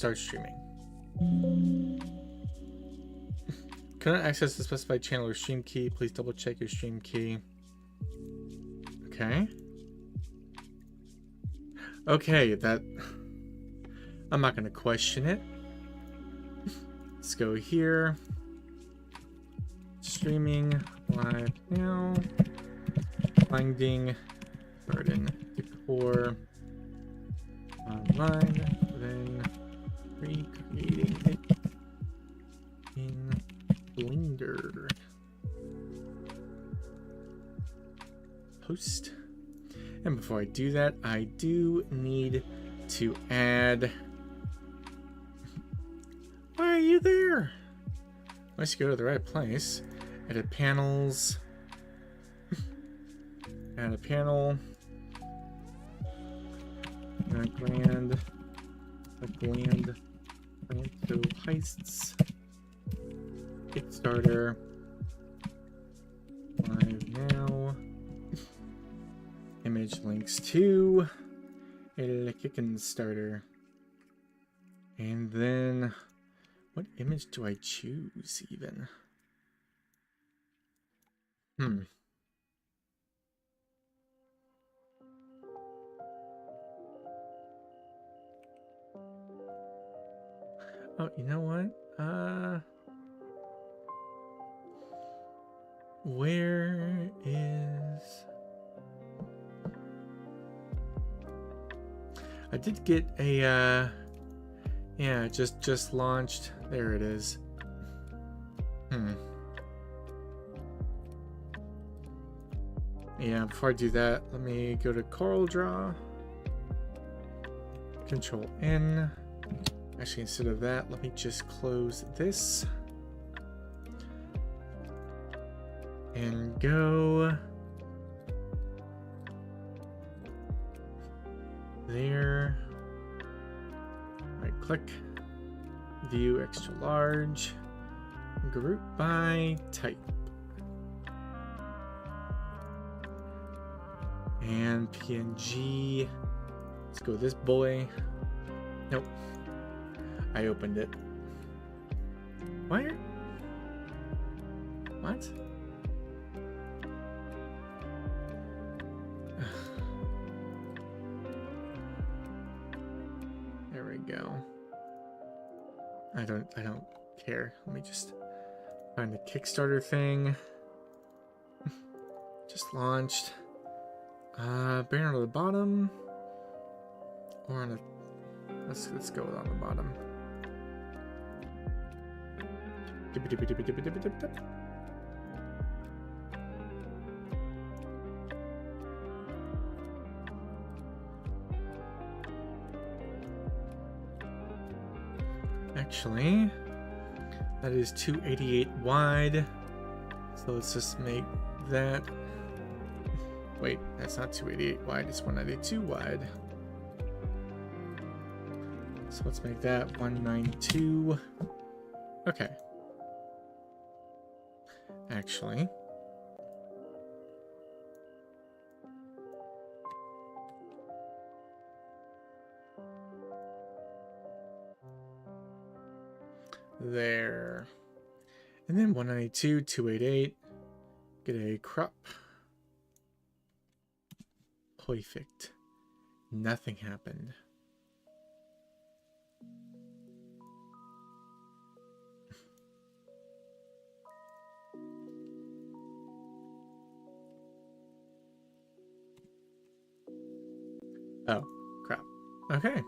start streaming. Couldn't access the specified channel or stream key. Please double check your stream key. Okay. Okay, that... I'm not going to question it. Let's go here. Streaming live now. Finding garden decor online. Then recreating it in Blender. Post. And before I do that, I do need to add... Why are you there? Let's go to the right place. Edit panels. Add a panel. Grand Planto Heights. Kickstarter. Live now. Image links to El Kickstarter. And then, what image do I choose even? Oh, you know what? Where is... I did get a, yeah, just launched. There it is. Yeah, before I do that, let me go to CorelDRAW. Control N. Actually, instead of that, let me just close this. And go there. Right click, view extra large, group by type. And PNG. Let's go this boy. Nope. I opened it. Why? What? There we go. I don't care. Let me just find the Kickstarter thing. Just launched. Banner on the bottom. Or on a... Let's go on the bottom. Actually, that is 288 wide. So let's just make that... Wait, that's not 288 wide, it's 192 wide. So let's make that 192. Okay. Actually, there. And then 192, 288. Get a crop. Perfect. Nothing happened. Oh, crap. Okay.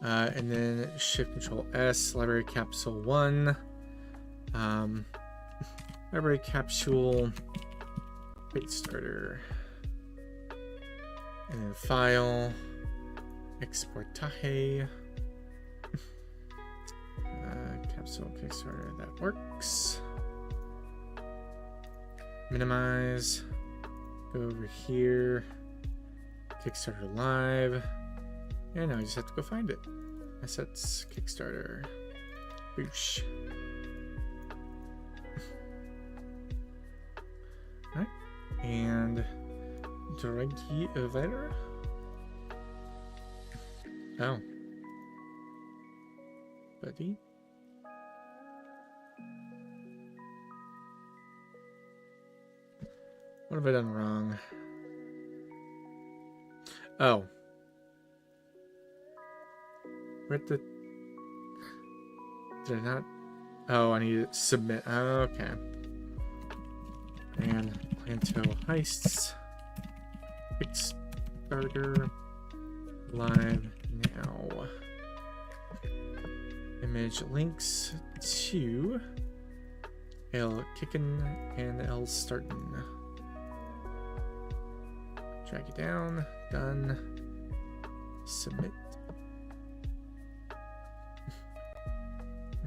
And then Shift Control S, Library Capsule 1. Library Capsule, Kickstarter. And then File, Export Tahe. Capsule Kickstarter, that works. Minimize. Go over here. Kickstarter live. And now I just have to go find it. Assets, Kickstarter. Boosh. Alright. And drag over. Oh. buddy. What have I done wrong? Oh. Where'd the... Did I not... Oh, I need to submit. Okay. Grand Planto Heights. Kickstarter. Live now. Image links to L kickin' and L startin'. Drag it down. Done. Submit.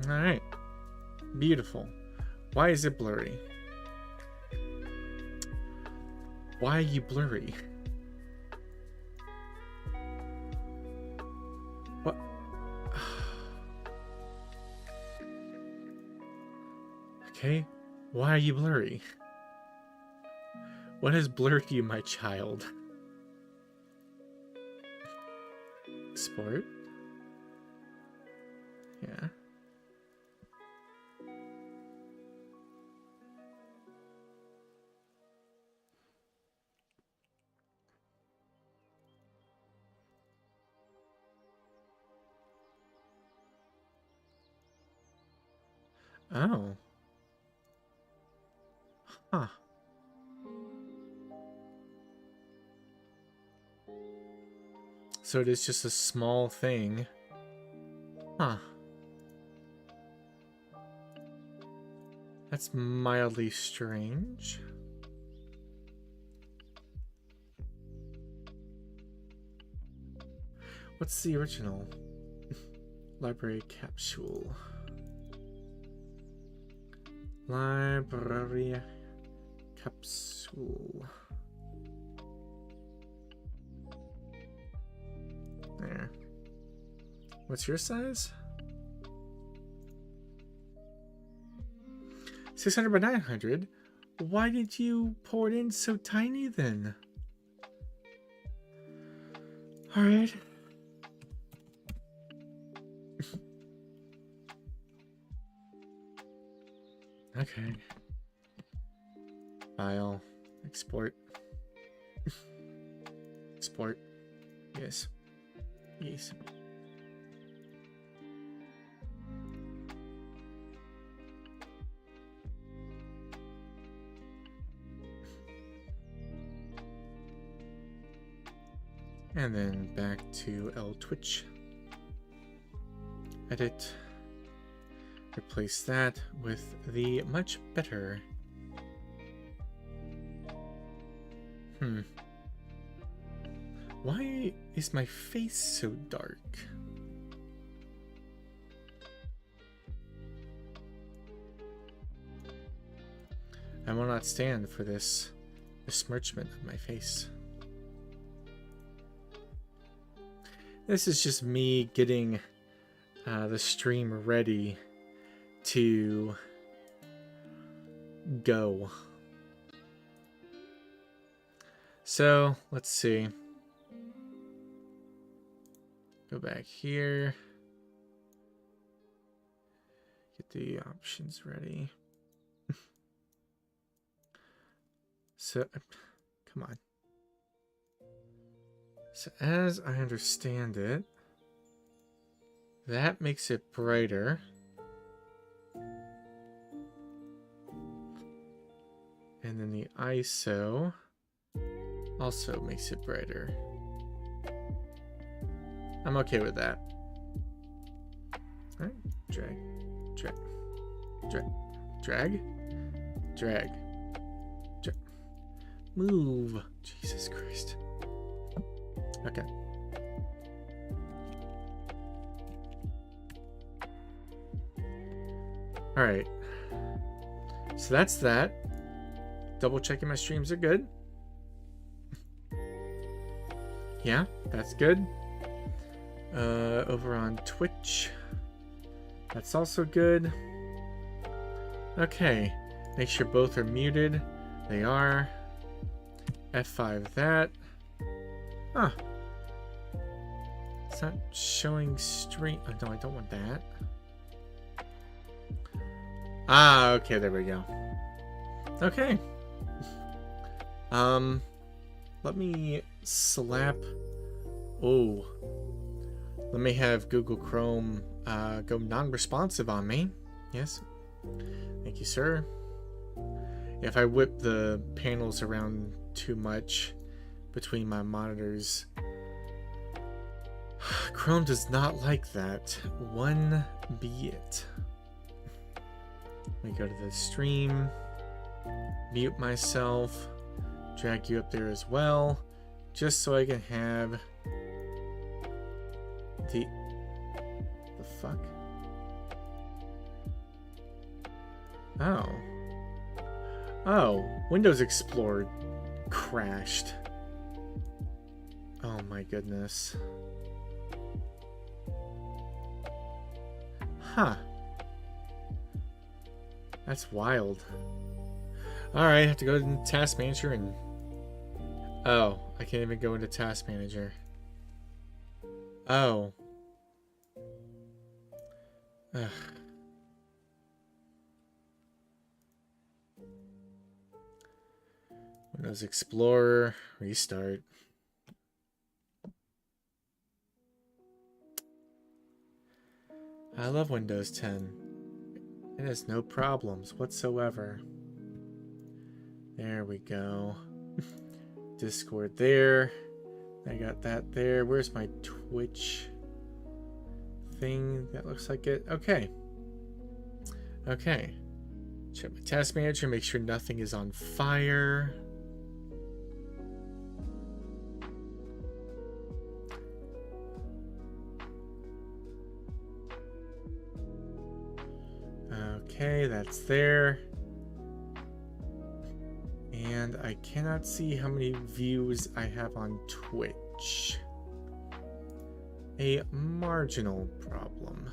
Alright. Beautiful. Why is it blurry? Why are you blurry? What? Okay. Why are you blurry? What has blurred you, my child? Export. Yeah. Oh. Huh. So it is just a small thing. Huh. That's mildly strange. What's the original? Library capsule. Library capsule. There. What's your size? 600 by 900? Why did you pour it in so tiny then? Alright. Okay. File. Export. Export. Yes. Yes. And then back to L Twitch. Edit. Replace that with the much better. Why is my face so dark? I will not stand for this besmirchment of my face. This is just me getting the stream ready to go. So let's see. Go back here. Get the options ready. So, come on. So as I understand it, that makes it brighter. And then the ISO also makes it brighter. I'm okay with that. Alright, drag, drag, drag, drag, drag, drag, move. Jesus Christ. Okay. Alright. So that's that. Double checking my streams are good. Yeah, that's good. Over on Twitch. That's also good. Okay. Make sure both are muted. They are. F5 that. Huh. It's not showing stream. Oh, no, I don't want that. Ah, okay, there we go. Okay. Let me slap... Oh. Let me have Google Chrome go non-responsive on me. Yes. Thank you, sir. If I whip the panels around too much between my monitors, Chrome does not like that. One bit. Let me go to the stream, mute myself, drag you up there as well, just so I can have the fuck? Oh, Windows Explorer crashed. Oh my goodness. Huh. That's wild. Alright, I have to go to Task Manager and... Oh, I can't even go into Task Manager. Oh. Ugh. Windows Explorer, restart. I love Windows 10. It has no problems whatsoever. There we go. Discord there. I got that there. Where's my Twitch thing? That looks like it. Okay. Okay. Check my Task Manager, make sure nothing is on fire. Okay, that's there. And I cannot see how many views I have on Twitch. A marginal problem.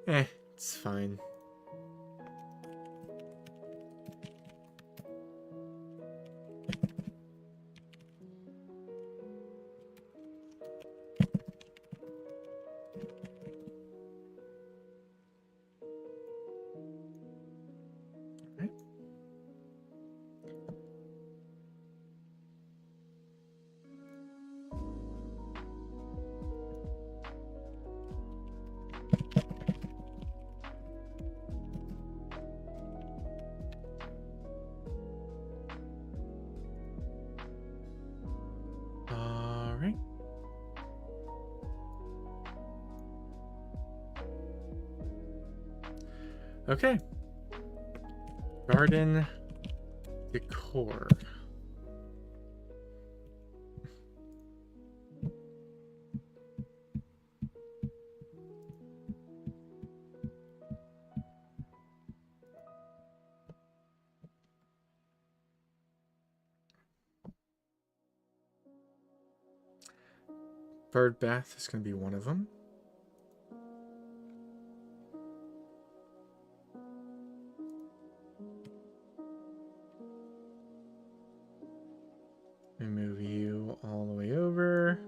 It's fine. Okay. Garden decor. Bird bath is going to be one of them. Move you all the way over.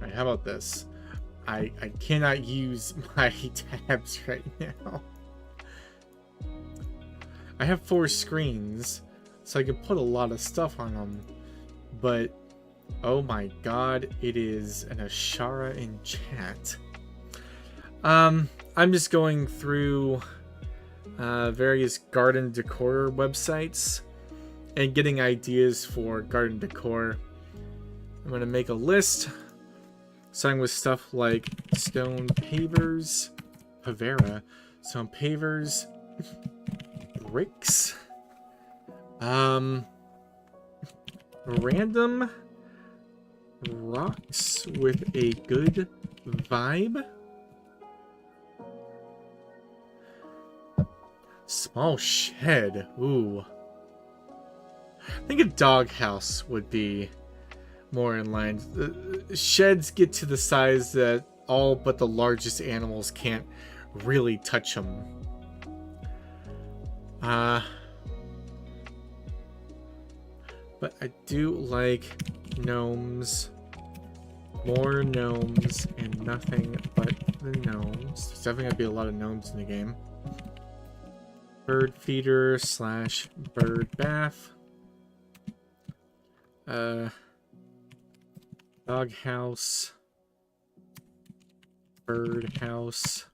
Alright, how about this? I cannot use my tabs right now. I have 4 screens, so I can put a lot of stuff on them, but oh my god, it is an Ashara in chat. I'm just going through various garden decor websites and getting ideas for garden decor. I'm going to make a list, starting with stuff like stone pavers, stone pavers, bricks, random rocks with a good vibe. Small shed. Ooh. I think a doghouse would be more in line. Sheds get to the size that all but the largest animals can't really touch them. But I do like gnomes. More gnomes and nothing but the gnomes. There's definitely gonna be a lot of gnomes in the game. Bird feeder / bird bath. Dog house. Bird house.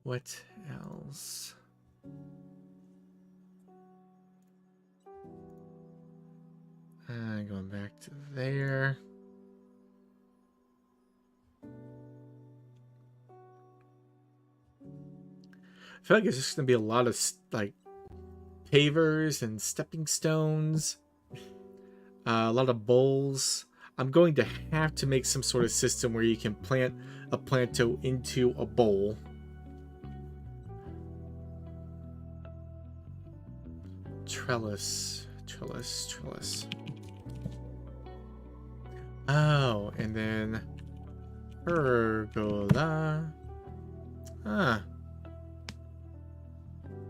What else? Going back to there. I feel like it's just gonna be a lot of like pavers and stepping stones, a lot of bowls. I'm going to have to make some sort of system where you can plant a planto into a bowl. Trellis. Oh, and then pergola.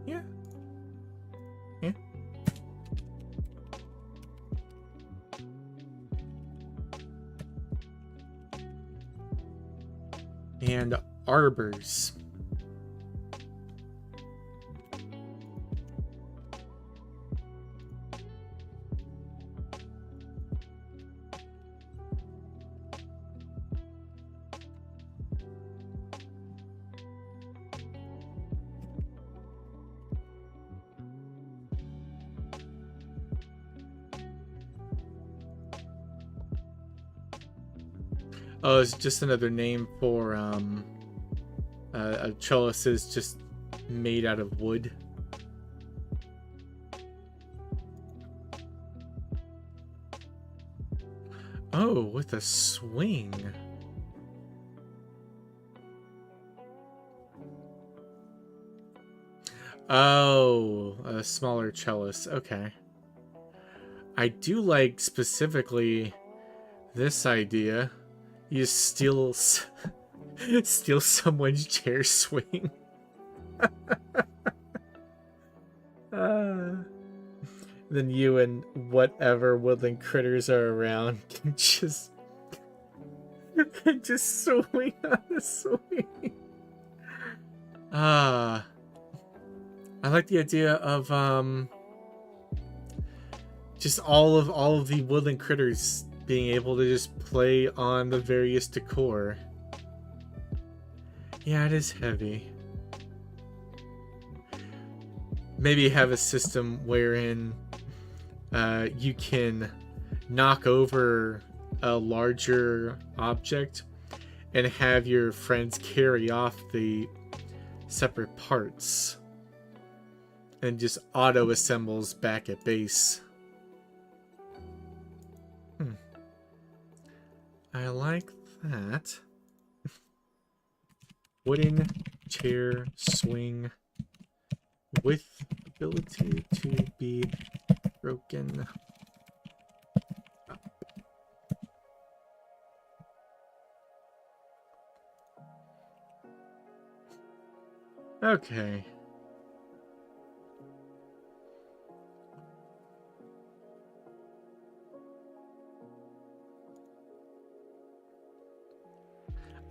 Yeah. And arbors. Oh, it's just another name for a trellis is just made out of wood. Oh, with a swing. Oh, a smaller trellis. Okay. I do like specifically this idea. You steal someone's chair swing. Then you and whatever woodland critters are around can just swing on the swing. I like the idea of just all of the woodland critters being able to just play on the various decor. Yeah, it is heavy. Maybe have a system wherein you can knock over a larger object and have your friends carry off the separate parts and just auto assembles back at base. I like that. Wooden chair swing with ability to be broken up. Okay.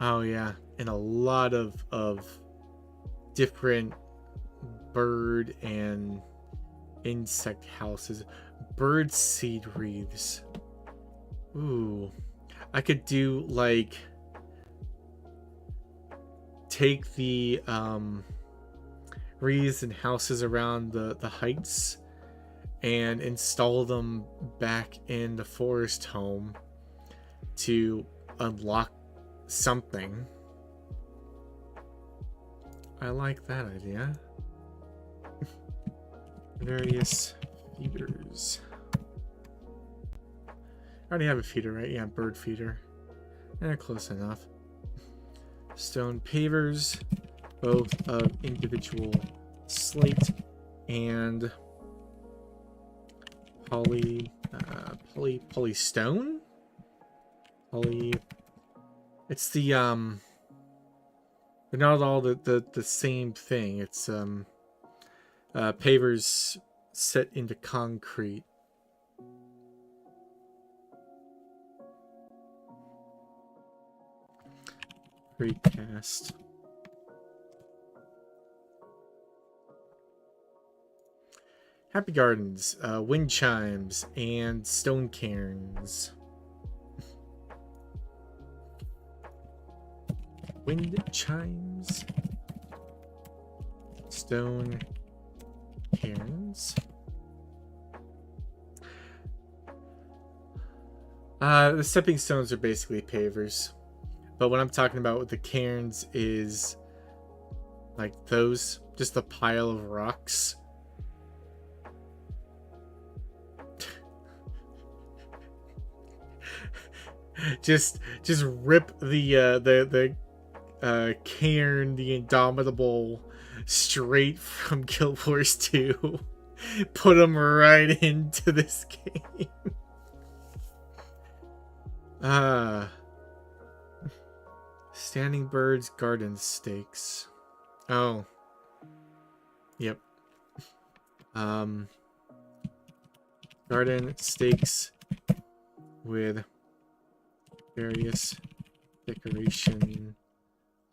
Oh yeah, and a lot of different bird and insect houses. Bird seed wreaths. Ooh. I could do like take the wreaths and houses around the heights and install them back in the forest home to unlock something. I like that idea. Various Feeders. I already have a feeder, right? Yeah, bird feeder. Close enough. Stone pavers, both of individual slate and polystone? It's the they're not all the same thing. It's pavers set into concrete. Precast. Happy gardens, wind chimes, and stone cairns. Wind chimes, stone cairns. The stepping stones are basically pavers. But what I'm talking about with the cairns is like those, just a pile of rocks. just rip the cairn, the Indomitable, straight from Guild Wars 2. Put them right into this game. Standing birds, garden stakes. Oh. Yep. Garden stakes with various decoration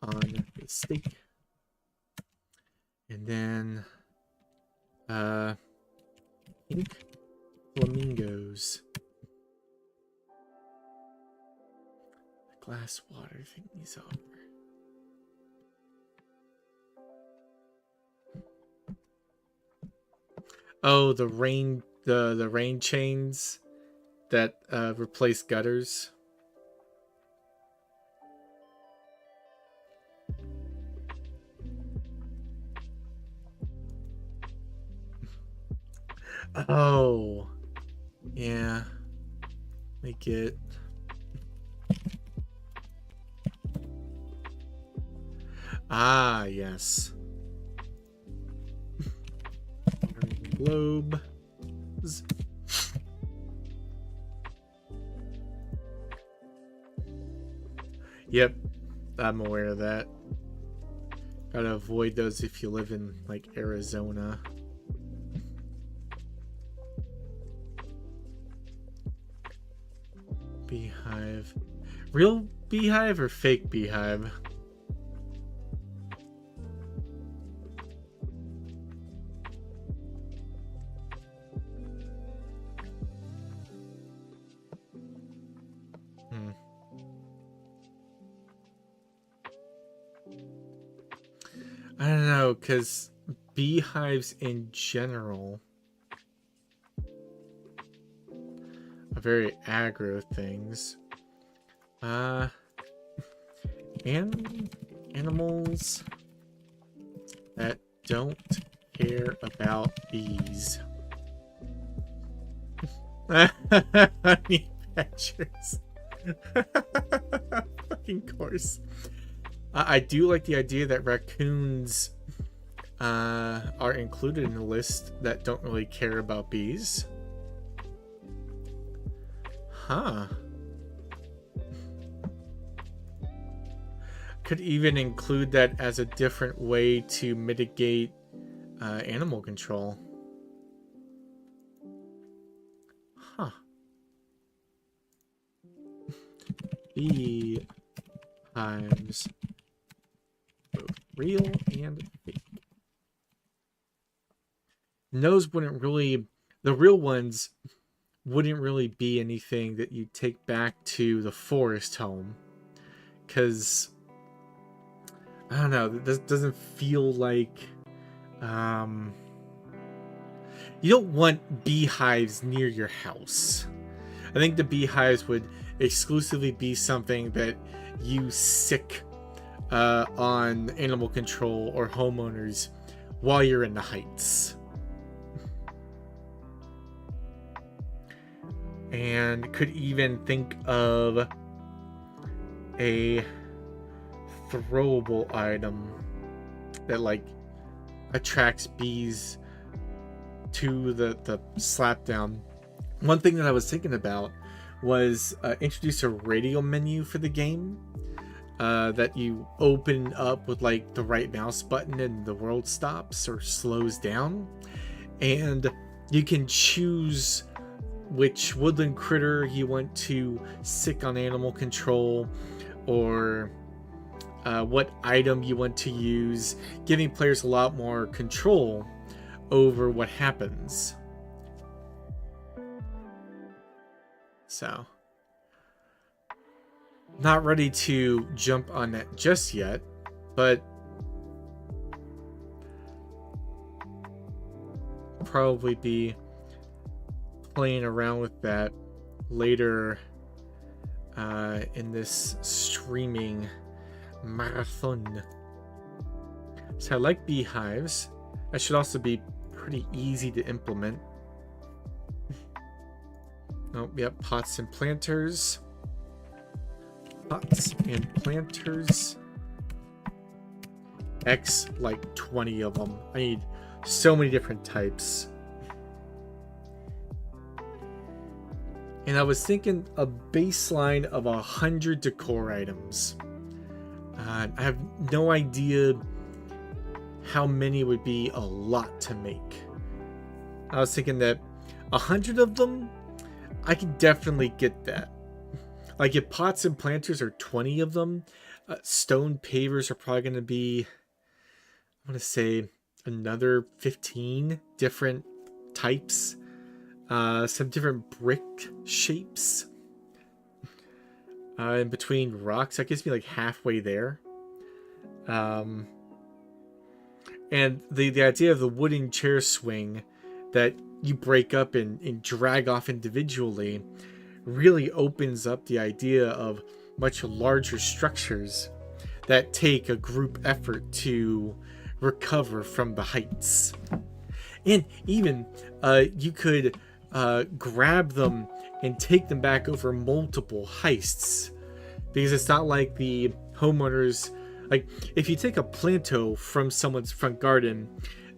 on the stake. And then pink flamingos. Glass water thingies over. Oh, the rain chains that replace gutters. Oh, yeah. Make it. Ah, yes. Globe. Yep, I'm aware of that. Gotta avoid those if you live in, like, Arizona. Beehive. Real beehive or fake beehive? I don't know, because beehives in general are very aggro things. And animals that don't care about bees. Honey badgers. Fucking course. I do like the idea that raccoons are included in the list that don't really care about bees. Huh. Could even include that as a different way to mitigate animal control. Huh. Bee hives. Both real and fake. And those wouldn't really, the real ones wouldn't really be anything that you take back to the forest home. Because, I don't know, this doesn't feel like, you don't want beehives near your house. I think the beehives would exclusively be something that you sick on animal control or homeowners while you're in the heights. and could even think of a throwable item that like attracts bees to the slap down. One thing that I was thinking about was introduce a radio menu for the game that you open up with like the right mouse button and the world stops or slows down, and you can choose which woodland critter you want to sick on animal control, or what item you want to use, giving players a lot more control over what happens. So, not ready to jump on that just yet, but probably be playing around with that later in this streaming marathon. So I like beehives. That should also be pretty easy to implement. Oh, yep, pots and planters. Pots and planters. Like 20 of them. I need so many different types. And I was thinking a baseline of 100 decor items. I have no idea how many would be a lot to make. I was thinking that 100 of them, I could definitely get that. Like if pots and planters are 20 of them, stone pavers are probably going to be, I want to say, another 15 different types. Some different brick shapes. In between rocks, that gets me like halfway there. And the idea of the wooden chair swing that you break up and drag off individually really opens up the idea of much larger structures that take a group effort to recover from the heights. And even you could grab them and take them back over multiple heists, because it's not like the homeowners, like if you take a planto from someone's front garden,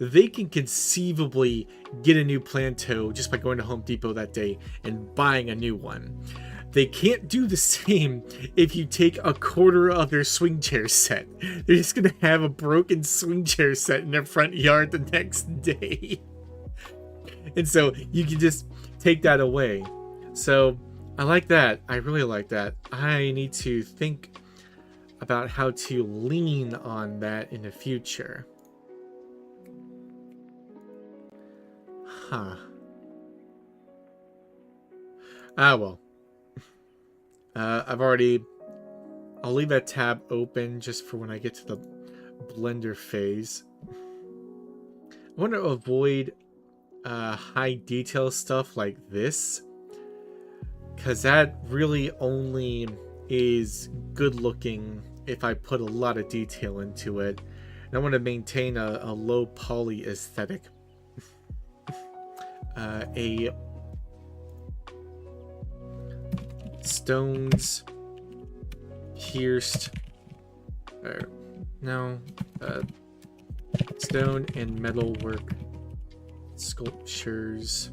they can conceivably get a new planto just by going to Home Depot that day and buying a new one. They can't do the same if you take a quarter of their swing chair set. They're just gonna have a broken swing chair set in their front yard the next day. And so you can just take that away. So I like that. I really like that. I need to think about how to lean on that in the future. Huh. Ah, well. I'll leave that tab open just for when I get to the blender phase. I want to avoid high detail stuff like this, because that really only is good looking if I put a lot of detail into it. And I want to maintain a low poly aesthetic. A stones pierced, stone and metal work sculptures.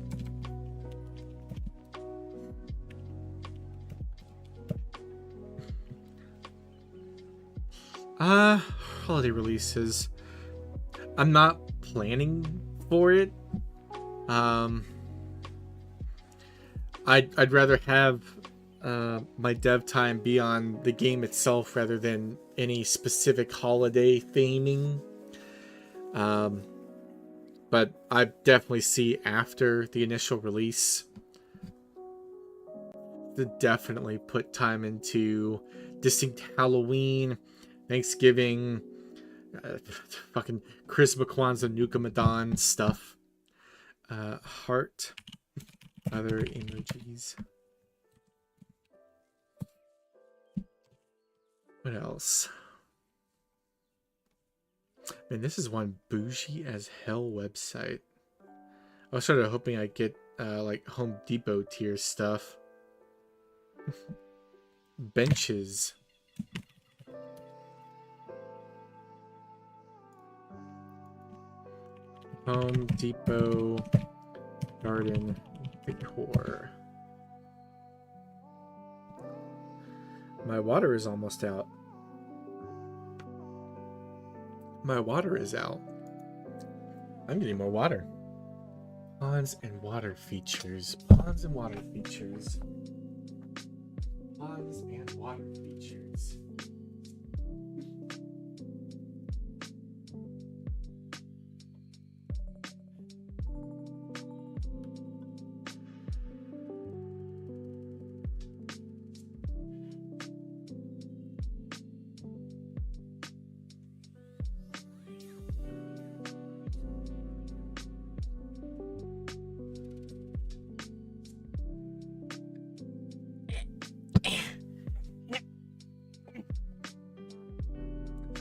Holiday releases. I'm not planning for it. I'd rather have my dev time be on the game itself rather than any specific holiday theming. But I definitely see after the initial release to definitely put time into distinct Halloween, Thanksgiving, fucking Christmas, Kwanzaa, Nuka Madon stuff. Heart, other emojis. What else? Man, this is one bougie as hell website. I was sort of hoping I'd get like Home Depot tier stuff. Benches. Home Depot garden decor. My water is almost out. My water is out. I'm getting more water. Ponds and water features. Ponds and water features. Ponds and water features.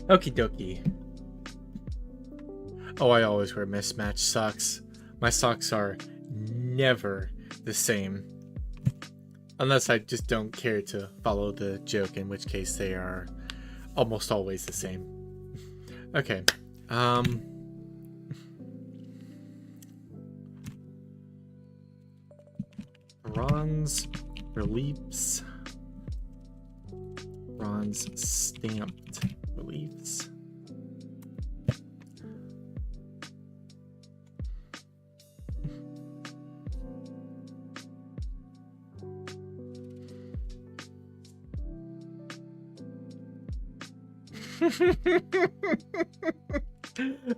Okie dokie. Oh, I always wear mismatched socks. My socks are never the same. Unless I just don't care to follow the joke, in which case they are almost always the same. Okay. Bronze reliefs. Bronze stamped reliefs.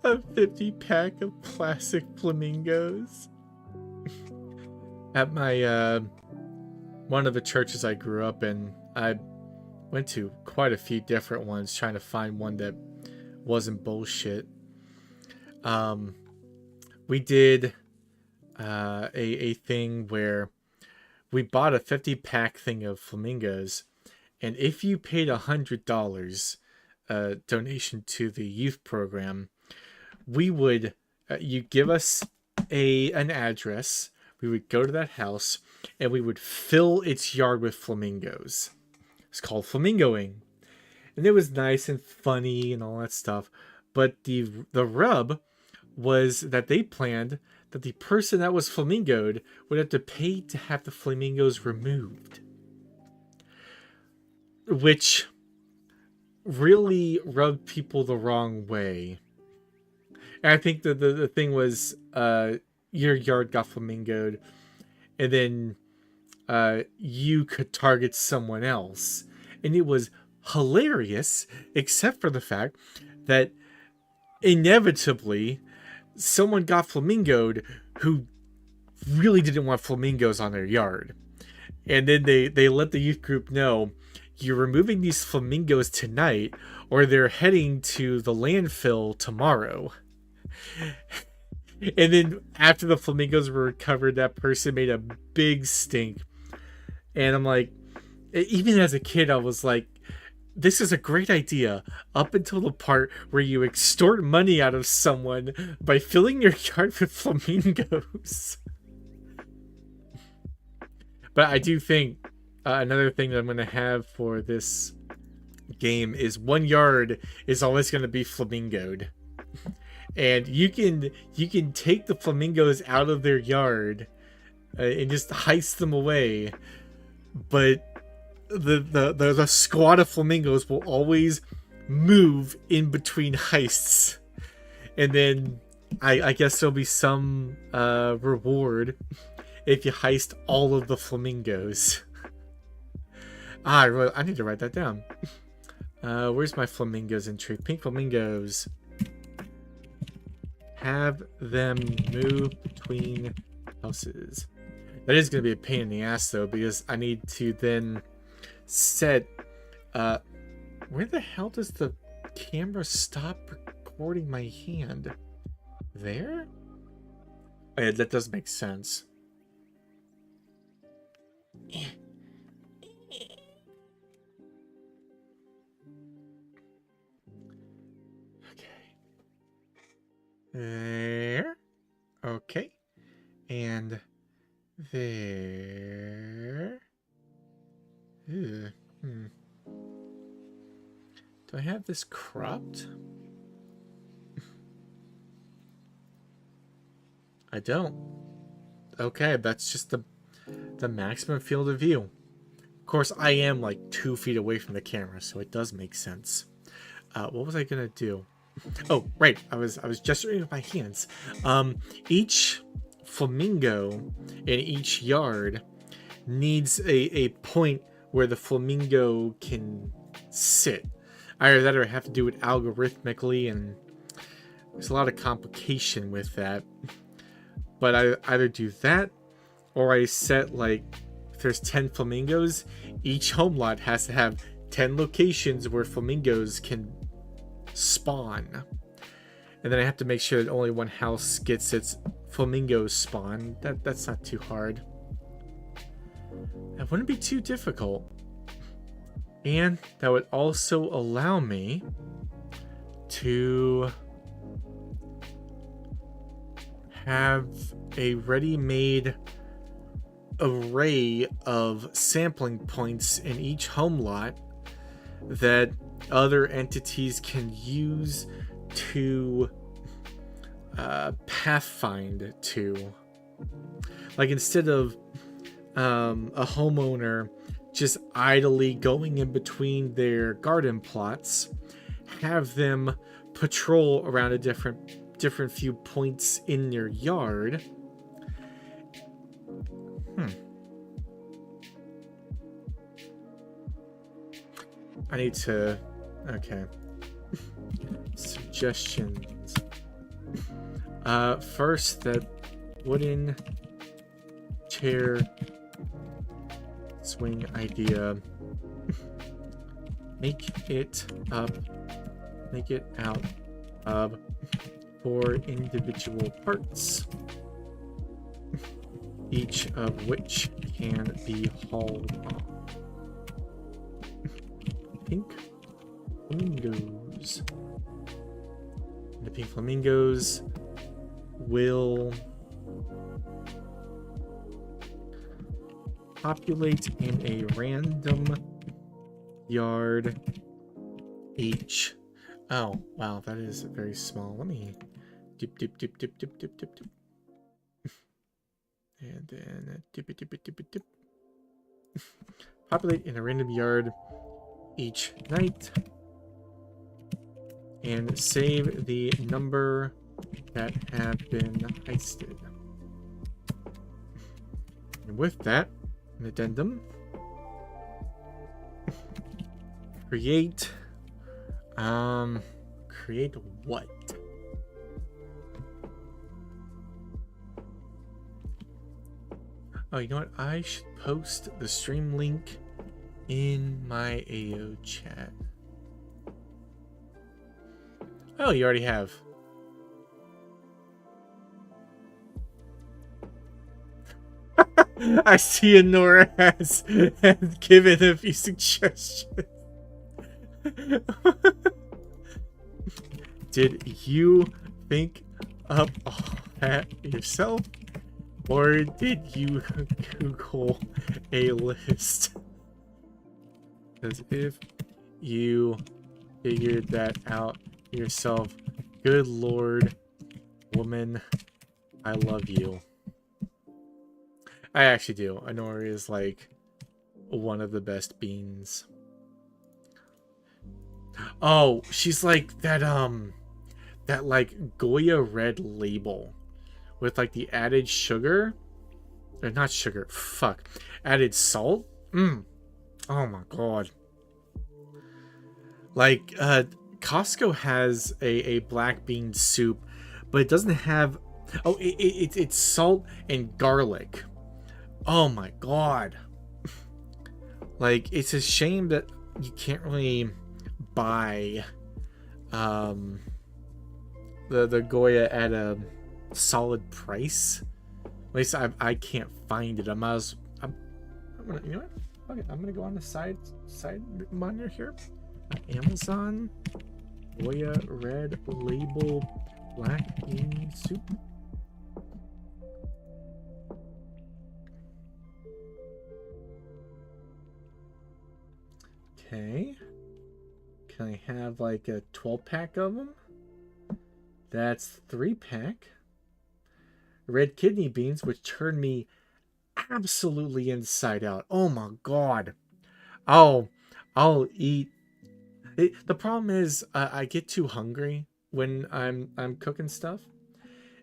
A 50-pack of plastic flamingos. At my one of the churches I grew up in, I went to quite a few different ones trying to find one that wasn't bullshit. We did a thing where we bought a 50-pack thing of flamingos, and if you paid $100 donation to the youth program, we would you give us an address. We would go to that house and we would fill its yard with flamingos. It's called flamingoing, and it was nice and funny and all that stuff. But the rub was that they planned that the person that was flamingoed would have to pay to have the flamingos removed, which really rubbed people the wrong way. And I think that the thing was your yard got flamingoed, and then you could target someone else. And it was hilarious, except for the fact that inevitably someone got flamingoed who really didn't want flamingos on their yard. And then they let the youth group know, you're removing these flamingos tonight, or they're heading to the landfill tomorrow. And then after the flamingos were recovered, that person made a big stink. And I'm like, even as a kid, I was like, this is a great idea, up until the part where you extort money out of someone by filling your yard with flamingos. But I do think another thing that I'm going to have for this game is one yard is always going to be flamingoed. And you can take the flamingos out of their yard and just heist them away, but the squad of flamingos will always move in between heists, and then I guess there'll be some reward if you heist all of the flamingos. I need to write that down. Where's my flamingos in truth? Pink flamingos. Have them move between houses. That is going to be a pain in the ass, though, because I need to then set... where the hell does the camera stop recording my hand? There? Oh, yeah, that does make sense. There. Okay. And there. Ew. Do I have this cropped? I don't. Okay, that's just the maximum field of view. Of course, I am like 2 feet away from the camera, so it does make sense. What was I gonna do? Oh, right. I was gesturing with my hands. Each flamingo in each yard needs a point where the flamingo can sit. Either that or I have to do it algorithmically, and there's a lot of complication with that. But I either do that, or I set, like, if there's 10 flamingos, each home lot has to have 10 locations where flamingos can spawn. And then I have to make sure that only one house gets its flamingo spawn. That's not too hard. That wouldn't be too difficult. And that would also allow me to have a ready-made array of sampling points in each home lot that other entities can use to pathfind to. Like, instead of a homeowner just idly going in between their garden plots, have them patrol around a different few points in their yard. I need to... Okay. Suggestions. First, that wooden chair swing idea. Make it out of 4 individual parts, each of which can be hauled off. Pink flamingos. The pink flamingos will populate in a random yard each. Oh, wow, that is very small. Let me dip. And then dip. Populate in a random yard each night. And save the number that have been heisted. And with that, an addendum. Create what? Oh, you know what? I should post the stream link in my AO chat. Oh, you already have. I see Honora has given a few suggestions. Did you think up all that yourself? Or did you Google a list? Because if you figured that out yourself, good lord, woman, I love you. I actually do. Honora is like one of the best beans. Oh, she's like that like Goya red label with like the added sugar, or not sugar, fuck, added salt. Oh my god. Like Costco has a black bean soup, but it doesn't have, oh, it's salt and garlic. Oh my god. Like, it's a shame that you can't really buy the Goya at a solid price. At least I can't find it. I'm gonna, you know what? Okay, I'm gonna go on the side monitor here. Amazon Goya red label black bean soup. Okay. Can I have like a 12-pack of them? That's 3-pack. Red kidney beans, which turn me absolutely inside out. Oh my god. I'll eat. The problem is I get too hungry when I'm cooking stuff.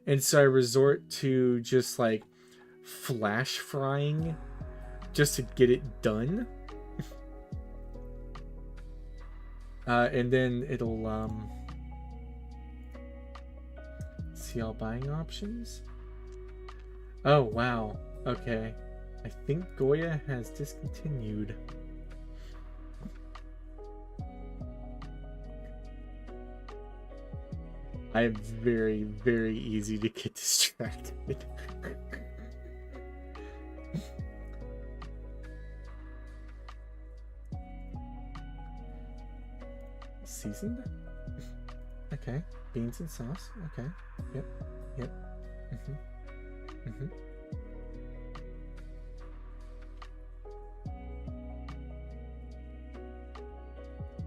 And so I resort to just like flash frying just to get it done. And then it'll see all buying options. Oh wow. Okay. I think Goya has discontinued. I am very, very easy to get distracted. Seasoned? Okay. Beans and sauce. Okay. Yep. Yep. Mm-hmm. Mm-hmm.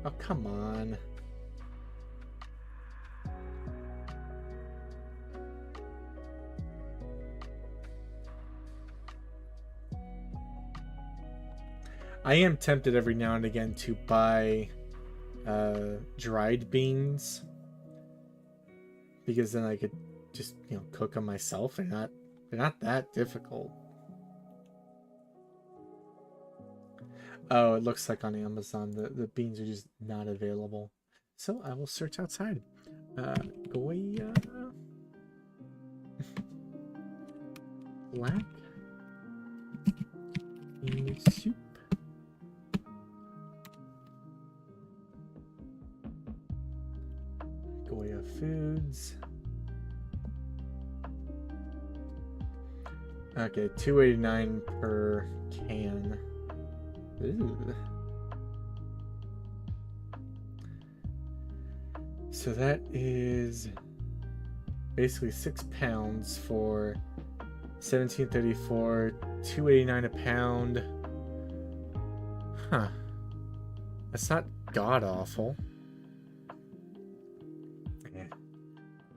Oh, come on. I am tempted every now and again to buy dried beans, because then I could just, you know, cook them myself, and they're not that difficult. Oh, it looks like on Amazon the beans are just not available. So I will search outside. Goya black bean soup. Goya Foods. Okay, $2.89 per can. Ooh. So that is basically 6 pounds for $17.34, $2.89 a pound. Huh. That's not god awful. Yeah.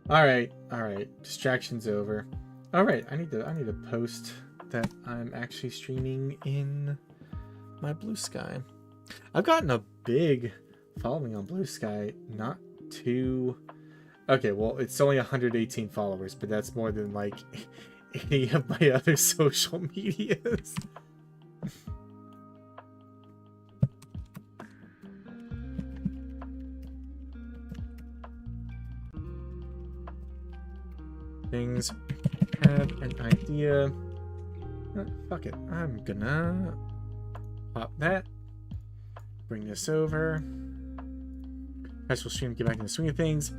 All right. Distraction's over. All right. I need to post that I'm actually streaming in my Blue Sky. I've gotten a big following on Blue Sky. Not too. Okay, well, it's only 118 followers, but that's more than like any of my other social medias. Things have an idea. Fuck it. I'm gonna pop that. Bring this over. Perhaps we'll stream, get back in the swing of things.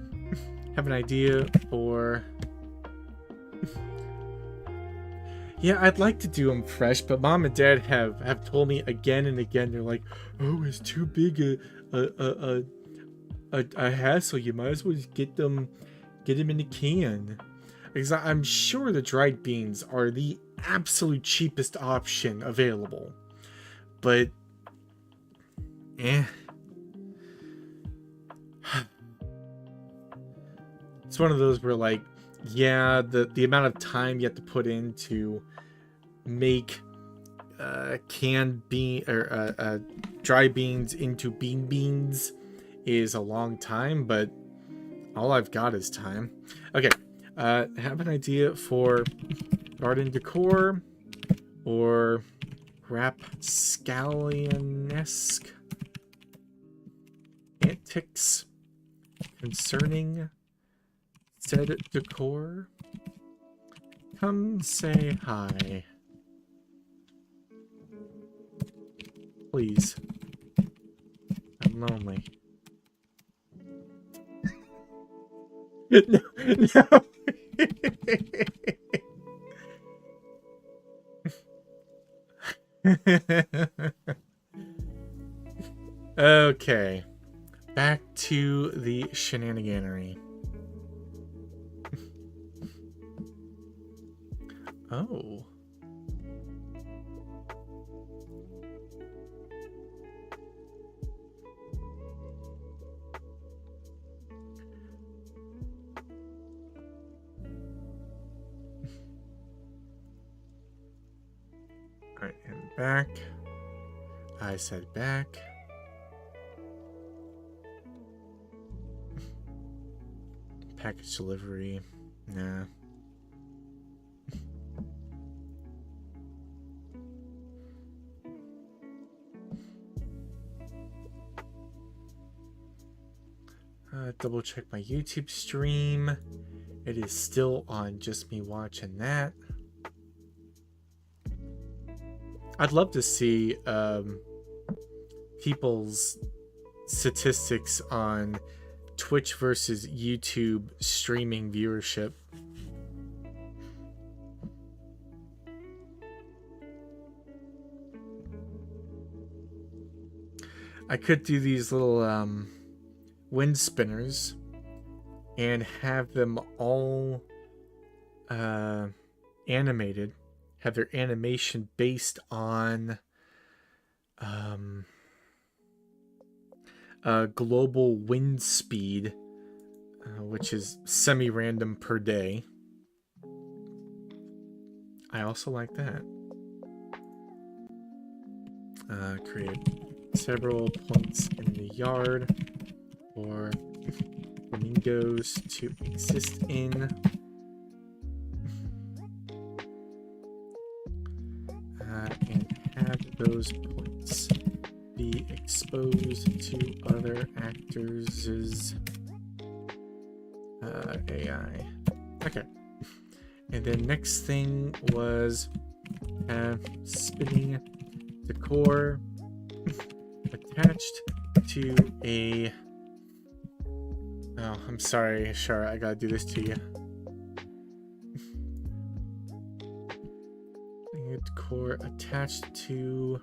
Have an idea for. Yeah, I'd like to do them fresh, but Mom and Dad have told me again and again. They're like, "Oh, it's too big a hassle. You might as well just get them in a can." Because I'm sure the dried beans are the absolute cheapest option available, but it's one of those where, like, yeah, the amount of time you have to put in to make canned bean or dry beans into beans is a long time, but all I've got is time. Okay, have an idea for garden decor or rapscallion-esque antics concerning said decor. Come say hi. Please. I'm lonely. No. Okay. Back to the shenaniganery. Oh. I am back. I said back. Package delivery. Nah. Double check my YouTube stream. It is still on, just me watching that. I'd love to see people's statistics on Twitch versus YouTube streaming viewership. I could do these little wind spinners and have them all animated, have their animation based on global wind speed, which is semi-random per day. I also like that. Create several points in the yard for flamingos to exist in. And have those points be exposed to other actors' AI. Okay. And then next thing was spinning decor attached to a... Oh, I'm sorry, Shara, I gotta do this to you. Decor attached to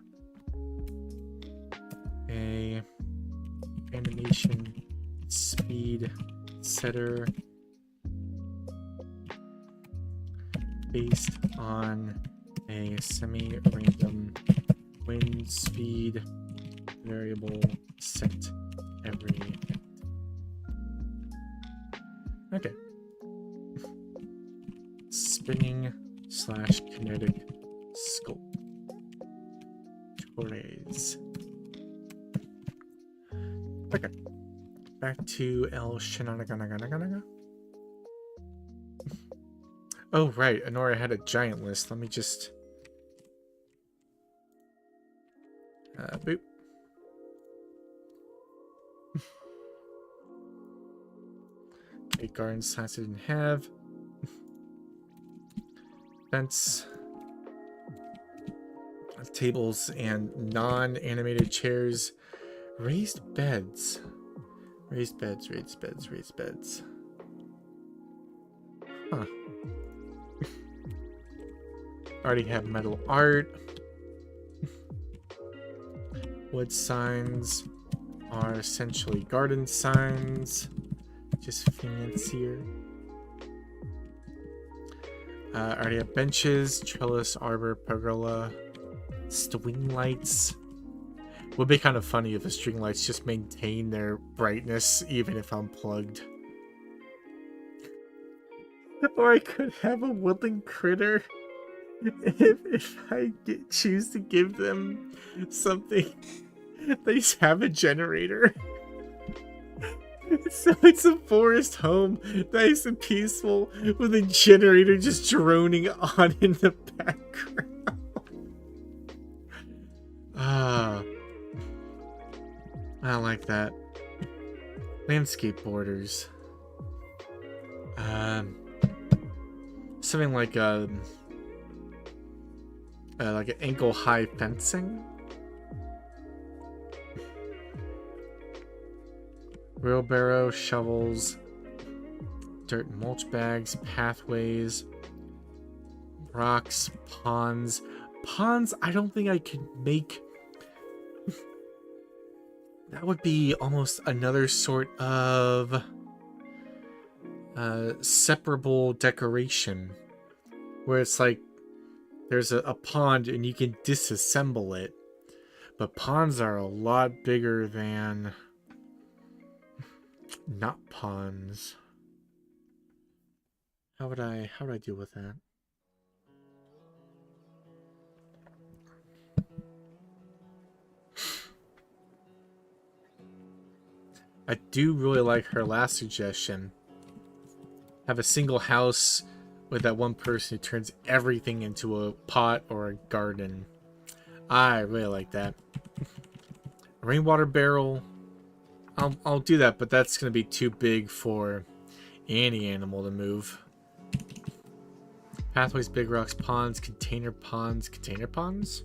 a animation speed setter based on a semi-random wind speed variable set every minute. Okay. Spinning / kinetic sculpt. Torres. Okay. Back to El Shenaniganaga. Oh, right. Honora had a giant list. Let me just... boop. Okay, garden size I didn't have. Fence. Tables and non-animated chairs. Raised beds. Raised beds, raised beds, raised beds. Huh. Already have metal art. Wood signs are essentially garden signs, just fancier. Already have benches, trellis, arbor, pergola, string lights. Would be kind of funny if the string lights just maintain their brightness even if unplugged. Or I could have a woodland critter if I choose to give them something. They just have a generator. So it's a forest home, nice and peaceful, with a generator just droning on in the background. Ah, I like that. Landscape borders. Something like an ankle-high fencing. Wheelbarrow, shovels, dirt and mulch bags, pathways, rocks, ponds. Ponds, I don't think I could make... That would be almost another sort of separable decoration. Where it's like, there's a pond and you can disassemble it. But ponds are a lot bigger than... not ponds. How would I deal with that? I do really like her last suggestion. Have a single house with that one person who turns everything into a pot or a garden. I really like that. A rainwater barrel. I'll do that, but that's going to be too big for any animal to move. Pathways, big rocks, ponds, container ponds. Container ponds?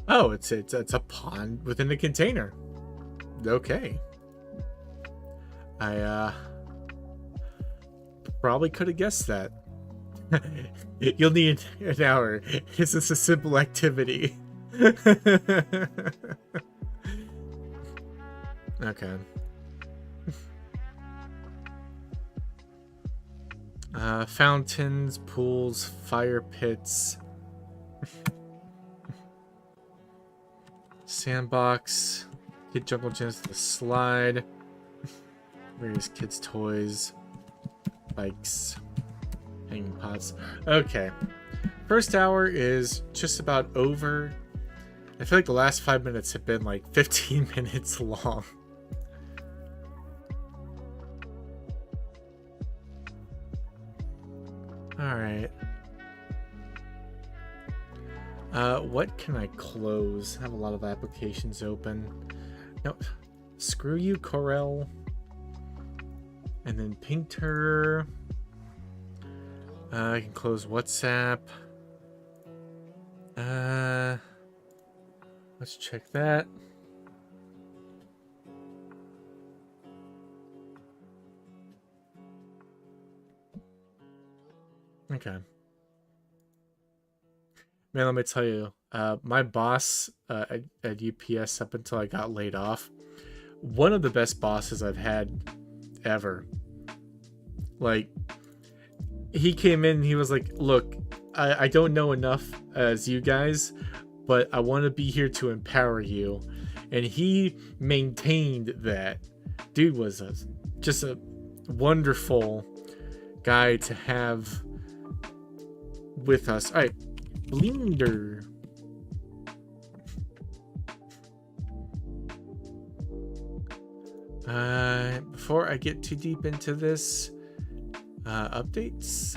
Oh, it's a pond within a container. Okay. I probably could have guessed that. You'll need an hour. It's just a simple activity. Okay. Fountains, pools, fire pits. Sandbox. Kid jungle gyms to the slide. Various kids' toys. Bikes. Hanging pots. Okay. First hour is just about over. I feel like the last 5 minutes have been like 15 minutes long. Alright. What can I close? I have a lot of applications open. No, screw you, Corel. And then Painter. I can close WhatsApp. Let's check that. Okay. Man, let me tell you, my boss at UPS up until I got laid off, one of the best bosses I've had ever. Like, he came in and he was like, look, I don't know enough as you guys, but I want to be here to empower you. And he maintained that. Dude was just a wonderful guy to have with us. All right. Blinder. Before I get too deep into this, updates.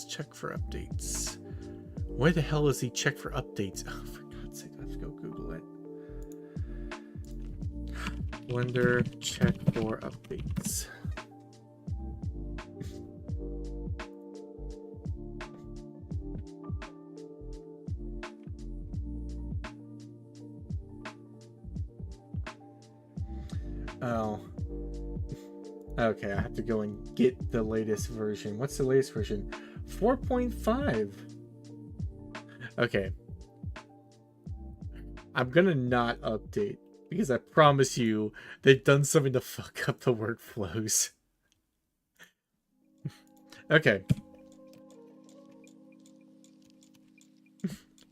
Check for updates. Where the hell is he? Check for updates. Oh, for God's sake, let's go Google it. Blender check for updates. Oh. Okay, I have to go and get the latest version. What's the latest version? 4.5. Okay. I'm gonna not update because I promise you they've done something to fuck up the workflows. Okay.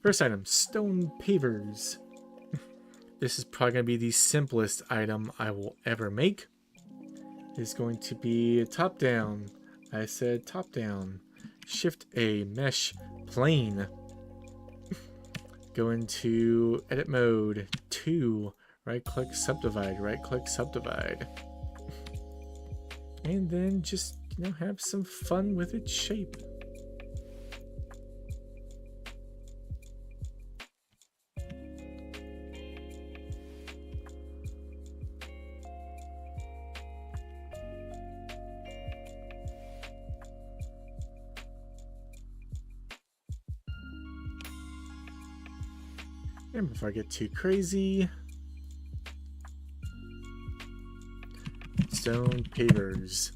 First item, stone pavers. This is probably going to be the simplest item I will ever make. It's going to be top down. I said top down. Shift A, mesh, plane. Go into edit mode, 2. Right click, subdivide, right click, subdivide. And then just, have some fun with its shape. And before I get too crazy, stone pavers.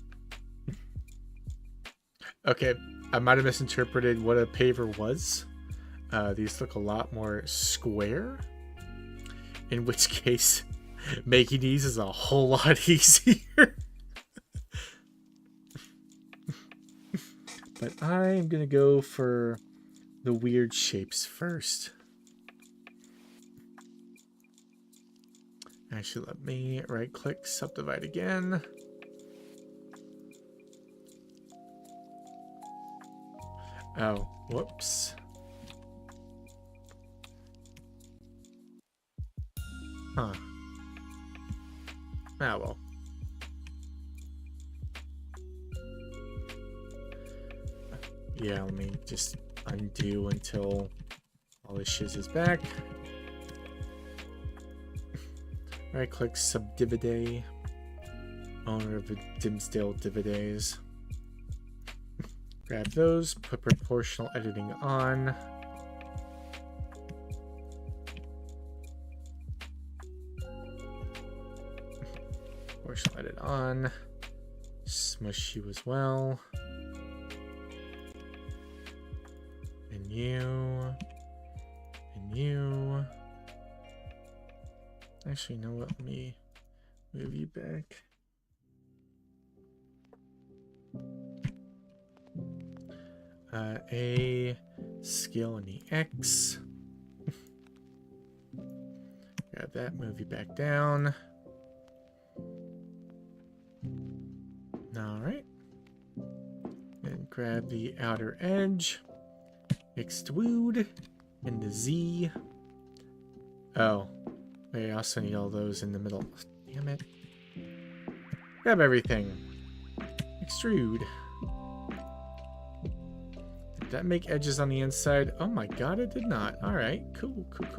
Okay, I might have misinterpreted what a paver was. These look a lot more square. In which case, making these is a whole lot easier. But I'm gonna go for the weird shapes first. Actually, let me right click, subdivide again. Oh, whoops. Huh. Ah, well. Yeah, let me just undo until all this shiz is back. Right click, subdivide. Owner of the Dimsdale Divides. Grab those, put proportional editing on. Proportional edit on. Smush you as well. And you. And you. Actually, you know what? Let me move you back. A scale in the X. Grab that, move you back down. Alright. And grab the outer edge. Extrude. And the Z. Oh. I also need all those in the middle. Damn it. Grab everything. Extrude. Did that make edges on the inside? Oh my god, it did not. Alright. Cool. Cool.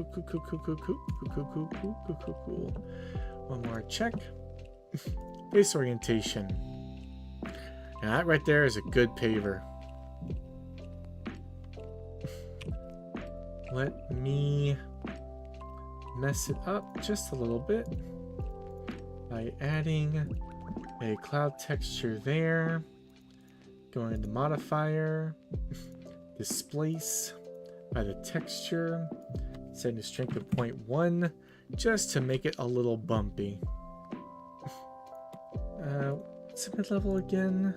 One more check. Face orientation. And that right there is a good paver. Let me mess it up just a little bit by adding a cloud texture there. Going into modifier. Displace by the texture. Setting the strength of 0.1 just to make it a little bumpy. What's the mid-level again?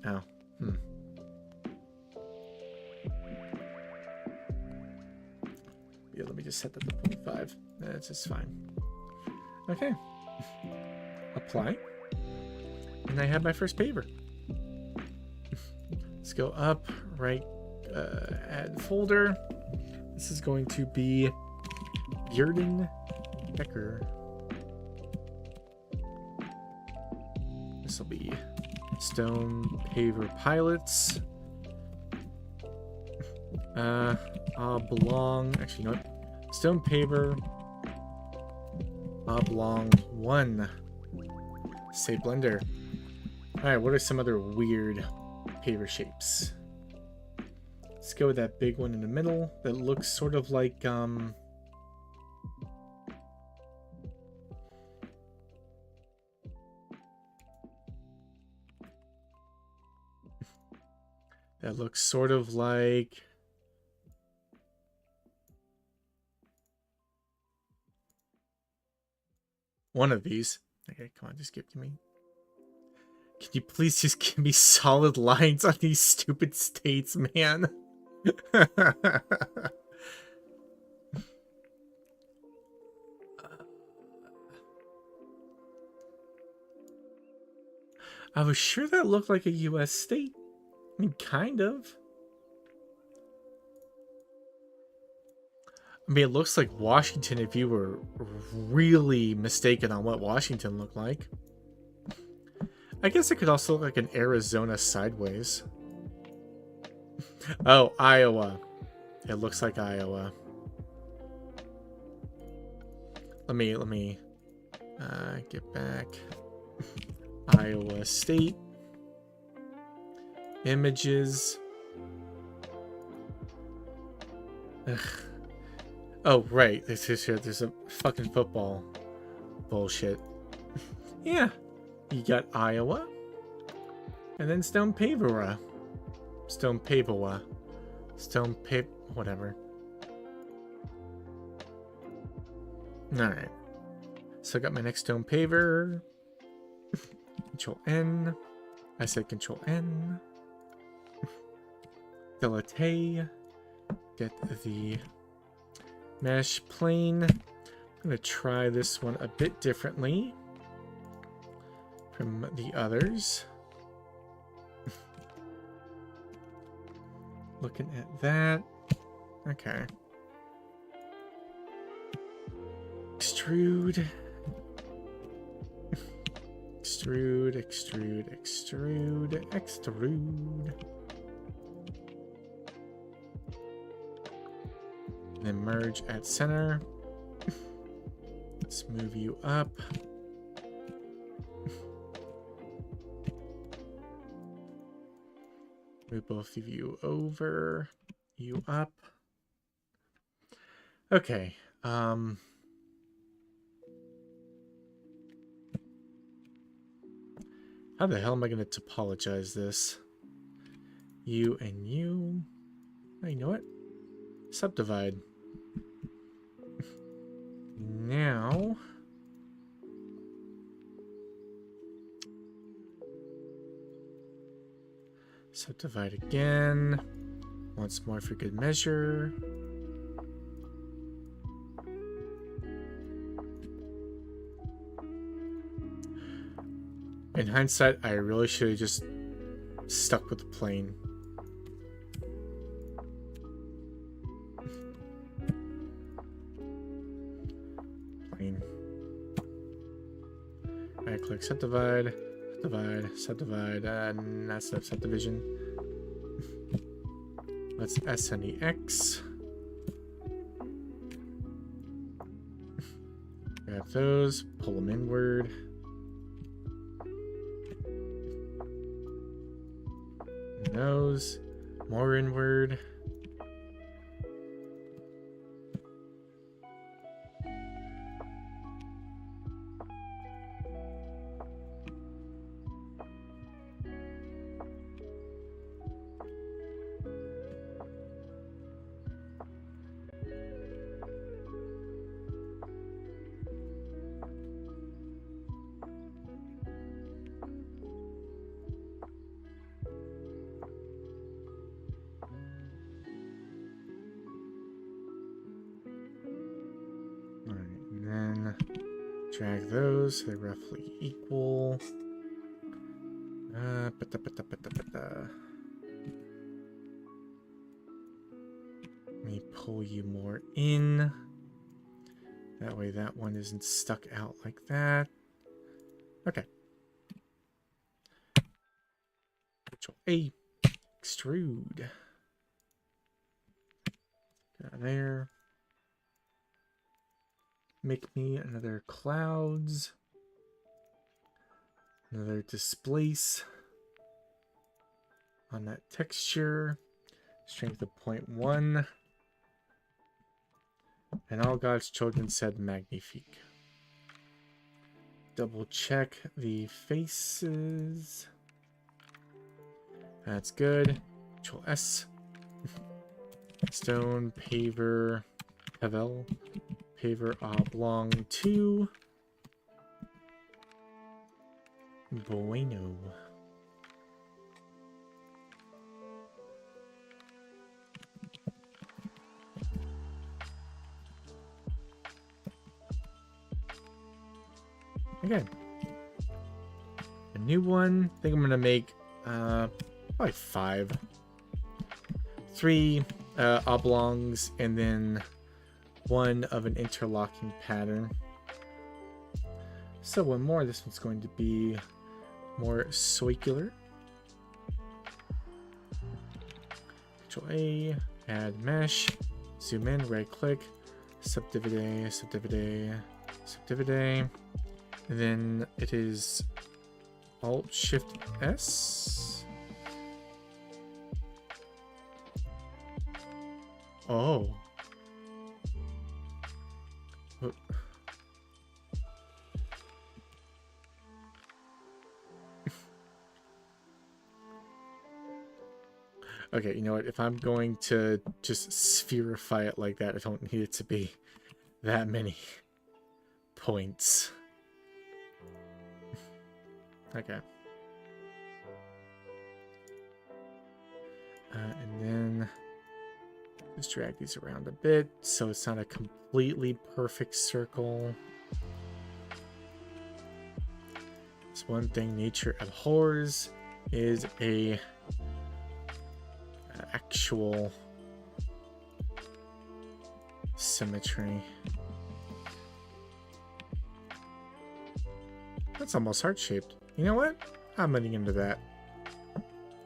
Oh, Yeah, let me just set that to 0.5. That's just fine. Okay. Apply. And I have my first paver. Let's go up, right, add folder. This is going to be Bjerden Becker. This will be Stone Paver Pilots. Oblong. Actually, you know what? Stone Paver. Oblong 1. Say Blender. Alright, what are some other weird paver shapes? Let's go with that big one in the middle that looks sort of like that looks sort of like one of these. Okay, come on, just give it to me. Can you please just give me solid lines on these stupid states, man? I was sure that looked like a US state. I mean, kind of. I mean, it looks like Washington if you were really mistaken on what Washington looked like. I guess it could also look like an Arizona sideways. Oh, Iowa. It looks like Iowa. Let me get back. Iowa State. Images. Ugh. Oh, right. There's a fucking football bullshit. Yeah. You got Iowa. And then Stone Pavera. Stone Pavewa. Stone Pave... whatever. Alright. So I got my next Stone Paver. Control N. I said Control N. Delete. Get the mesh plane. I'm I'm going to try this one a bit differently from the others. Looking at that. Okay. Extrude. Extrude, extrude, extrude, extrude. And then merge at center. Let's move you up. Move both of you over. You up. Okay. How the hell am I going to topologize this? You and you. Oh, you know what? Subdivide. Now, subdivide again. Once more for good measure. In hindsight, I really should have just stuck with the plane. Right click, subdivide, subdivide, subdivide, and that's the subdivision. Let's S and the X. Grab those, pull them inward. And those, more inward. Drag those, so they're roughly equal. Let me pull you more in. That way that one isn't stuck out like that. Okay. Control A. Extrude. Got there. Make me another clouds. Another displace on that texture. Strength of 0.1. And all God's children said magnifique. Double check the faces. That's good. Control S. Stone, paver, pavel. Paver oblong 2. Bueno. Okay. A new one. I think I'm gonna make probably 5. 3 oblongs and then 1 of an interlocking pattern. So one more, this one's going to be more circular. Control A, add mesh, zoom in, right click, subdivide, subdivide, subdivide, and then it is Alt Shift S. Oh. Okay, you know what? If I'm going to just spherify it like that, I don't need it to be that many points. Okay. And then Just drag these around a bit so it's not a completely perfect circle. It's one thing nature abhors is a actual symmetry. That's almost heart-shaped. You know what? I'm running into that.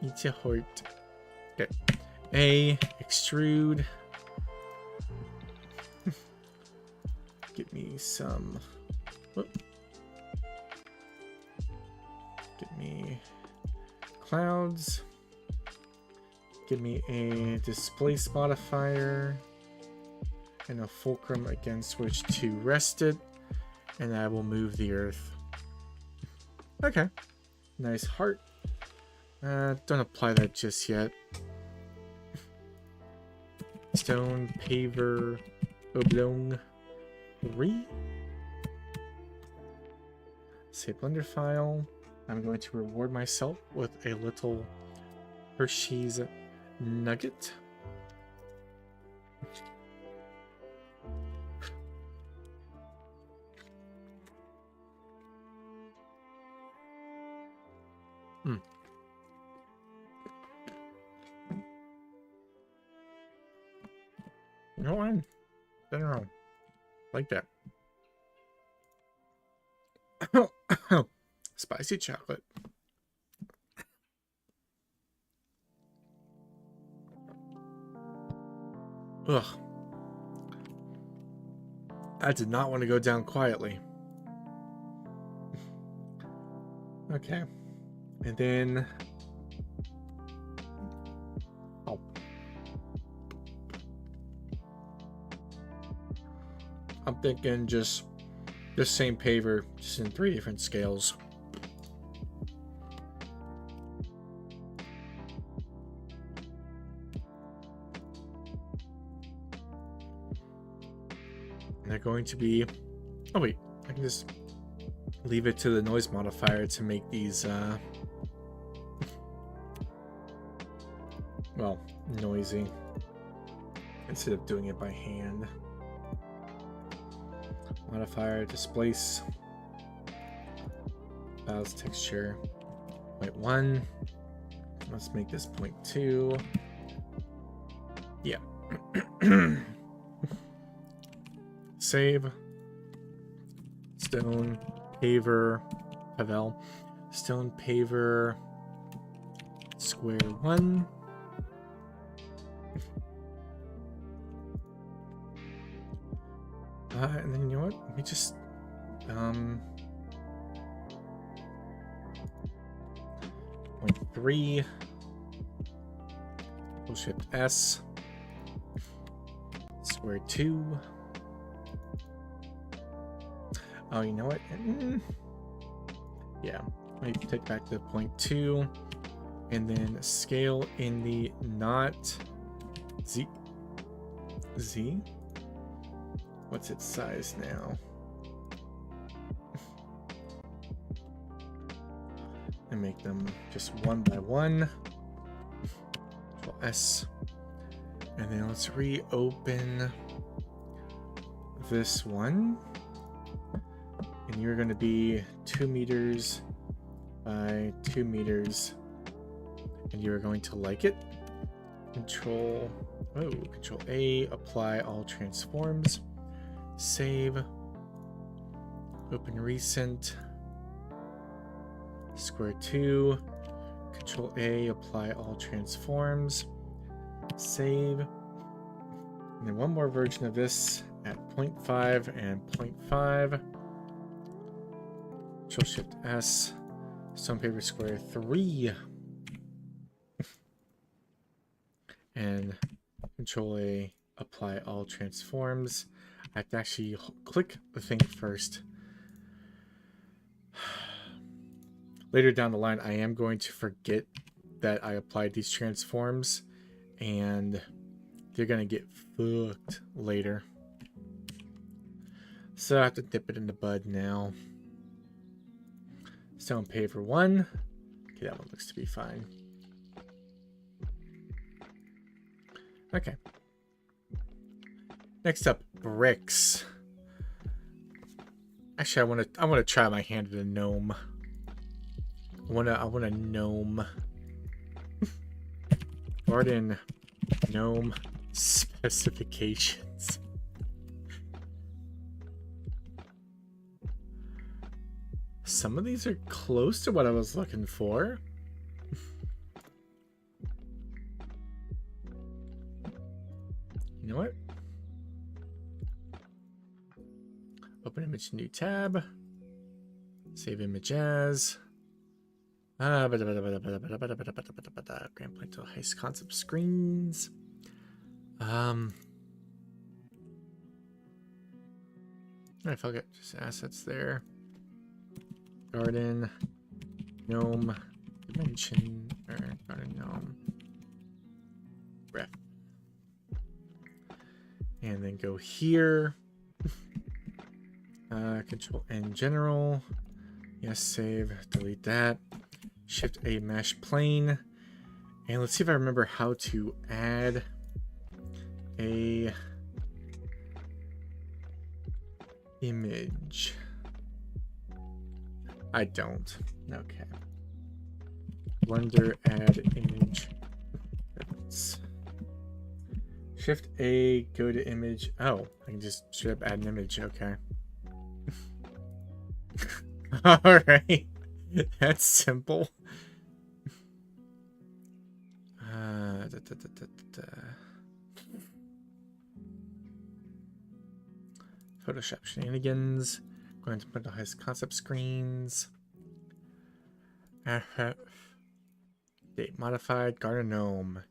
Eat your heart. Okay. A, extrude. Get me some... Whoop. Get me clouds. Give me a displace modifier. And a fulcrum against which to rest it. And I will move the earth. Okay. Nice heart. Don't apply that just yet. Stone, paver, oblong, 3. Save blender file. I'm going to reward myself with a little Hershey's nugget. No one. Nothing wrong. Like that. Spicy chocolate. Ugh. I did not want to go down quietly. Okay. And then... Oh. I'm thinking just the same paver, just in 3 different scales. And they're going to be... Oh wait, I can just leave it to the noise modifier to make these, well, noisy, instead of doing it by hand. Modifier, displace, Bow's texture, 0.1. Let's make this 0.2. Yeah. Save. Stone, paver, Pavel. Stone, paver, square 1. And then you know what? Let me just point 3. We'll shift S. Square 2. Oh, you know what? Yeah. Let me take back the 0.2 and then scale in the not Z. What's its size now? And make them just 1 by 1. Control S. And then let's reopen this one. And you're going to be 2 meters by 2 meters. And you're going to like it. Control A, apply all transforms. Save. Open recent. Square 2. Control A, apply all transforms. Save. And then one more version of this at 0.5 and 0.5. Control Shift S. Stone paper square 3. And Control A, apply all transforms. I have to actually click the thing first. Later down the line, I am going to forget that I applied these transforms, and they're going to get fucked later. So I have to dip it in the bud now. Stone paver 1. Okay, that one looks to be fine. Okay. Next up, bricks. Actually, I wanna try my hand at a gnome. I want a gnome. Garden gnome specifications. Some of these are close to what I was looking for. You know what? Open image, new tab. Save image as. Grand Planto Heights concept screens. I forget just assets there. Garden gnome dimension or garden gnome ref. And then go here. Control N general. Yes, save. Delete that. Shift A mesh plane. And let's see if I remember how to add a image. I don't. Okay. Blender add image. Shift A, go to image. Oh, I can just straight up add an image. Okay. All right. That's simple. Photoshop shenanigans. Going to put the highest concept screens. Date modified. Garden gnome.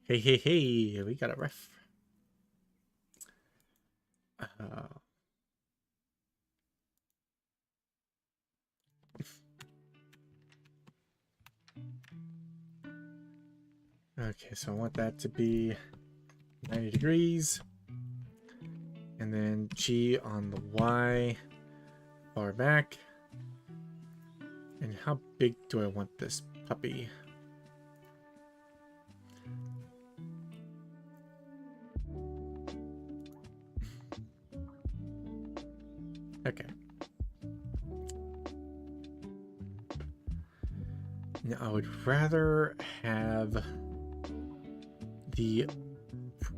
Hey, hey, hey. We got a ref. Okay, so I want that to be 90 degrees. And then G on the Y, far back. And how big do I want this puppy? Okay. Now I would rather have the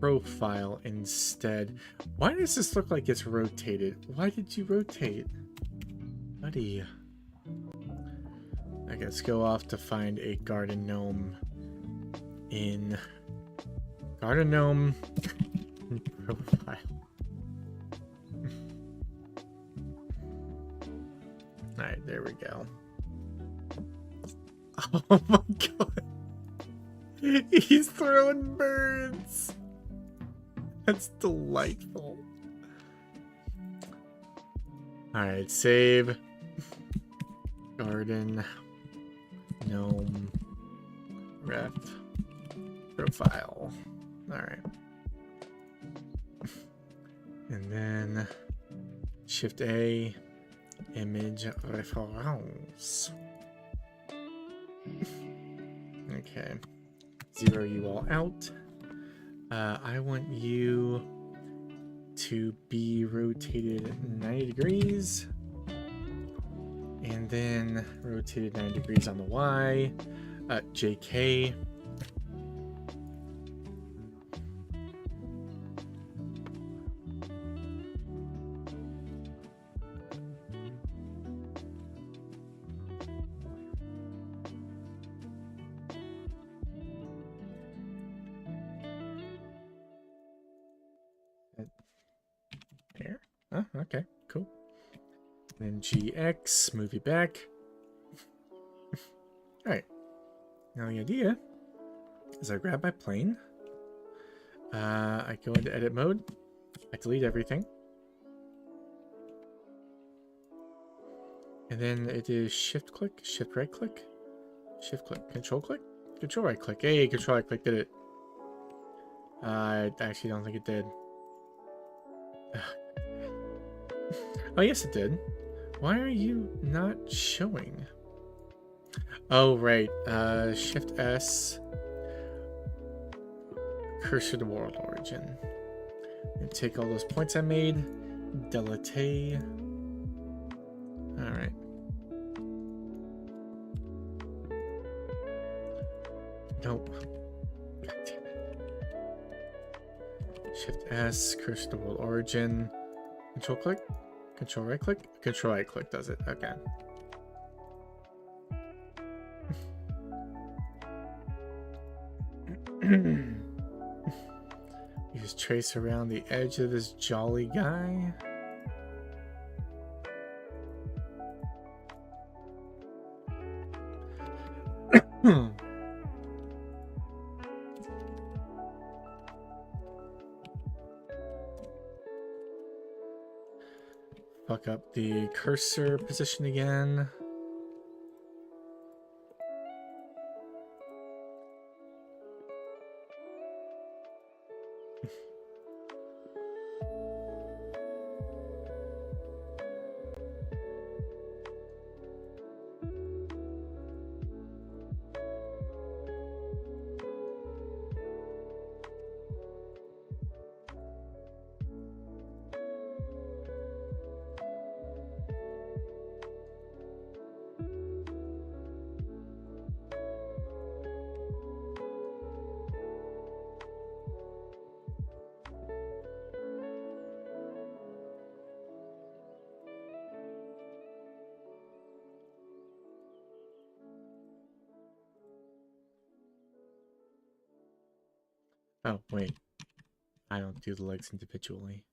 profile instead. Why does this look like it's rotated? Why did you rotate, buddy? Okay, let's go off to find a garden gnome in garden gnome profile. All right, there we go. Oh my god. He's throwing birds. That's delightful. Alright, save. Garden. Gnome. Ref. Profile. Alright. And then Shift A. Image reference. Okay. Zero you all out. I want you to be rotated 90 degrees. And then rotated 90 degrees on the Y. JK. There. Oh, okay, cool. Then GX, move you back. Alright. Now the idea is I grab my plane. I go into edit mode. I delete everything. And then it is shift click, shift right click, shift click, control right click. Hey, control right click did it. I actually don't think it did. Oh, yes, it did. Why are you not showing? Oh, right. Shift S. Cursor to world origin. And take all those points I made. Delete. Alright. Nope. God damn it. Shift S, cursor to world origin. Control click? Control right click? Control right click does it. Okay. You just trace around the edge of this jolly guy. Fuck up the cursor position again. Oh, wait. I don't do the legs individually.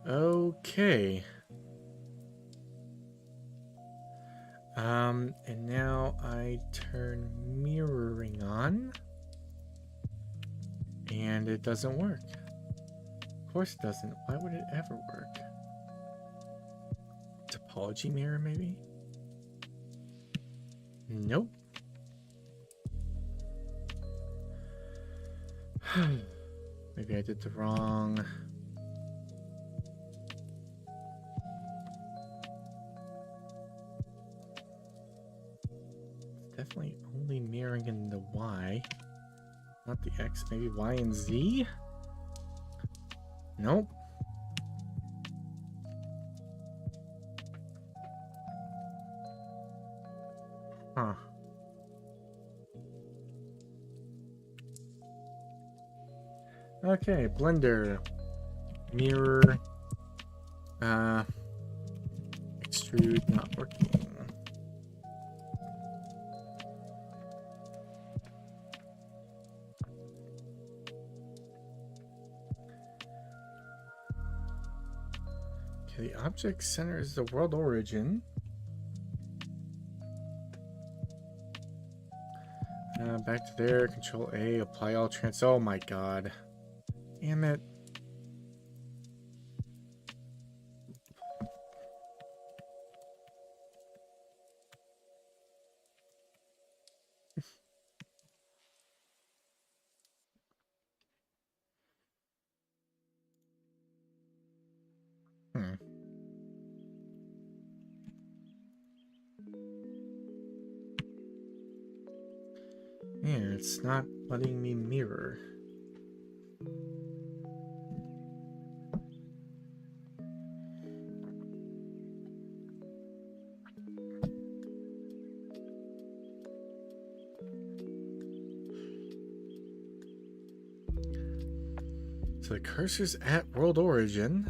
Okay. And now I turn mirroring on. And it doesn't work. Of course it doesn't. Why would it ever work? Topology mirror, maybe? Nope. Maybe I did the wrong... Definitely only mirroring in the Y. Not the X, maybe Y and Z? Nope. Huh. Okay, Blender. Mirror. Extrude not working. The object center is the world origin. Back to there, Control A, apply all trans. Oh my god. Damn it. Yeah, it's not letting me mirror. So the cursor's at world origin.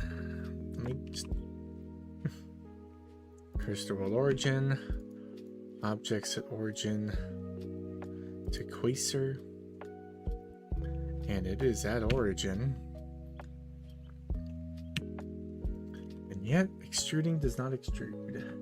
Let me just cursor to world origin. Objects at origin to quasar. And it is at origin. And yet extruding does not extrude.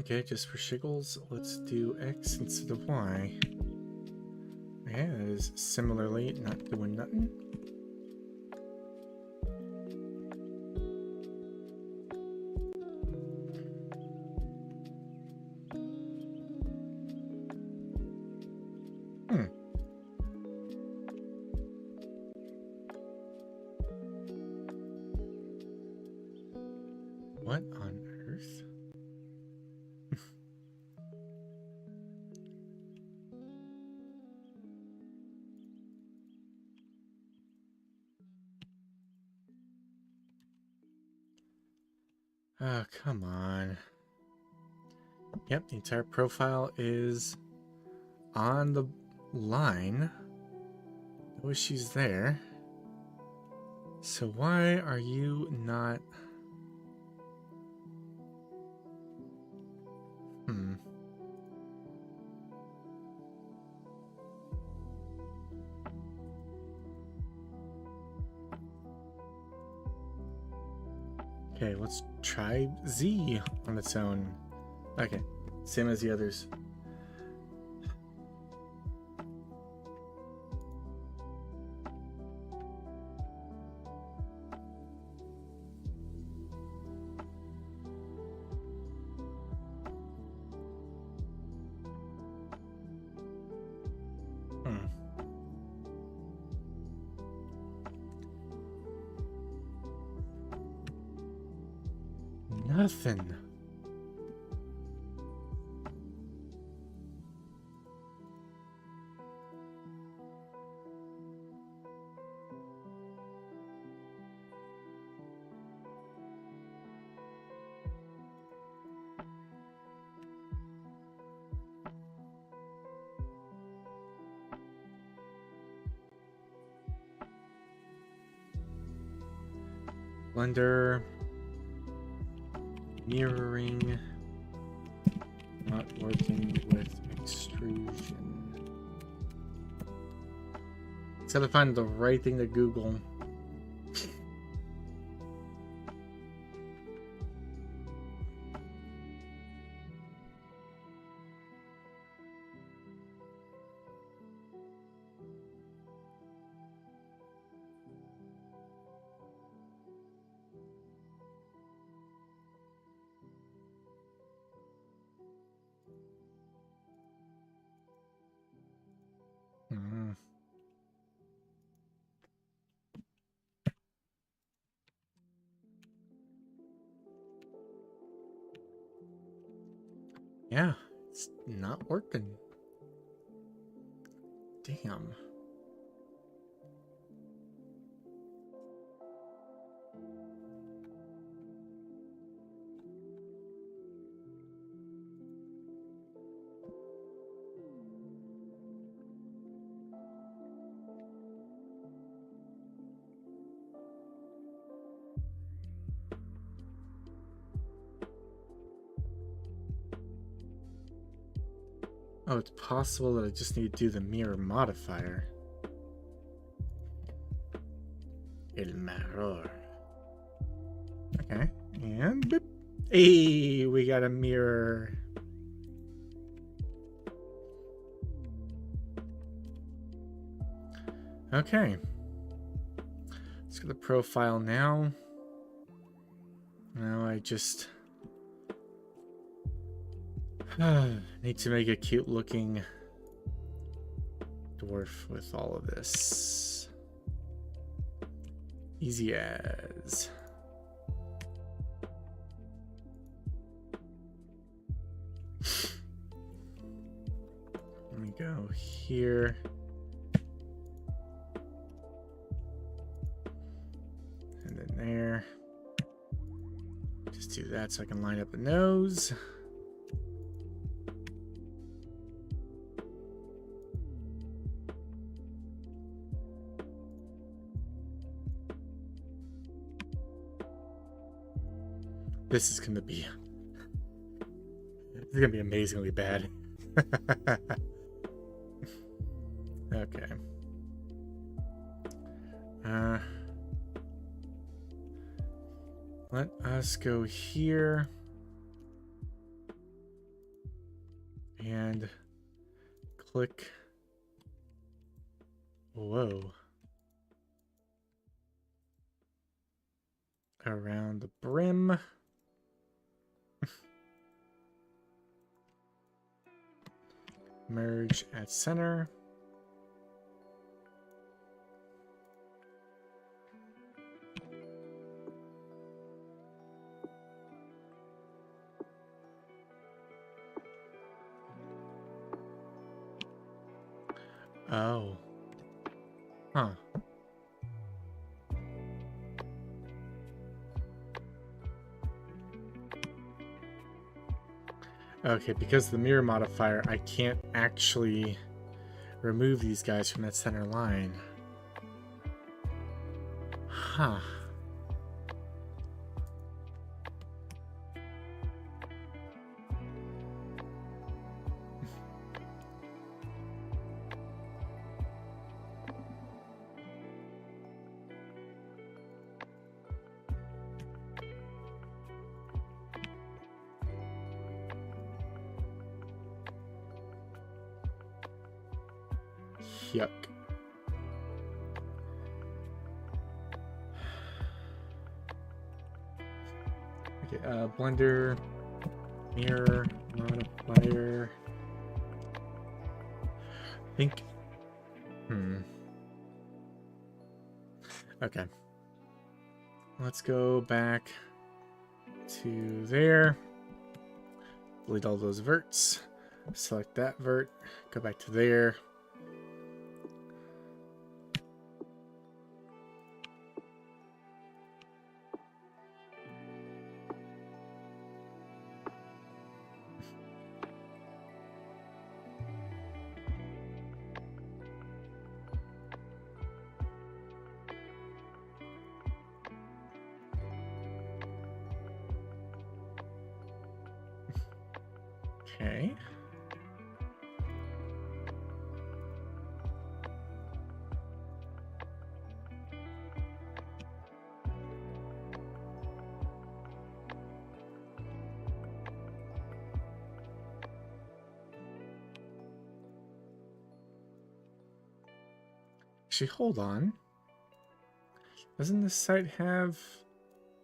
Okay, just for shiggles, let's do X instead of Y. Okay, that is similarly not doing nothing. What on earth? Oh, come on. Yep, the entire profile is on the line. No issues there. So why are you not... Okay, let's try Z on its own. Okay, same as the others. Nothing. Blender. Mirroring. Not working with extrusion. Just gotta find the right thing to Google. Yeah, it's not working. Damn. Oh, it's possible that I just need to do the mirror modifier. El mirror. Okay, and boop. Hey, we got a mirror. Okay. Let's go to profile now. Now I just need to make a cute looking dwarf with all of this. Easy as. Let me go here. And then there. Just do that so I can line up the nose. This is gonna be amazingly bad. Okay. Let us go here. and click. Whoa. Around the brim. Merge at center. Oh. Huh. Okay, because of the mirror modifier, I can't actually remove these guys from that center line. Huh. Yuck. Okay, blender, mirror, modifier. I think. Okay. Let's go back to there. Delete all those verts. Select that vert. Go back to there. Okay. Actually, hold on. Doesn't this site have...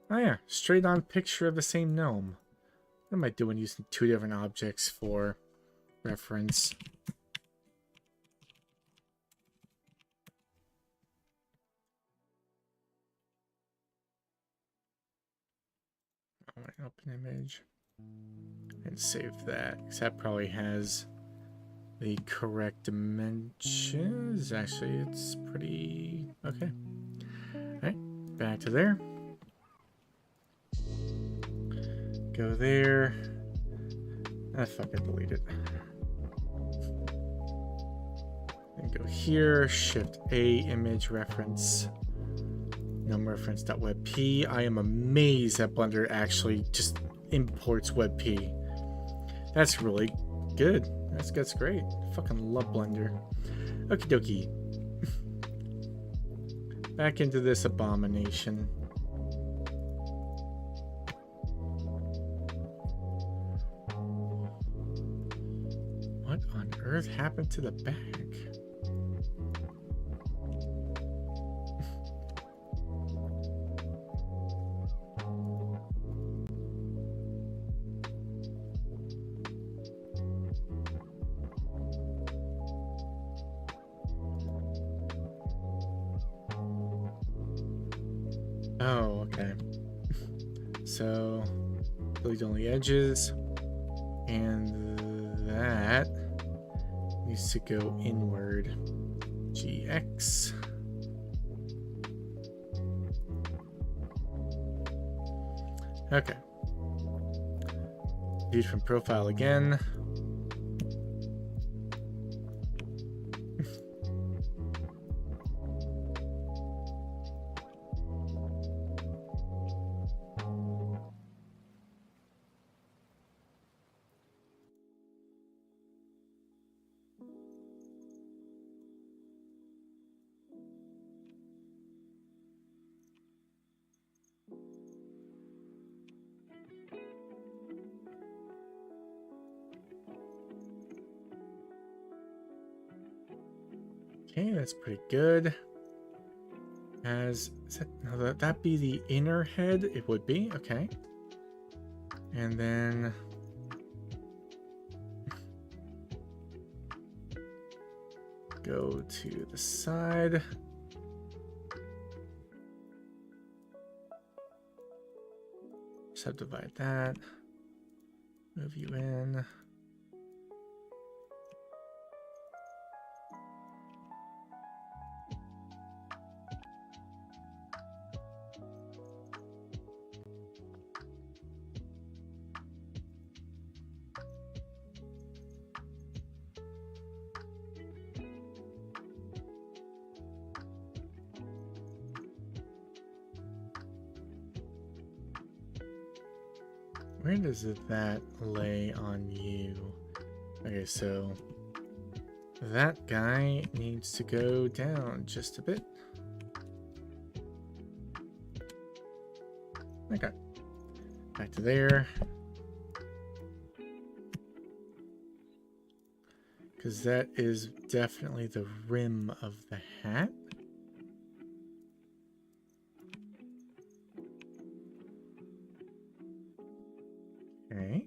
Oh yeah, straight on picture of the same gnome. What am I doing using two different objects for reference? Alright, open image. And save that, because that probably has the correct dimensions. Actually, it's pretty... okay. Alright, back to there. Go there. Ah, fuck it, delete it. And go here, Shift A, image reference, gnome reference.webp. I am amazed that Blender actually just imports WebP. That's really good. That's great. I fucking love Blender. Okie dokie. Back into this abomination. What on earth happened to the back? Oh, okay. So, delete only edges, and that needs to go inward. GX. Okay. View from profile again. Okay, that's pretty good. That be the inner head? It would be, okay. And then go to the side. Subdivide that. Move you in. Where does that lay on you? Okay, so that guy needs to go down just a bit. Okay. Back to there. Because that is definitely the rim of the hat. Okay.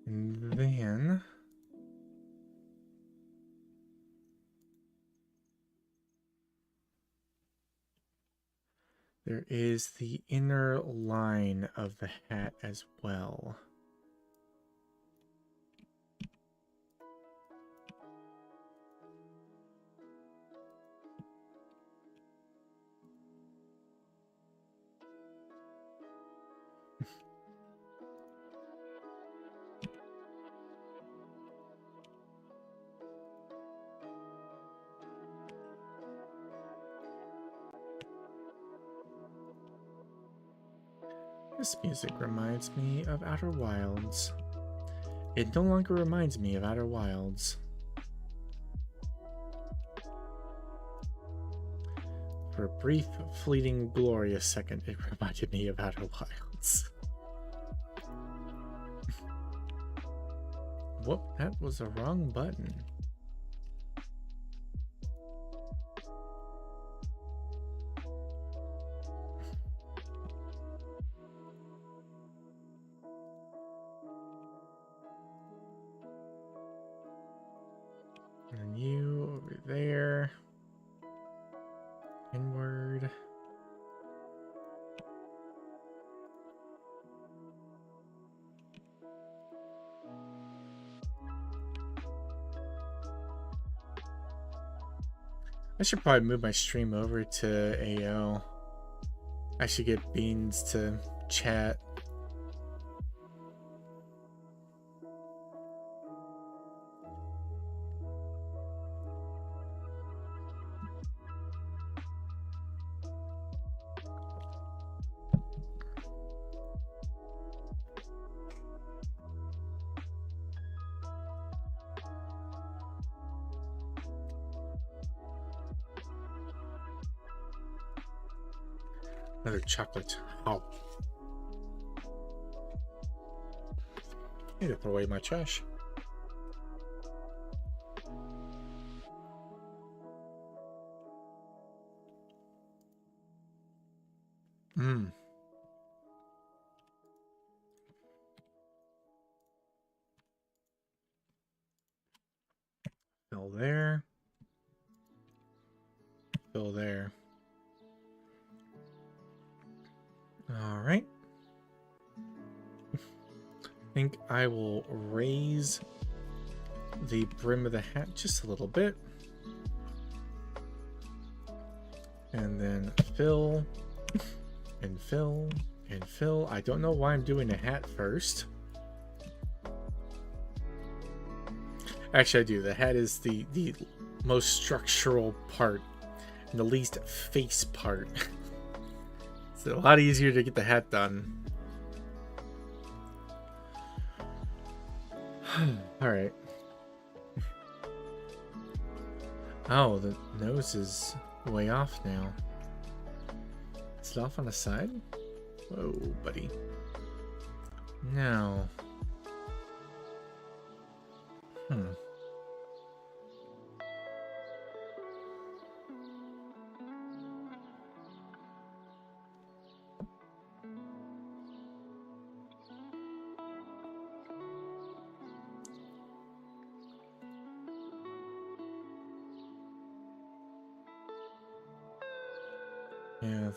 And then there is the inner line of the hat as well. This music reminds me of Outer Wilds. It no longer reminds me of Outer Wilds. For a brief, fleeting, glorious second, it reminded me of Outer Wilds. Whoop, that was the wrong button. And you over there. Inward. I should probably move my stream over to AO. I should get Beans to chat. Another chocolate. Oh. I need to throw away my trash. Fill there. Fill there. All right. I think I will raise the brim of the hat just a little bit. And then fill and fill and fill. I don't know why I'm doing the hat first. Actually, I do. The hat is the most structural part and the least face part. It's a lot easier to get the hat done. All right. Oh, the nose is way off now. Is it off on the side? Whoa, buddy. No. Yeah,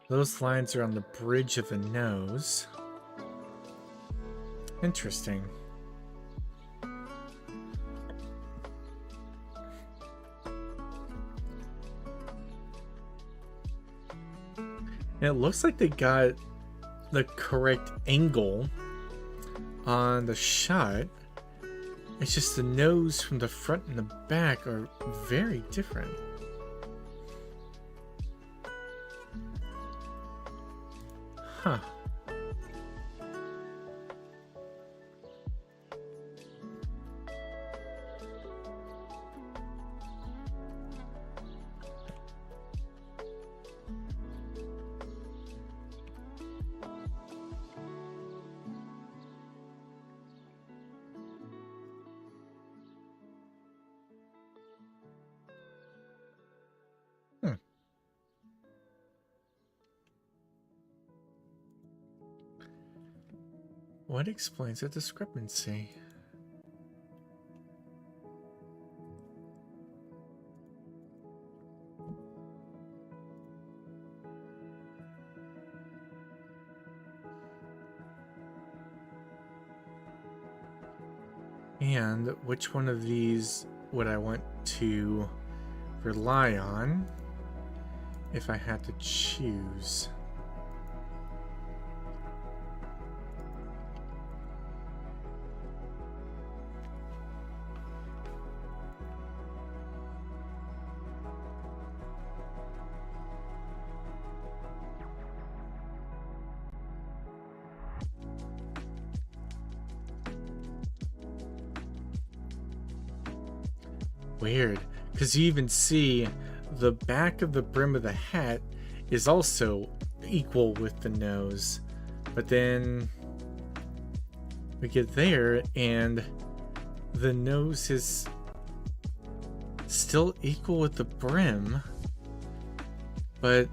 those lines are on the bridge of the nose. Interesting. And it looks like they got the correct angle on the shot. It's just the nose from the front and the back are very different. Huh. What explains the discrepancy? And which one of these would I want to rely on if I had to choose? Weird, because you even see the back of the brim of the hat is also equal with the nose, but then we get there and the nose is still equal with the brim, but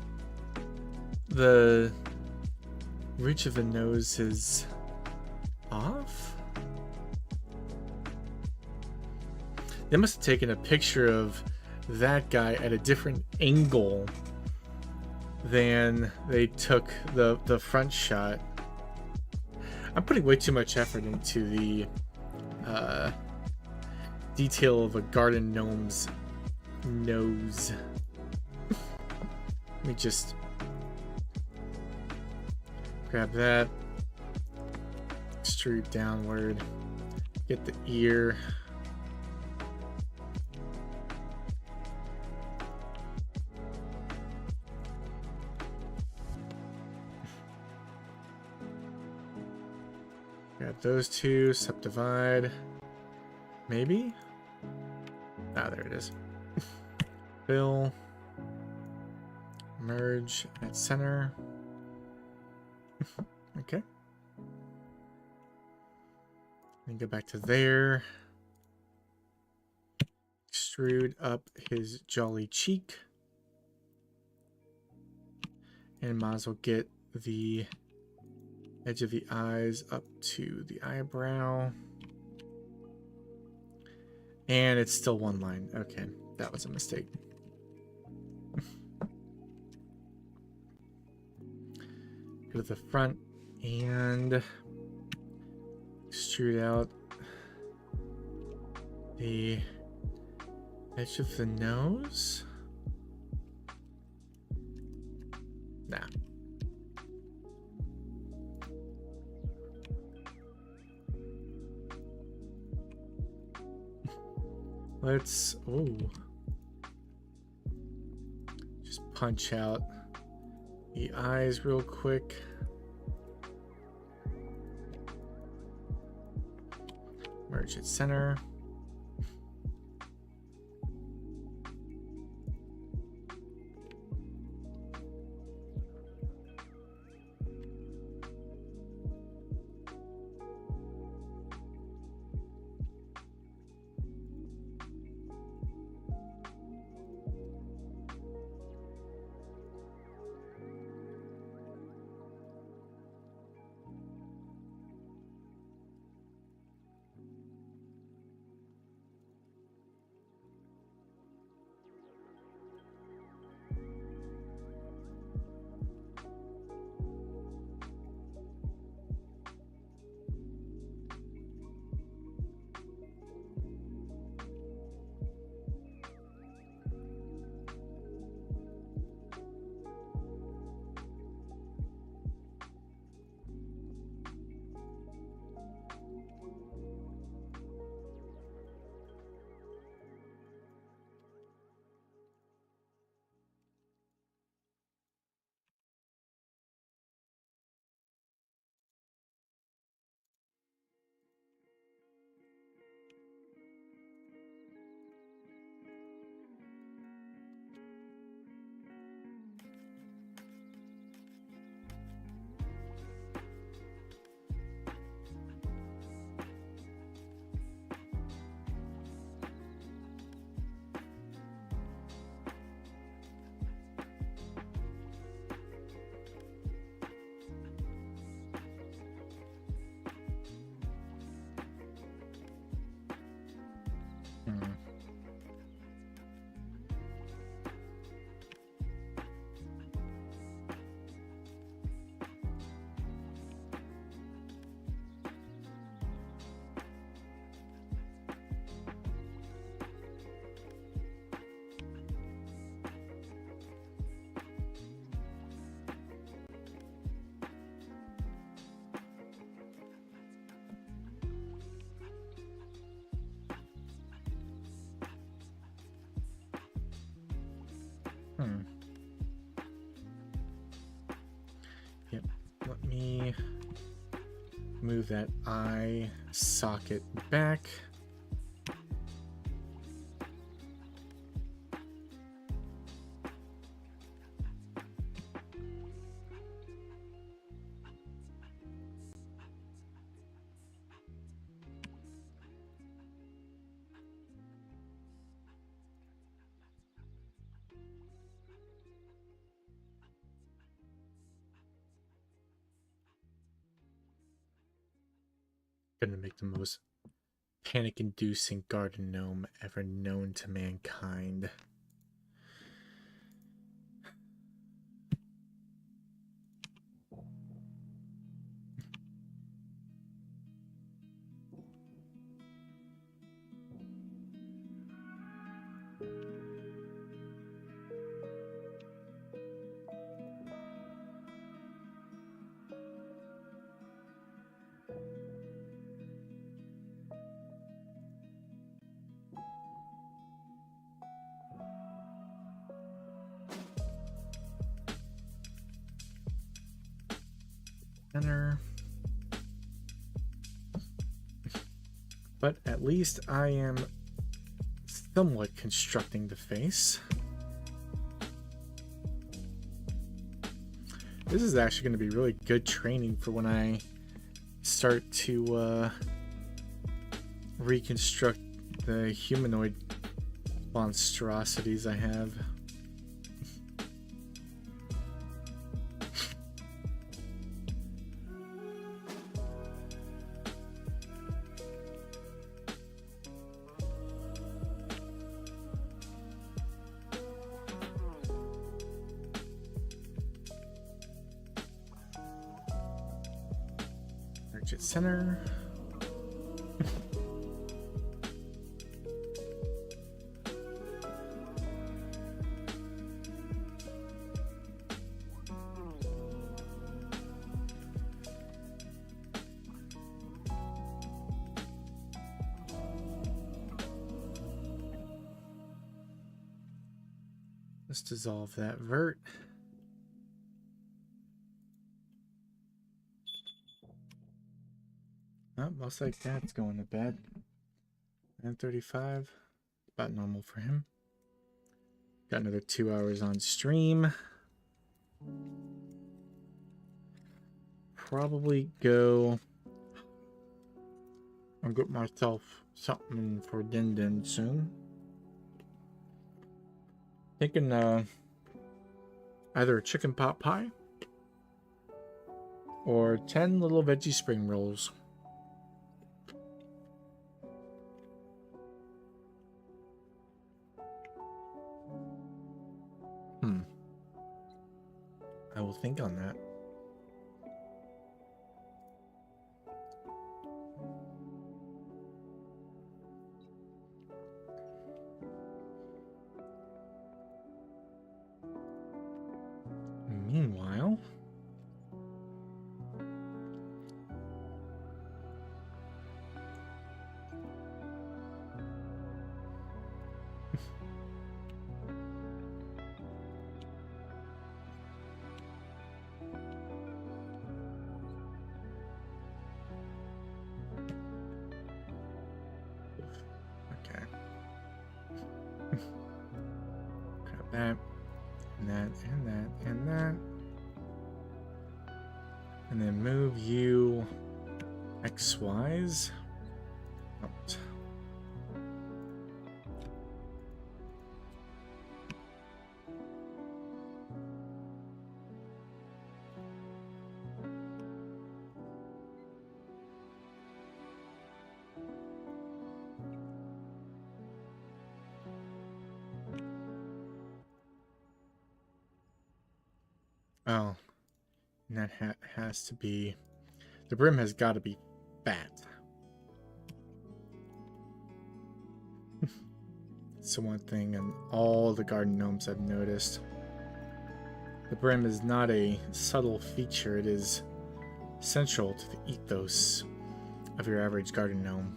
the ridge of the nose is off? They must have taken a picture of that guy at a different angle than they took the front shot. I'm putting way too much effort into the detail of a garden gnome's nose. Let me just grab that, extrude downward, get the ear. Got those two, subdivide. Maybe? Ah, there it is. Fill. Merge at center. Okay. Then go back to there. Extrude up his jolly cheek. And might as well get the edge of the eyes up to the eyebrow. And it's still one line. Okay, that was a mistake. Go to the front and extrude out the edge of the nose. Nah. Let's, just punch out the eyes real quick. Merge at center. Yep. Let me move that eye socket back. Gonna make the most panic-inducing garden gnome ever known to mankind. Center. But at least I am somewhat constructing the face. This is actually going to be really good training for when I start to reconstruct the humanoid monstrosities I have. At center. Let's dissolve that vert. Oh, looks like Dad's going to bed. 9:35. About normal for him. Got another 2 hours on stream. Probably go and get myself something for Din soon. Thinking either a chicken pot pie or 10 little veggie spring rolls. I will think on that. Meanwhile, grab that, and that, and that, and that. And then move you XYs out. Oh, and that hat has to be, the brim has got to be fat. It's the one thing in all the garden gnomes I've noticed. The brim is not a subtle feature, it is central to the ethos of your average garden gnome.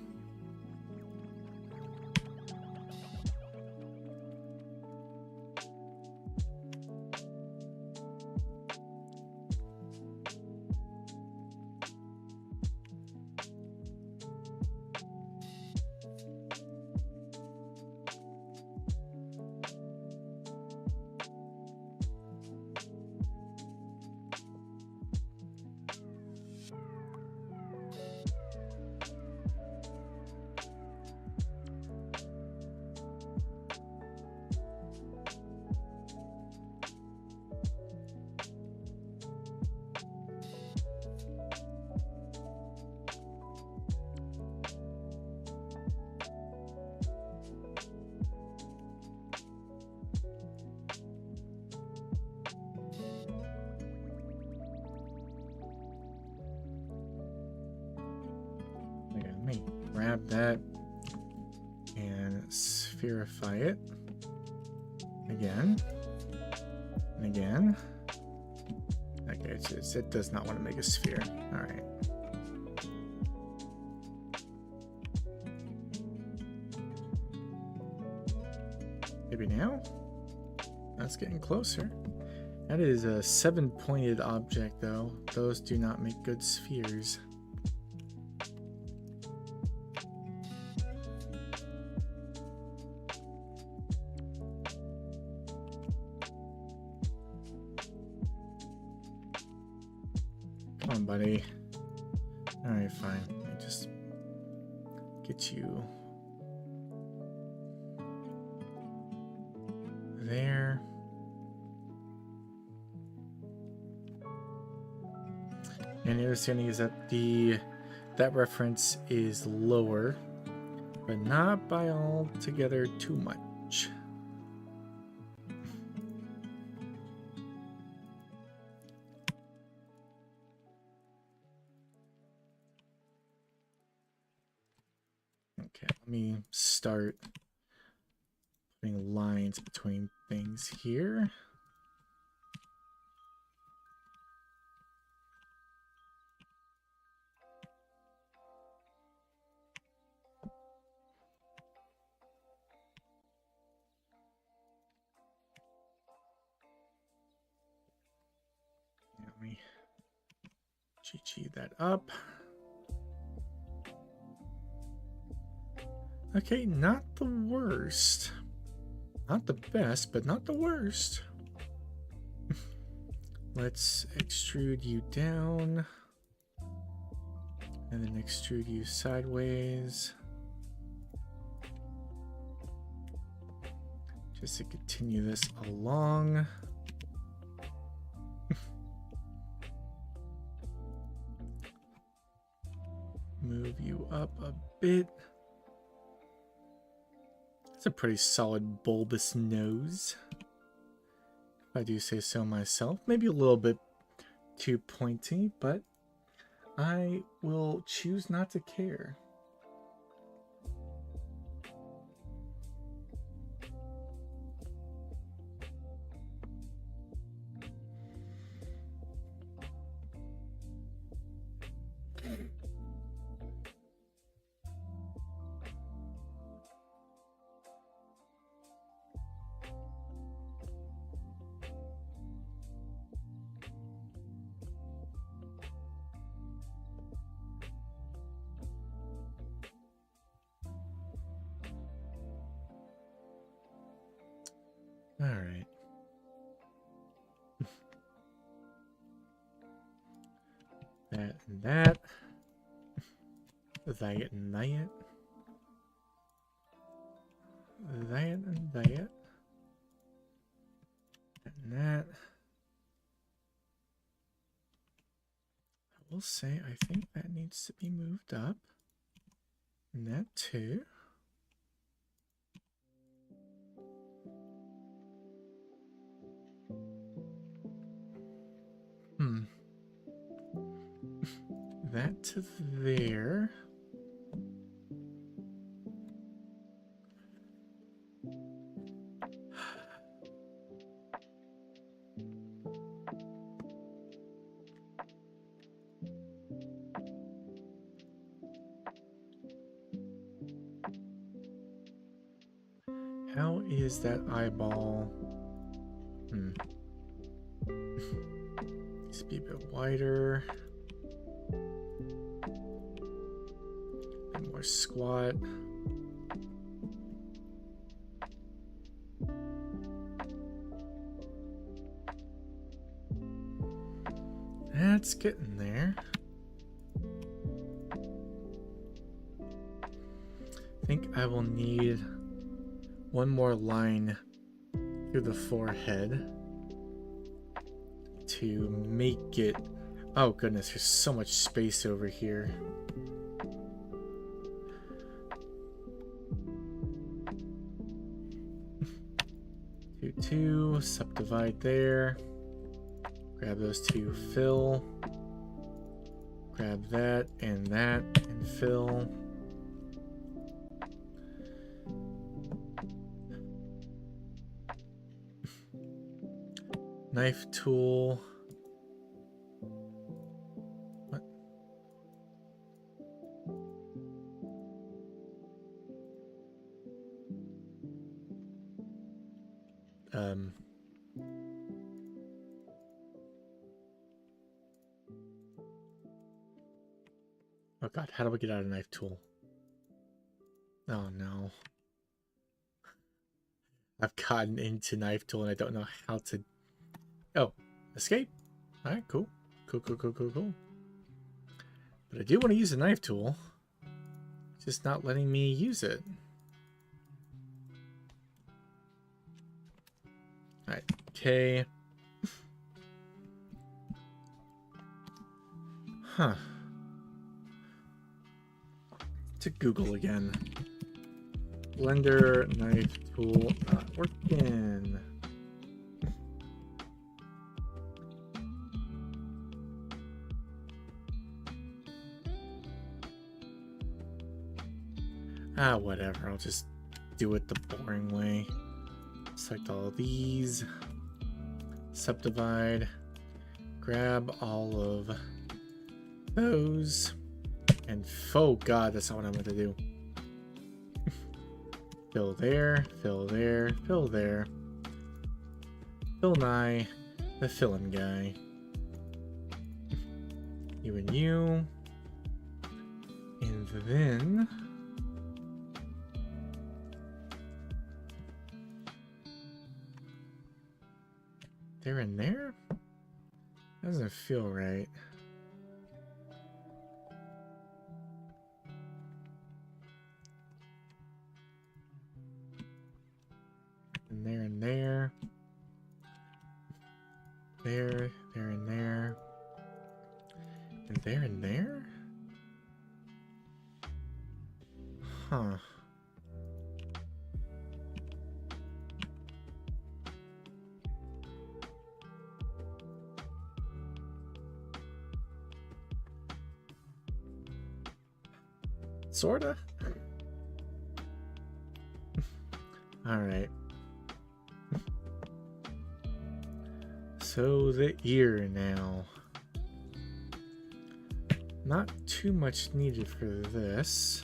me grab that and spherify it again and again. Okay, it does not want to make a sphere. All right. Maybe now? That's getting closer. That is a 7-pointed object, though. Those do not make good spheres. Come on, buddy. Alright, fine. Let me just get you there. And the understanding is that that reference is lower, but not by altogether too much. Okay, let me start putting lines between things here. Let me GG that up. Okay, not the worst. Not the best, but not the worst. Let's extrude you down. And then extrude you sideways. Just to continue this along. Move you up a bit. It's a pretty solid bulbous nose, if I do say so myself. Maybe a little bit too pointy, but I will choose not to care. All right. That and that. That and that. That and that. And that. I will say, I think that needs to be moved up. And that too. That to there. How is that eyeball? Needs to be a bit wider. A bit more squat. That's getting there. I think I will need one more line through the forehead to make it. Oh goodness, there's so much space over here. Two, subdivide there. Grab those two, fill. Grab that and fill. Knife tool. What? Oh god, how do we get out of knife tool? Oh no. I've gotten into knife tool and I don't know how to... Oh, escape. Alright, cool. Cool. But I do want to use the knife tool. It's just not letting me use it. Alright, okay. Huh. To Google again. Blender knife tool not working. Whatever. I'll just do it the boring way. Select all of these. Subdivide. Grab all of those. And oh god, that's not what I meant to do. Fill there, fill there, fill there. Fill nigh the filling guy. You and you. And then... they're in there? Doesn't feel right. And there and there. There and there. And there and there? Huh. Sorta? Alright. So the ear now. Not too much needed for this.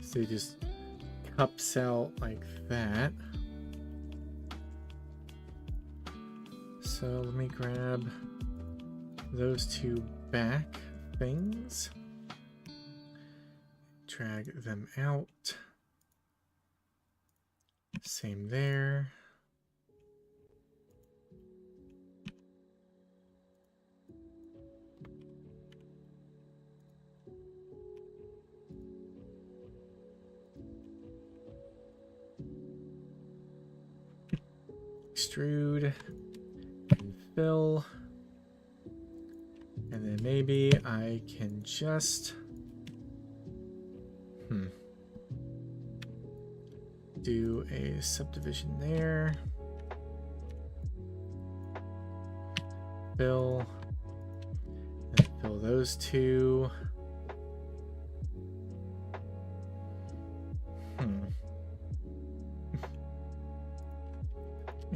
So it just cups out like that. So let me grab those two back things. Drag them out. Same there. Extrude and fill. And then maybe I can just do a subdivision there. Fill. And fill those two.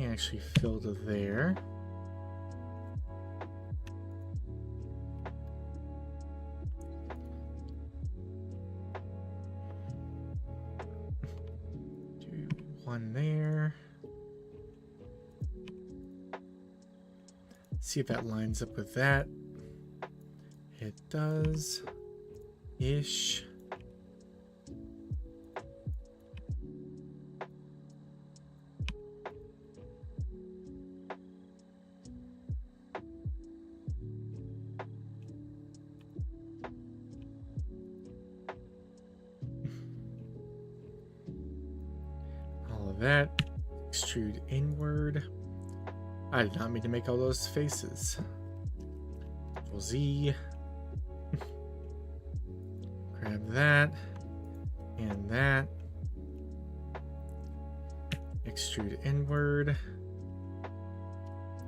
Actually fill to there. Do one there. See if that lines up with that. It does. Ish. That. Extrude inward. I did not mean to make all those faces. Control Z. Grab that. And that. Extrude inward.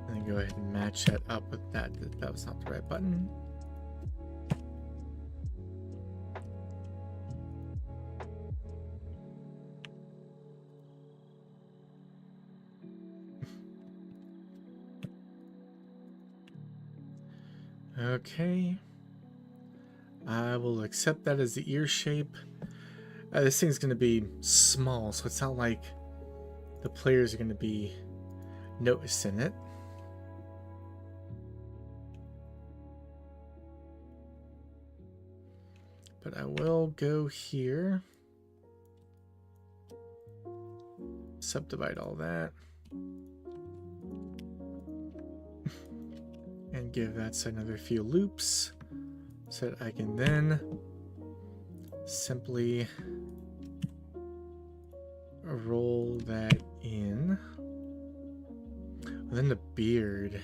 And then go ahead and match that up with that. That was not the right button. Okay. I will accept that as the ear shape. This thing's going to be small, so it's not like the players are going to be noticing it. But I will go here. Subdivide all that. And give that another few loops so that I can then simply roll that in. And then the beard.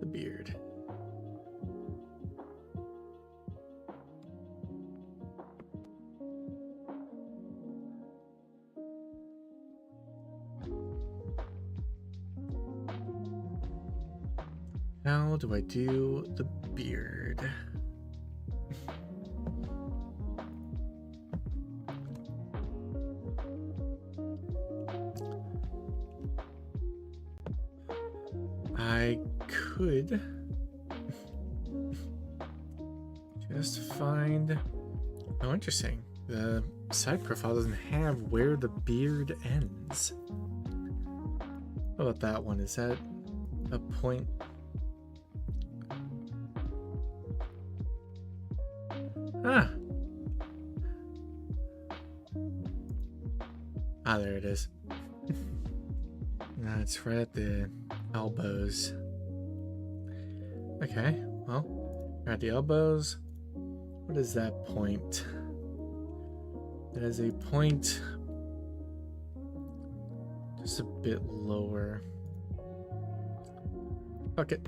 The beard. How do I do the beard? I could just find... Oh, interesting. The side profile doesn't have where the beard ends. How about that one? Is that a point? Ah! Ah, there it is. That's right at the elbows. Okay, well, we're at the elbows. What is that point? That is a point just a bit lower. Fuck it.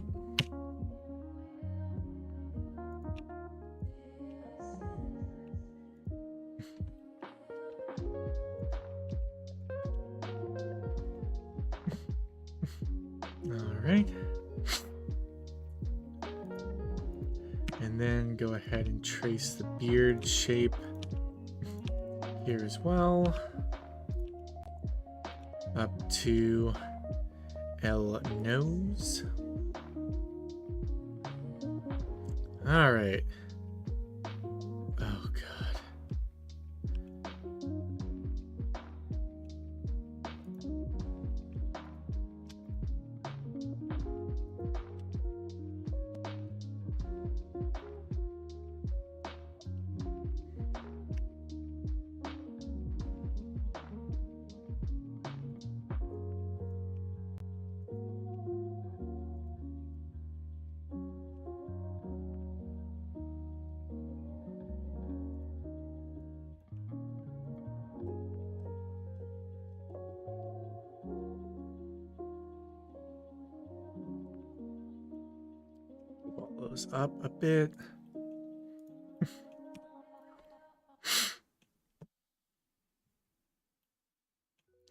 Alright. And then go ahead and trace the beard shape here as well. Up to L nose. Alright. Oh god. Those up a bit.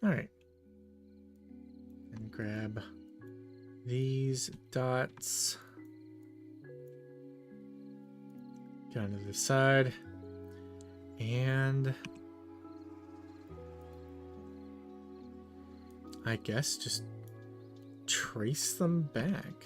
All right. And grab these dots. Get onto the side. And I guess just trace them back.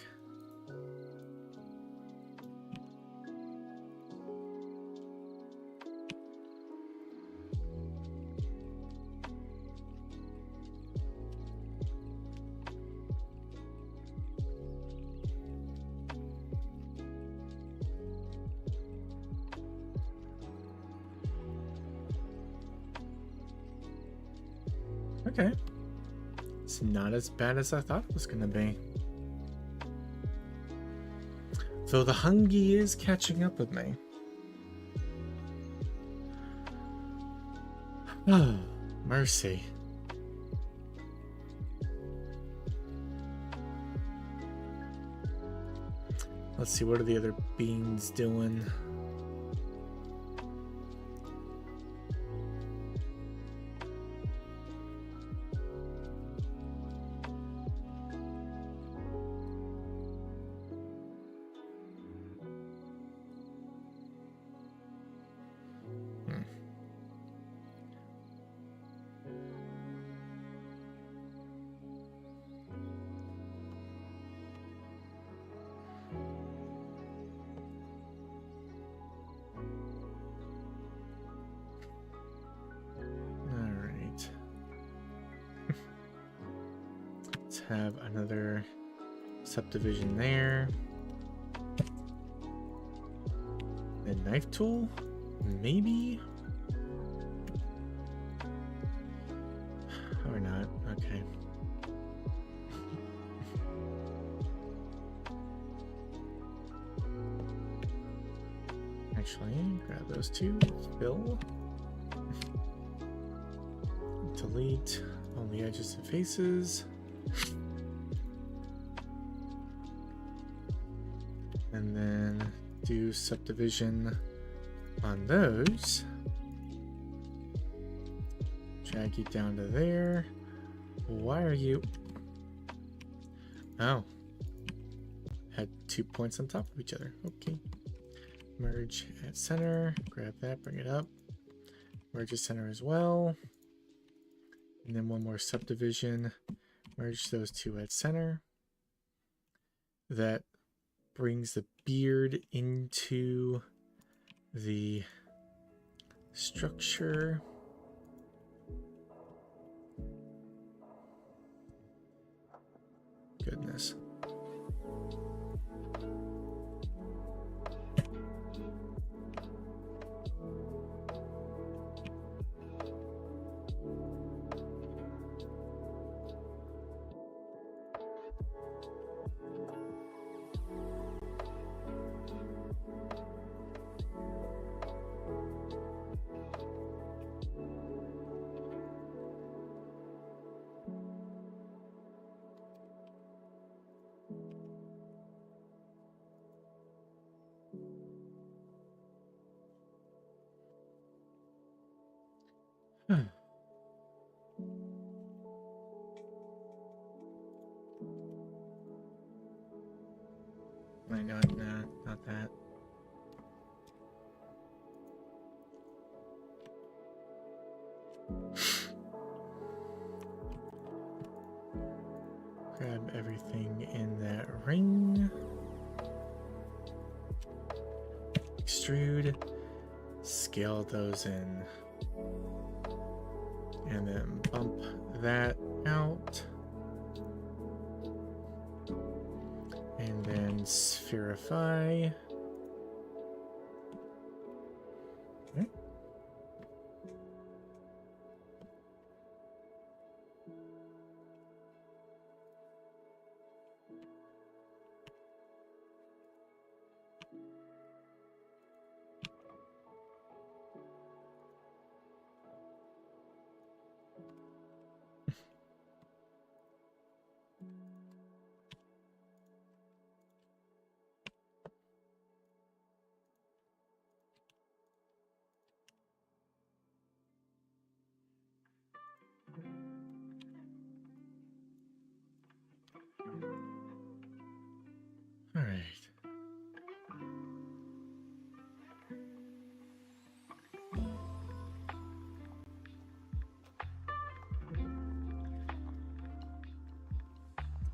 Okay. It's not as bad as I thought it was going to be. Though the Hungy is catching up with me. Oh, mercy. Let's see, what are the other beans doing? have another subdivision there. A knife tool? Maybe? Or not. Okay. Actually, grab those two. Fill. Delete on the edges and faces. And then do subdivision on those. Drag you down to there. Why are you... Oh. Had 2 points on top of each other. Okay. Merge at center. Grab that, bring it up. Merge at center as well. And then one more subdivision. Merge those two at center. That brings the beard into the structure. Goodness. I know, nah, not that. Grab everything in that ring. Extrude. Scale those in. And then bump that out. And then spherify. Okay. All right.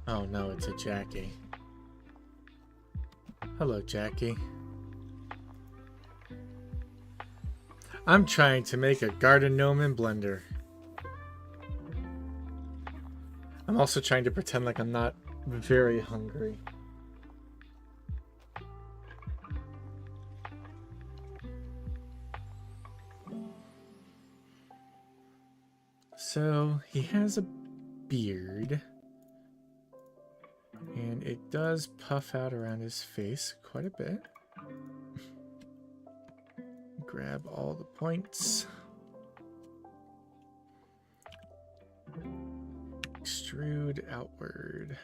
Oh no, it's a Jackie. Hello, Jackie. I'm trying to make a garden gnome in Blender. I'm also trying to pretend like I'm not very hungry. So he has a beard, and it does puff out around his face quite a bit. Grab all the points. Extrude outward.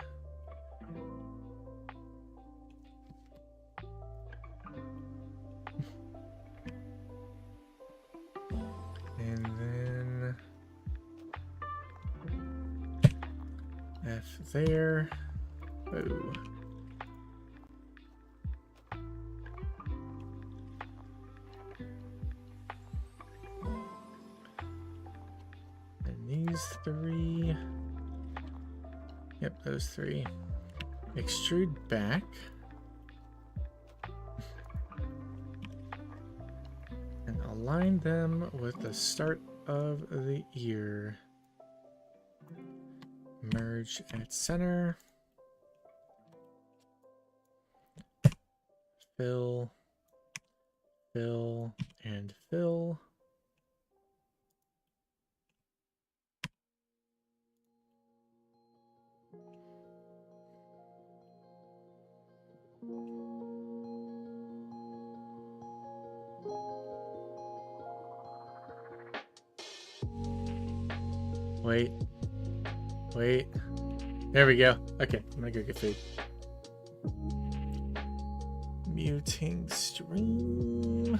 And then F there. Oh. And these three. Yep, those three. Extrude back. And align them with the start of the ear. Merge at center. Fill, fill, and fill. Wait. Wait. There we go. Okay, I'm gonna go get food. Muting stream.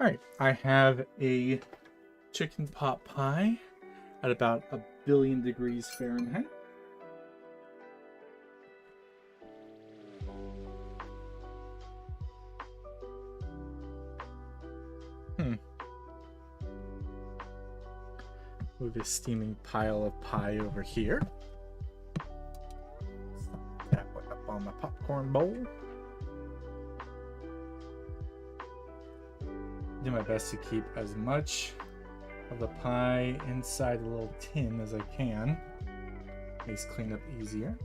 All right, I have a chicken pot pie at about 1,000,000,000 degrees Fahrenheit. Move a steaming pile of pie over here. Tap it up on my popcorn bowl. Do my best to keep as much of the pie inside the little tin as I can. Makes cleanup easier.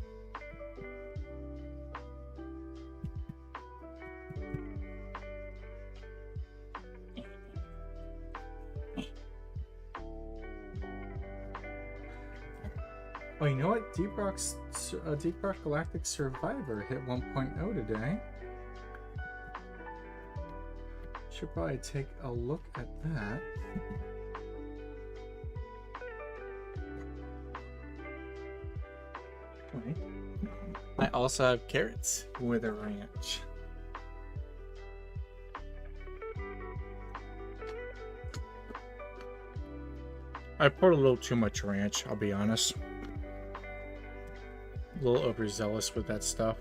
Oh, you know what? Deep Rock Galactic Survivor hit 1.0 today. Should probably take a look at that. Wait. I also have carrots with a ranch. I poured a little too much ranch, I'll be honest. A little overzealous with that stuff.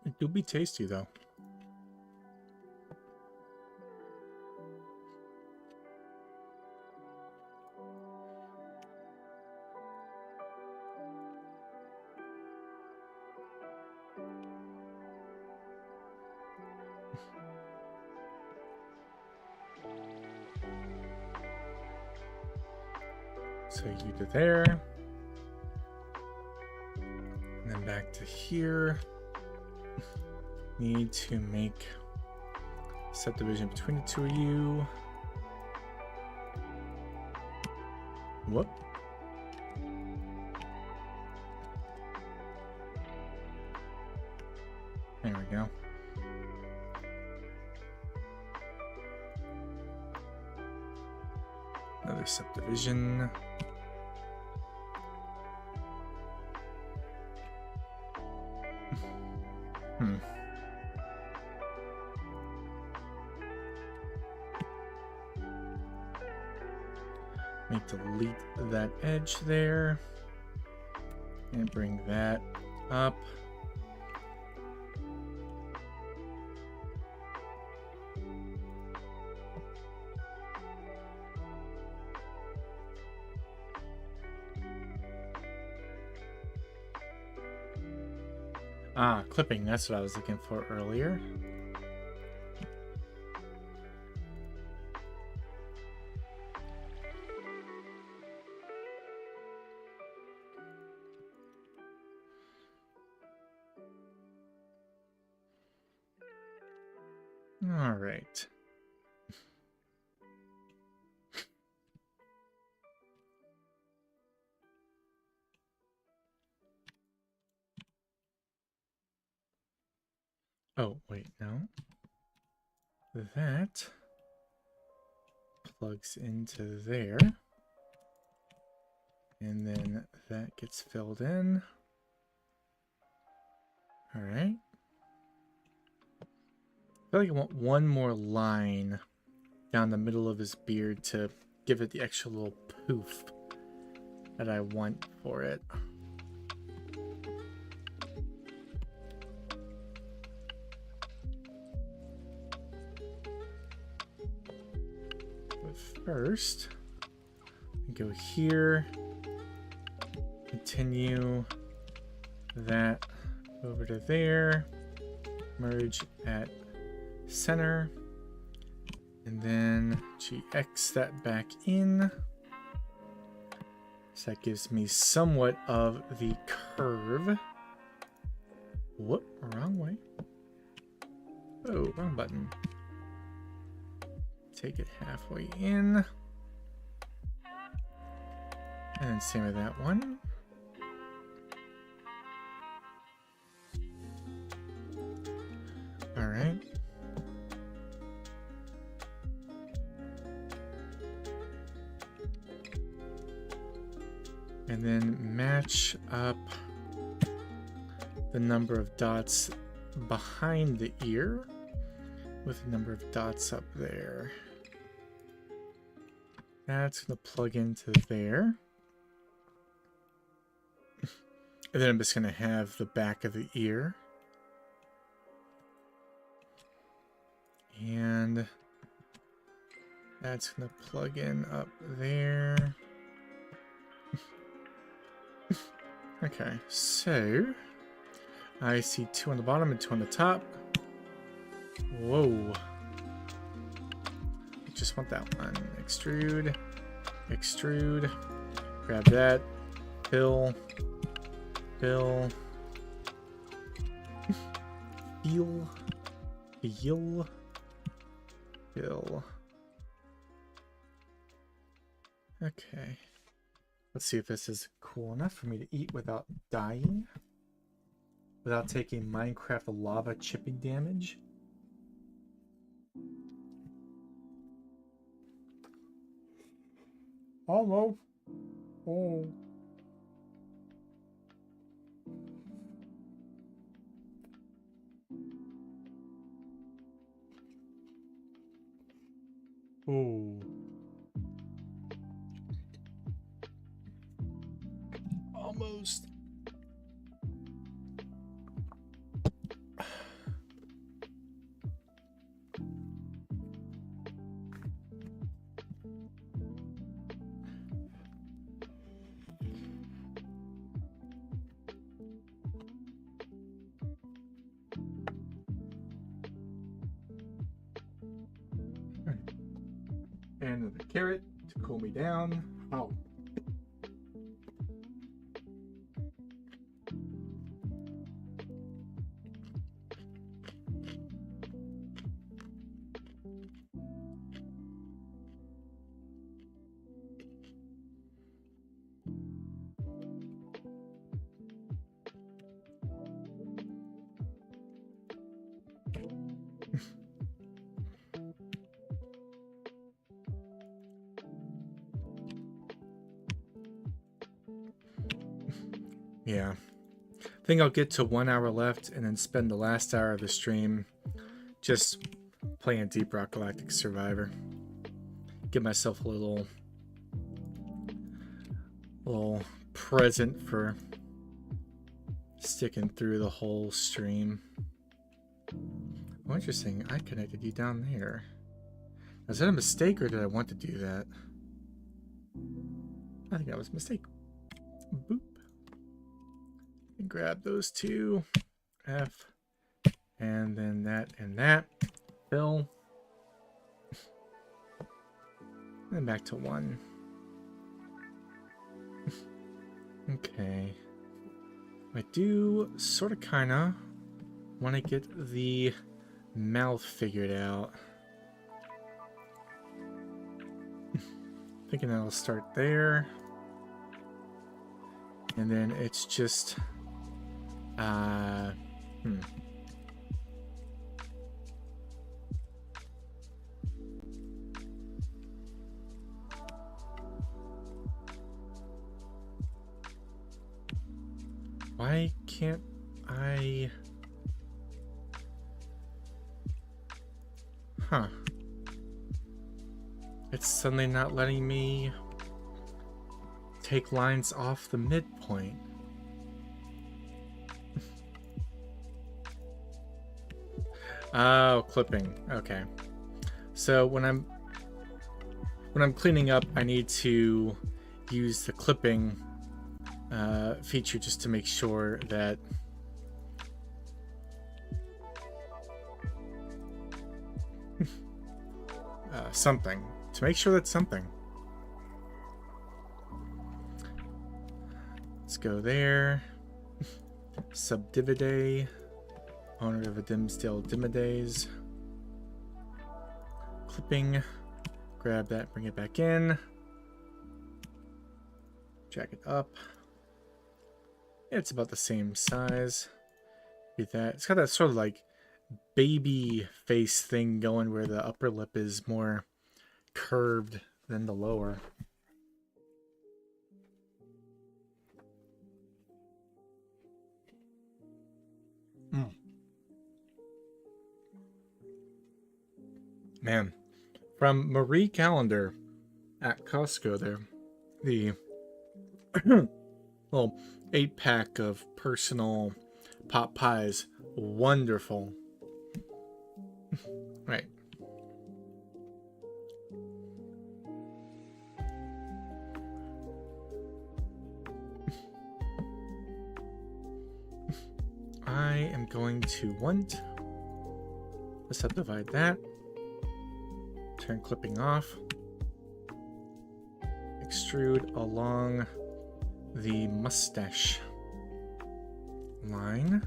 It do be tasty though. So you to there, and then back to here. Need to make subdivision between the two of you. Whoop. There we go. Another subdivision. Delete that edge there and bring that up. Clipping, that's what I was looking for earlier. All right. Oh, wait, no. That plugs into there. And then that gets filled in. All right. I feel like I want one more line down the middle of his beard to give it the extra little poof that I want for it. But first, go here, continue that over to there, merge at center, and then GX that back in. So that gives me somewhat of the curve. Whoop, wrong way. Oh, wrong button. Take it halfway in. And then same with that one. All right. And then match up the number of dots behind the ear with the number of dots up there. That's going to plug into there. And then I'm just going to have the back of the ear. And that's going to plug in up there. Okay, so I see 2 on the bottom and 2 on the top. Whoa. Just want that one. Extrude. Extrude. Grab that. Fill. Fill. Feel. Feel. Fill. Okay. Let's see if this is cool enough for me to eat without dying. Without taking Minecraft lava chipping damage. Almost. Oh. Oh. Almost. And the carrot to cool me down. Oh. Yeah. I think I'll get to 1 hour left and then spend the last hour of the stream just playing Deep Rock Galactic Survivor. Give myself a little present for sticking through the whole stream. Oh, interesting. I connected you down there. Was that a mistake or did I want to do that? I think that was a mistake. Boop. And grab those two. F. And then that and that. Fill. And back to 1. Okay. I do sort of kind of want to get the mouth figured out. Thinking I'll start there. And then it's just why can't I? Huh. It's suddenly not letting me take lines off the midpoint. Oh, clipping. Okay. So when I'm cleaning up, I need to use the clipping feature just to make sure that something. To make sure that's something. Let's go there. Subdivide. Owner of a Dimsdale Dimidays. Clipping. Grab that, bring it back in. Drag it up. It's about the same size. Be that. It's got that sort of like baby face thing going where the upper lip is more curved than the lower. Man, from Marie Callender at Costco there, the little 8-pack of personal pot pies. Wonderful. Right. I am going to want to subdivide that. Turn clipping off. Extrude along the mustache line,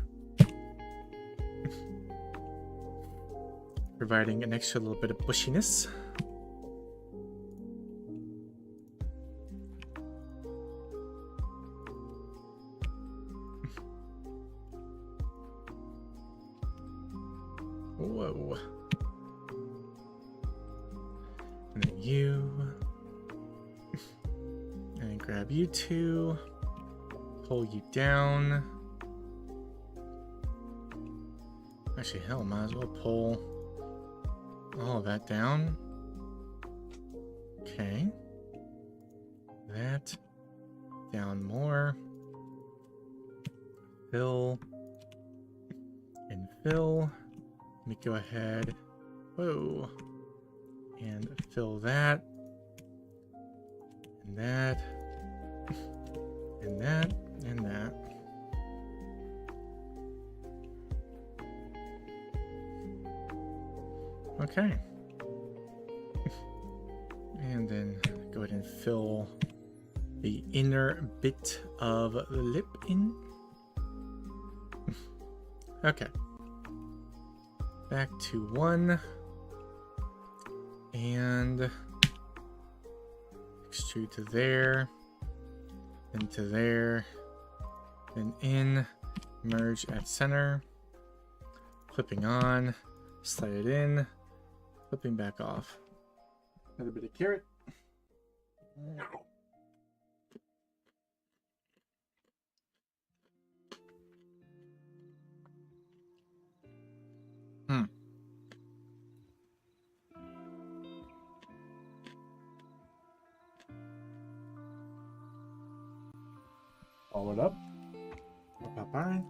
providing an extra little bit of bushiness. Whoa. And then you. And grab you two. Pull you down. Actually, hell, might as well pull all of that down. Okay. That down more. Fill. And fill. Let me go ahead. Whoa. And fill that. And that. And that. And that. Okay. And then go ahead and fill the inner bit of the lip in. Okay. Back to 1. And extrude to there. Into there. Then in. Merge at center. Clipping on. Slide it in. Flipping back off. Another bit of carrot. Follow it up. Bye-bye.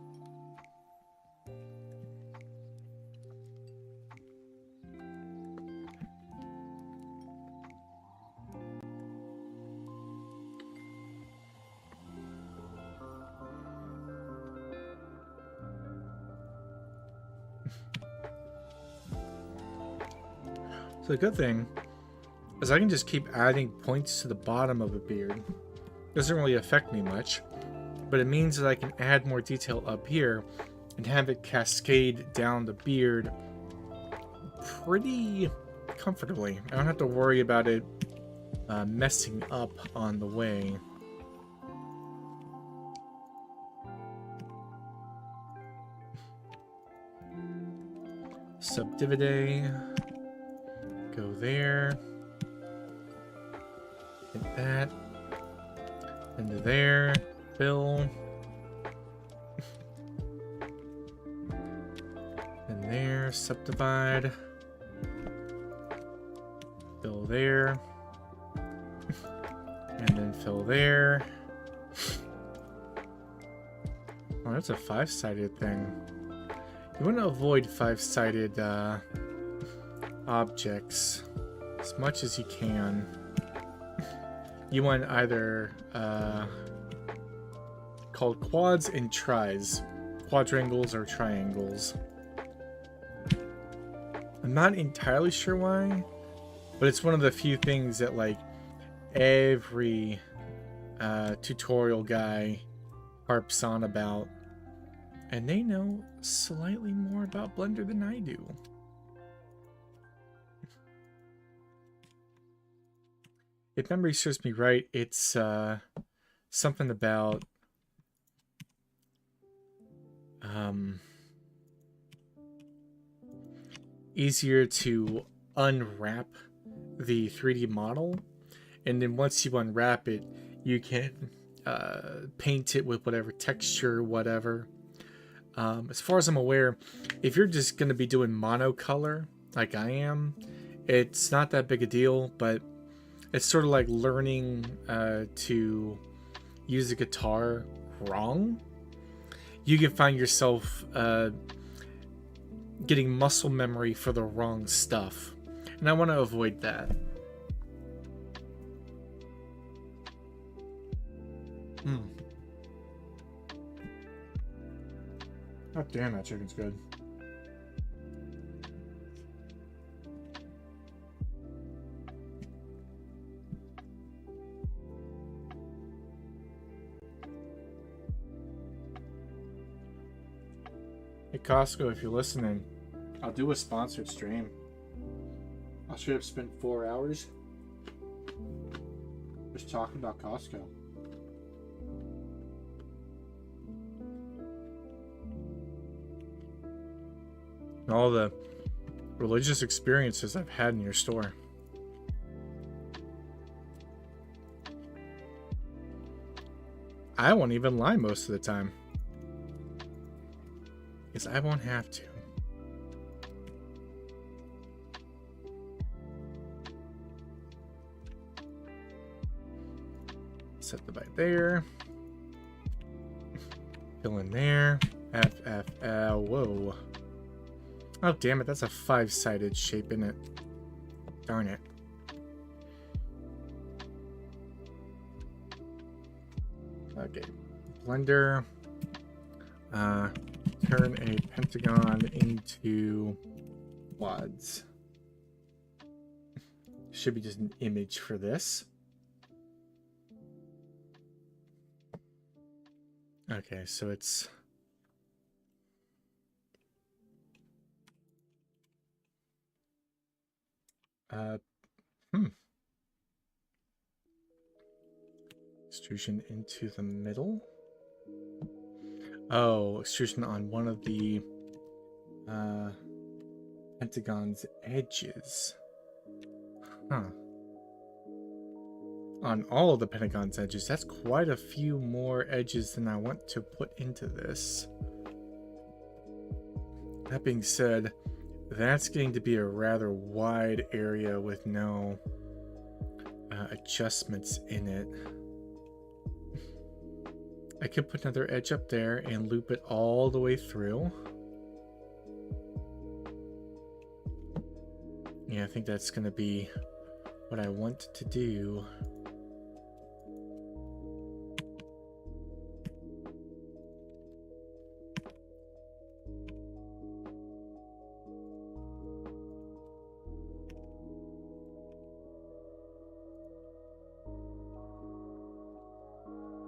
So the good thing is I can just keep adding points to the bottom of a beard. Doesn't really affect me much, but it means that I can add more detail up here and have it cascade down the beard pretty comfortably. I don't have to worry about it messing up on the way. Subdivide. Go there. Hit that. Into there. Fill. And there. Subdivide. Fill there. And then fill there. Oh, that's a 5-sided thing. You want to avoid 5-sided objects as much as you can. You want either called quads and tris, quadrangles or triangles. I'm not entirely sure why, but it's one of the few things that like every tutorial guy harps on about, and they know slightly more about Blender than I do. If memory serves me right, it's something about easier to unwrap the 3D model, and then once you unwrap it, you can paint it with whatever texture, whatever. As far as I'm aware, if you're just going to be doing monocolor like I am, It's not that big a deal, but it's sort of like learning to use a guitar wrong. You can find yourself getting muscle memory for the wrong stuff, and I want to avoid that. Oh damn, that chicken's good. Hey Costco, if you're listening, I'll do a sponsored stream. I'll straight up spend 4 hours just talking about Costco. And all the religious experiences I've had in your store. I won't even lie most of the time, because I won't have to. Set the bite there. Fill in there. Whoa. Oh, damn it. That's a 5-sided shape, isn't it? Darn it. Okay. Blender. Turn a pentagon into quads. Should be just an image for this. Okay, so it's extrusion into the middle. Oh, extrusion on one of the pentagon's edges. Huh. On all of the pentagon's edges. That's quite a few more edges than I want to put into this. That being said, that's getting to be a rather wide area with no adjustments in it. I could put another edge up there and loop it all the way through. Yeah, I think that's going to be what I want to do.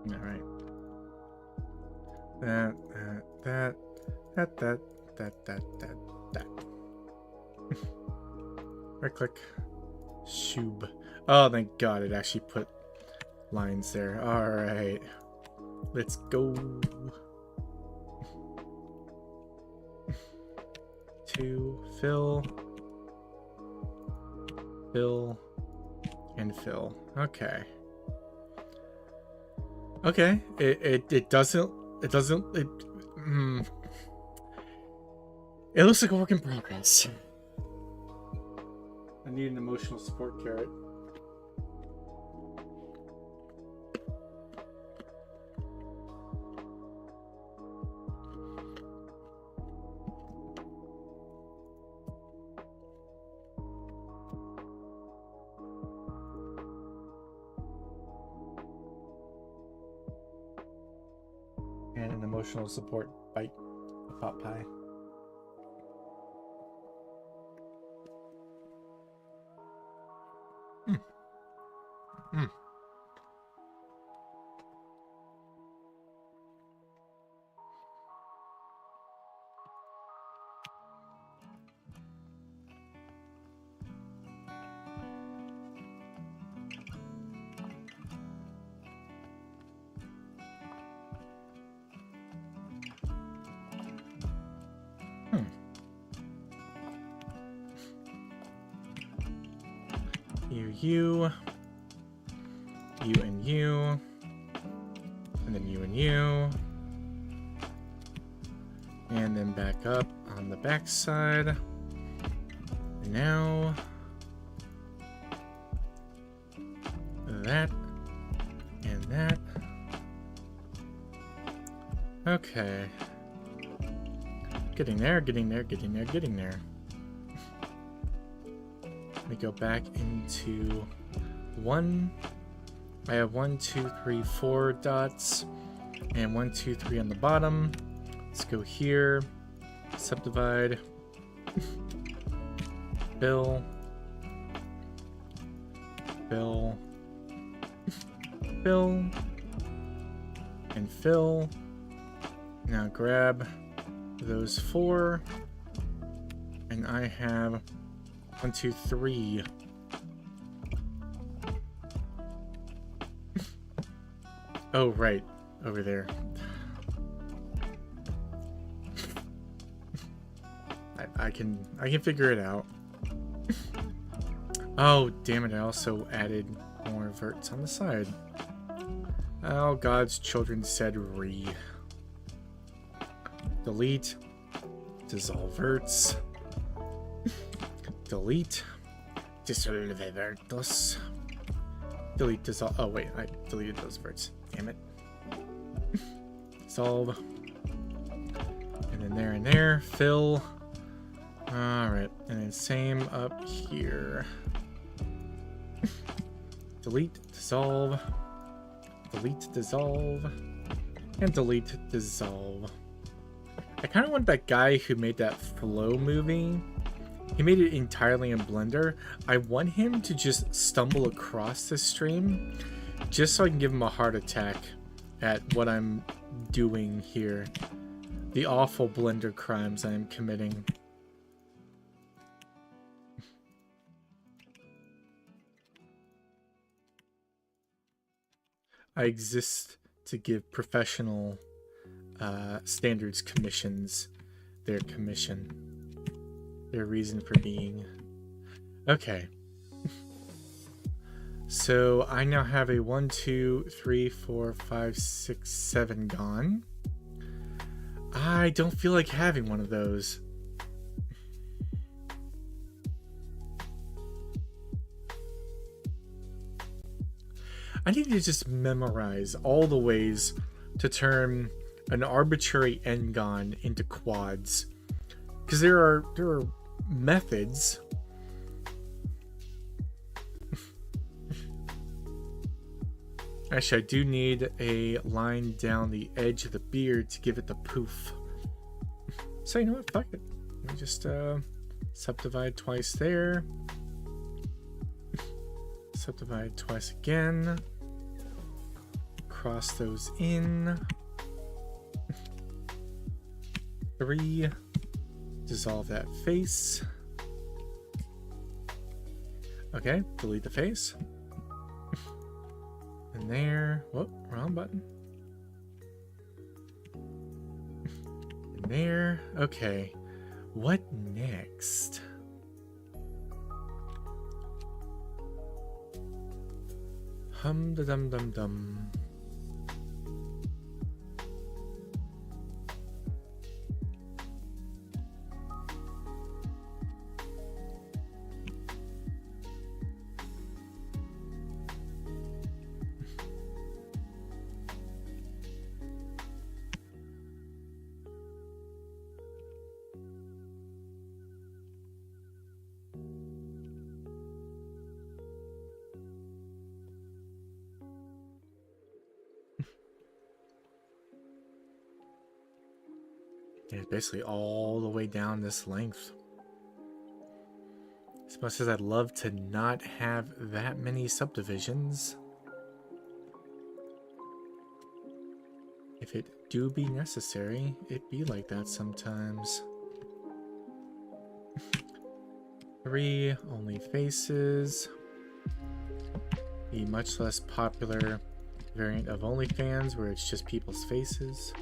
All right. That. Right click. Shoob. Oh, thank God it actually put lines there. All right. Let's go. To fill, and fill. Okay. Okay. It looks like a work in progress. I need an emotional support carrot. And an emotional support bite of pot pie. You and you, and then you and you, and then back up on the back side. And now that, and that. Okay. Getting there, getting there, getting there, getting there. Let me go back into 1. I have 1, 2, 3, 4 dots, and 1, 2, 3 on the bottom. Let's go here, subdivide, fill, fill, fill, and fill. Now grab those 4, and I have 1, 2, 3. Oh, right, over there. I can figure it out. Oh, damn it, I also added more verts on the side. Oh, God's children said re. Delete. Dissolve verts. Delete. Dissolve vertos. Delete, dissolve. Oh, wait, I deleted those verts. Damn it. Dissolve. And then there and there. Fill. Alright, and then same up here. Delete, dissolve, delete, dissolve, and delete, dissolve. I kind of want that guy who made that Flow movie. He made it entirely in Blender. I want him to just stumble across the stream just so I can give him a heart attack at what I'm doing here. The awful Blender crimes I am committing. I exist to give professional standards commissions their commission, their reason for being. Okay. So I now have a 1, 2, 3, 4, 5, 6, 7 gone. I don't feel like having one of those. I need to just memorize all the ways to turn an arbitrary n-gon into quads, because there are methods. Actually, I do need a line down the edge of the beard to give it the poof. So you know what? Fuck it. Let me just subdivide twice there. Subdivide twice again. Cross those in. 3. Dissolve that face. Okay, delete the face. And there. Whoop, wrong button. And there. Okay. What next? Hum da dum dum dum. Yeah, basically all the way down this length. As much as I'd love to not have that many subdivisions, if it do be necessary, it be like that sometimes. 3 only faces. The much less popular variant of OnlyFans where it's just people's faces.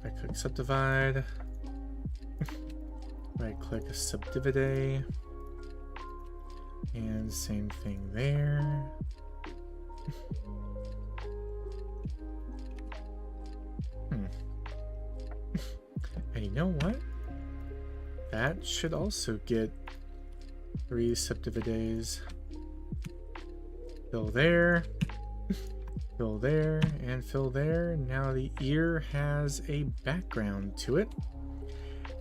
Right click subdivide. Right click subdivide. And same thing there. And you know what? That should also get 3 subdivides. Fill there. Fill there and fill there. Now the ear has a background to it.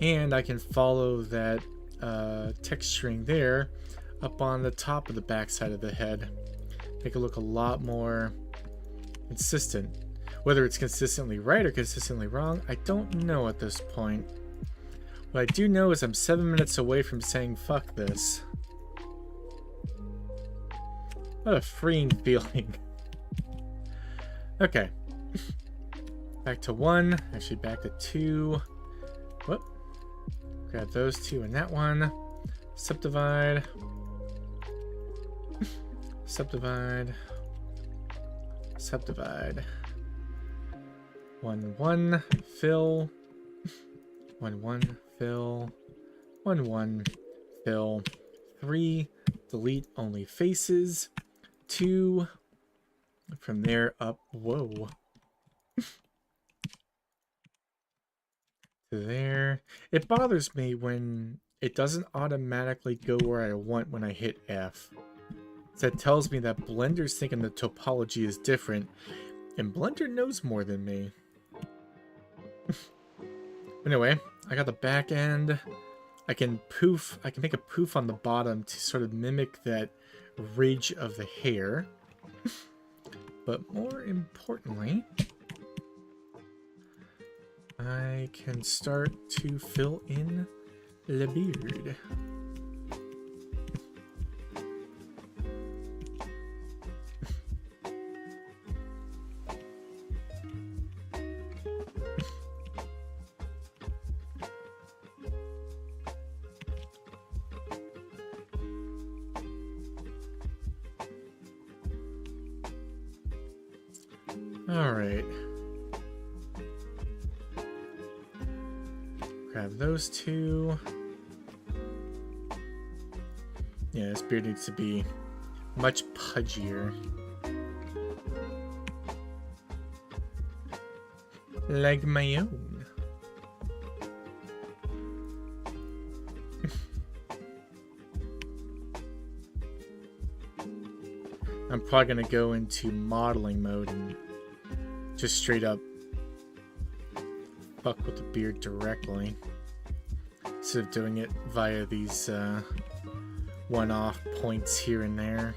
And I can follow that texturing there up on the top of the backside of the head. Make it look a lot more consistent. Whether it's consistently right or consistently wrong, I don't know at this point. What I do know is I'm 7 minutes away from saying fuck this. What a freeing feeling. Okay. Back to 1. Actually, back to 2. Whoop. Grab those 2 and that one. Subdivide. Subdivide. Subdivide. 1, 1. Fill. 1, 1. Fill. 1, 1. Fill. 3. Delete only faces. 2. From there up. Whoa. To there. It bothers me when it doesn't automatically go where I want when I hit F. That tells me that Blender's thinking the topology is different, and Blender knows more than me. Anyway, I got the back end. I can make a poof on the bottom to sort of mimic that ridge of the hair. But more importantly, I can start to fill in the beard. Alright. Grab those 2. Yeah, this beard needs to be much pudgier. Like my own. I'm probably going to go into modeling mode and just straight up fuck with the beard directly instead of doing it via these one-off points here and there.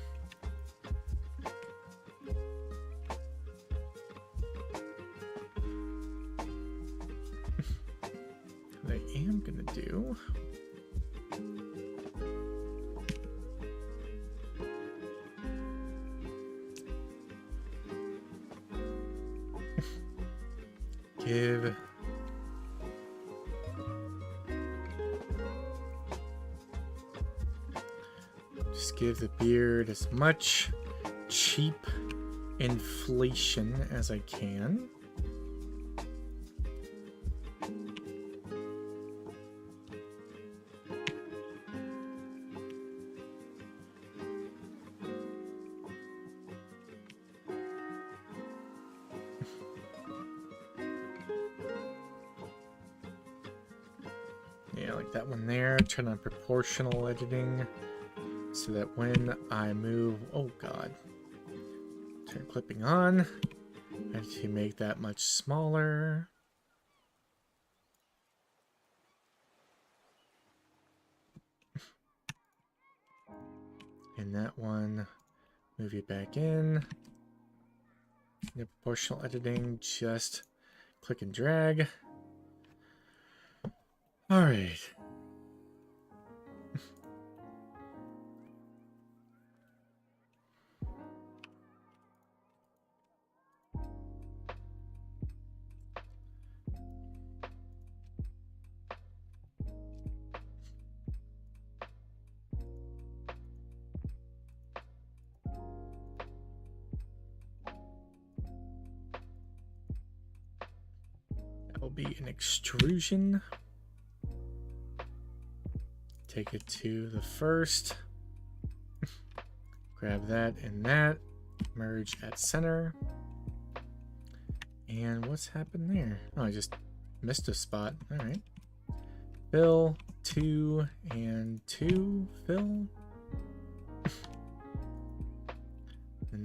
What I am gonna do give the beard as much cheap inflation as I can. Yeah, like that one there. Turn on proportional editing so that when I move, oh god, turn clipping on. I have to make that much smaller. And that one, move it back in. No proportional editing, just click and drag. All right. That will be an extrusion. Take it to the first. Grab that and that. Merge at center. And what's happened there? Oh, I just missed a spot. All right. Fill 2 and 2. Fill.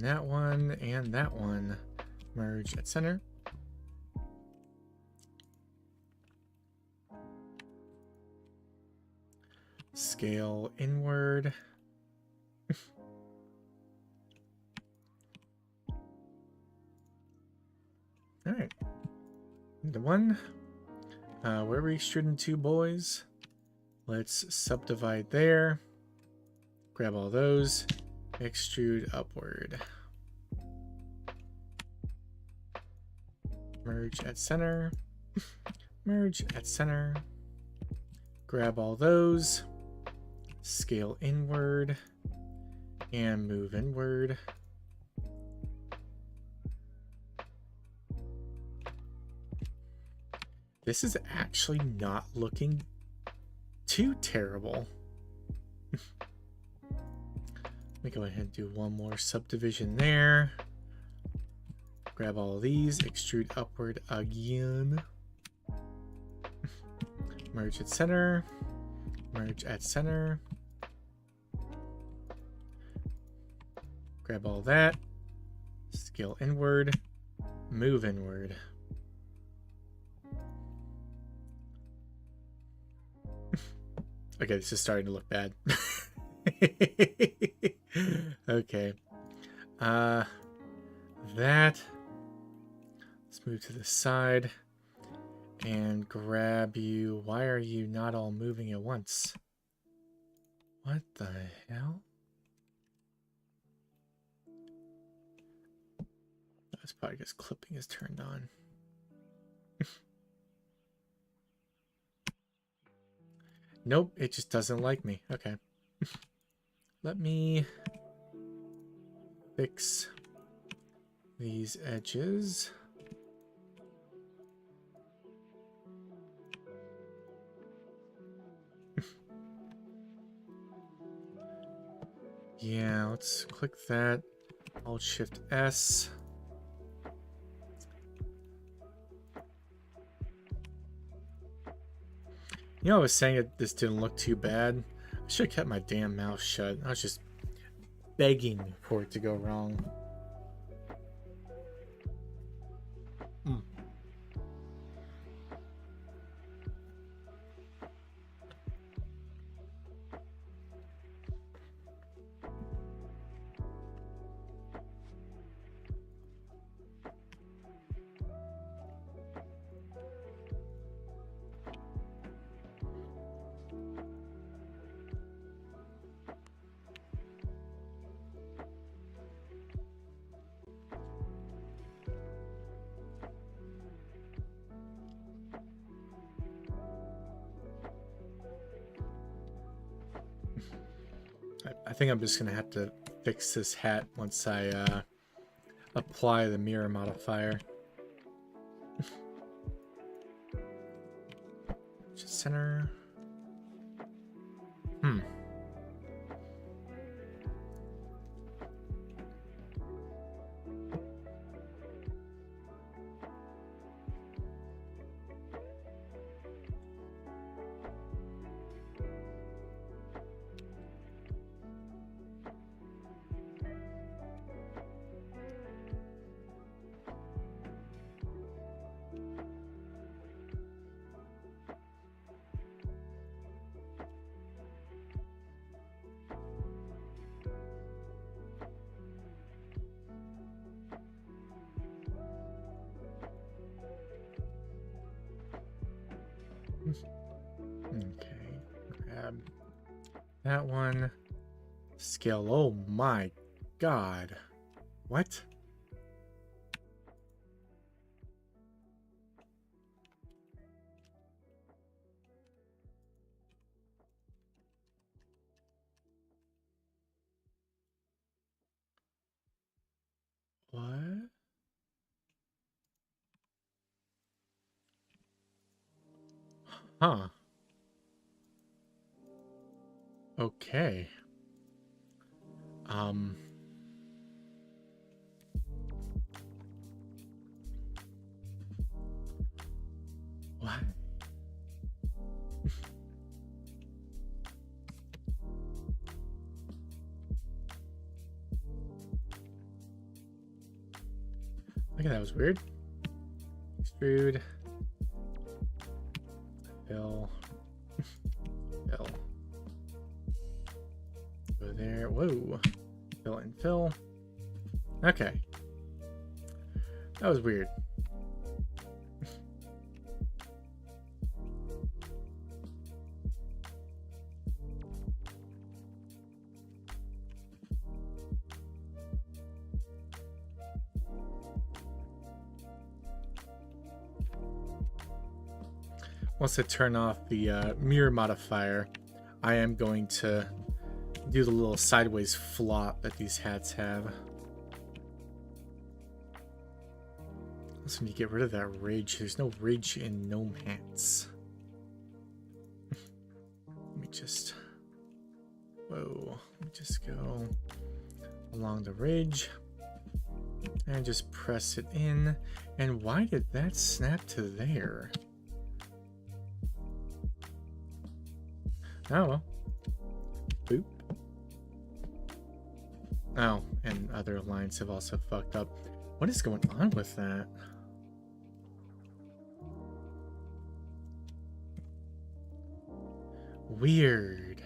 that one and that one. Merge at center. Scale inward. All right. The one where we extruding two boys. Let's subdivide there. Grab all those. Extrude upward. Merge at center. Merge at center. Grab all those. Scale inward. And move inward. This is actually not looking too terrible. Let me go ahead and do one more subdivision there. Grab all of these, extrude upward again. Merge at center. Merge at center. Grab all that. Scale inward. Move inward. Okay, this is starting to look bad. Okay. That. Let's move to the side and grab you. Why are you not all moving at once? What the hell? That's probably because clipping is turned on. Nope, it just doesn't like me. Okay. Let me fix these edges. Yeah, let's click that. Alt Shift S. You know, I was saying that this didn't look too bad. I should have kept my damn mouth shut. I was just begging for it to go wrong. I think I'm just gonna have to fix this hat once I apply the mirror modifier. Just center. Okay, grab that one. Scale. Oh my god. What? What? Huh. Okay. What? Okay, that was weird. Extrude. Fill. Fill. Go there. Whoa. Fill and fill. Okay. That was weird. Once I turn off the mirror modifier, I am going to do the little sideways flop that these hats have. Also need to get rid of that ridge. There's no ridge in gnome hats. Let me just... Whoa. Let me just go along the ridge. And just press it in. And why did that snap to there? Oh well. Boop. Oh, and other lines have also fucked up. What is going on with that? Weird.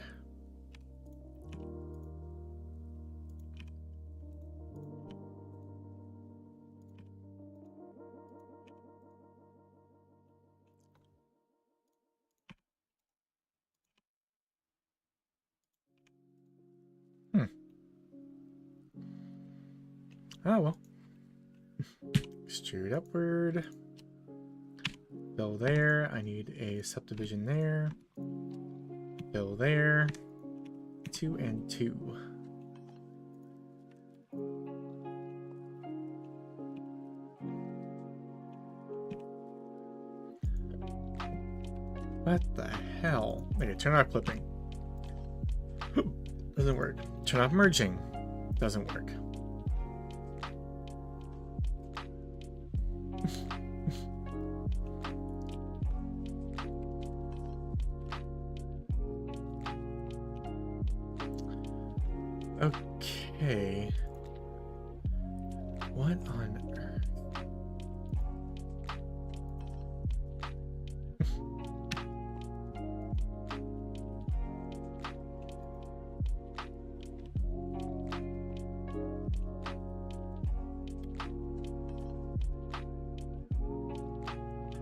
Oh well. Extrude upward. Fill there. I need a subdivision there. Fill there. 2 and 2. What the hell? Okay, turn off clipping. Doesn't work. Turn off merging. Doesn't work. Okay. What on earth?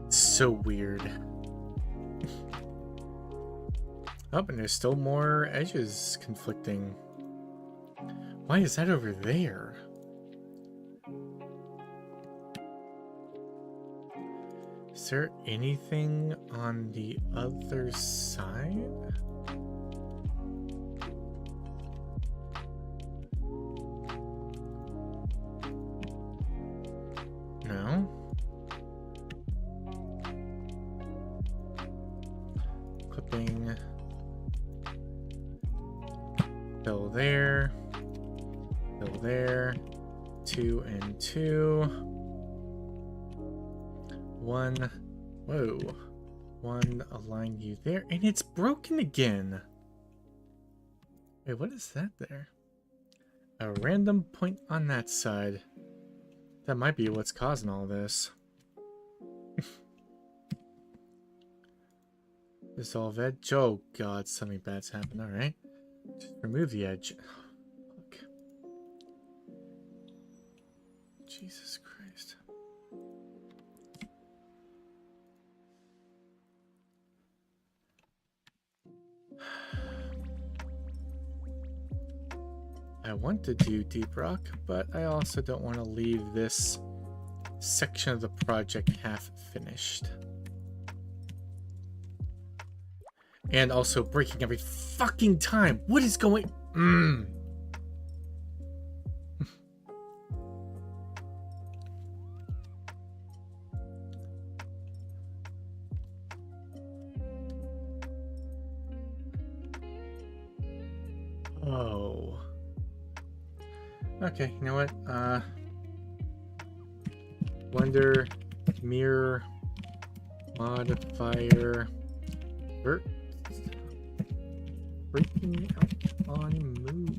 So weird. Oh, and there's still more edges conflicting. Why is that over there? Is there anything on the other side? No? Clipping. Fill there. Fill there. 2 and 2. 1. Whoa. 1, align you there. And it's broken again. Wait, what is that there? A random point on that side. That might be what's causing all this. Dissolve edge. Oh god, something bad's happened. Alright. Just remove the edge. Fuck. Jesus Christ. I want to do deep rock, but I also don't want to leave this section of the project half finished. And also breaking every fucking time. What is going... Oh. Okay, you know what? Blender, mirror, modifier, vert. Breaking out on move.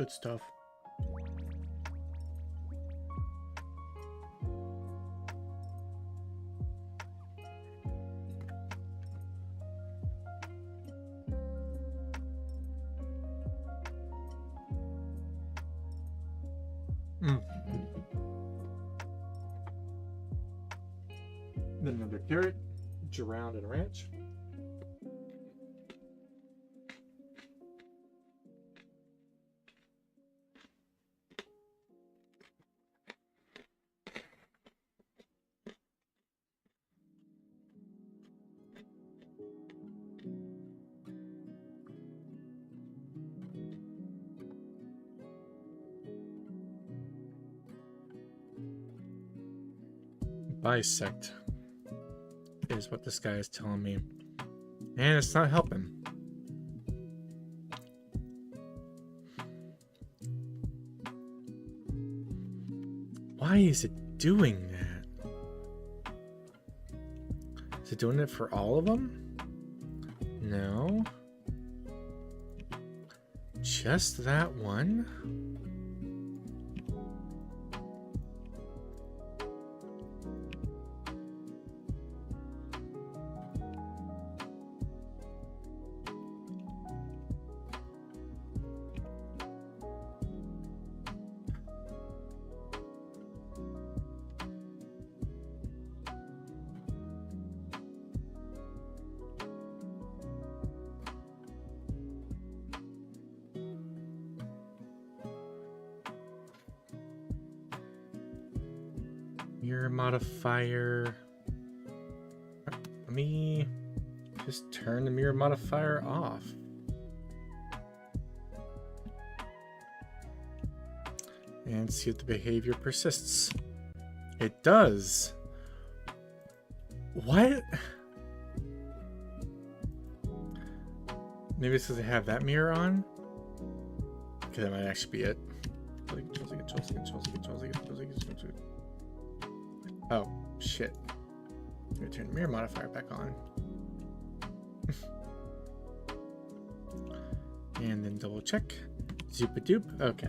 Good stuff. Then another carrot, drowned in ranch. Bisect is what this guy is telling me, and it's not helping. Why is it doing that? Is it doing it for all of them? No. Just that one? Mirror modifier. Let me just turn the mirror modifier off. And see if the behavior persists. It does. What? Maybe it's because I have that mirror on? Okay, that might actually be it. Oh, shit. I'm gonna turn the mirror modifier back on. And then double check. Zoop-a-doop. Okay.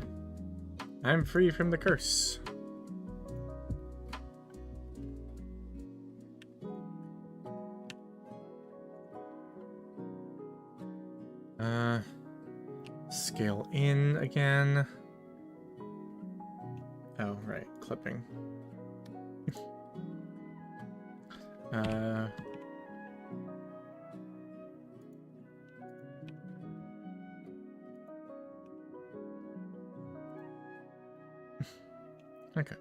I'm free from the curse. Scale in again. Oh, right. Clipping. Okay.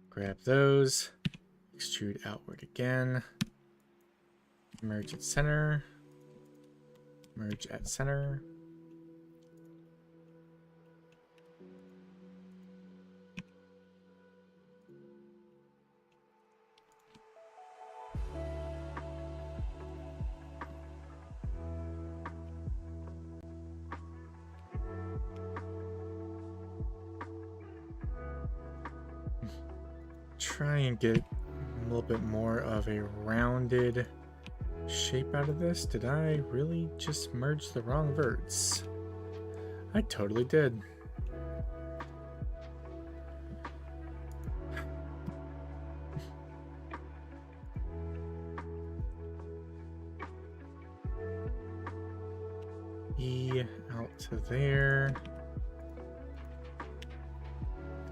Grab those, extrude outward again, merge at center, merge at center. Try and get a little bit more of a rounded shape out of this. Did I really just merge the wrong verts? I totally did. E out to there.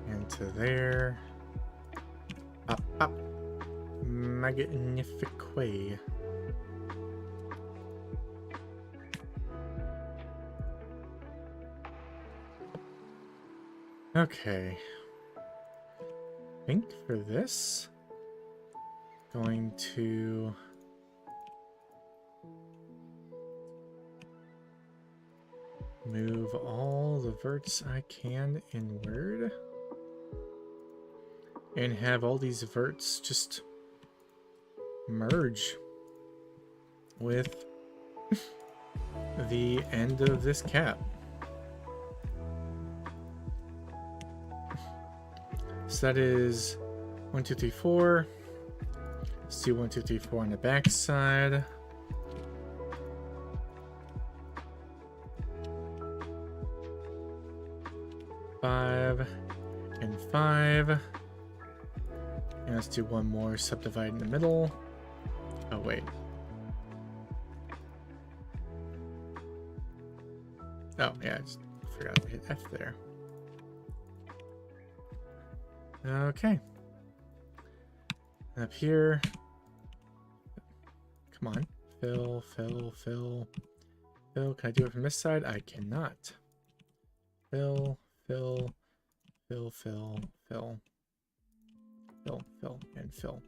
And to there. Up, up. Magnifique. Okay. I think for this, going to move all the verts I can inward. And have all these verts just merge with the end of this cap. So that is 1, 2, 3, 4. Let's do 1, 2, 3, 4 on the back side. Five and 5. And let's do one more subdivide in the middle. Oh, wait. Oh, yeah, I just forgot to hit F there. Okay. Up here. Come on. Fill, fill, fill. Fill. Can I do it from this side? I cannot. Fill, fill, fill, fill, fill. Fill, fill, and fill.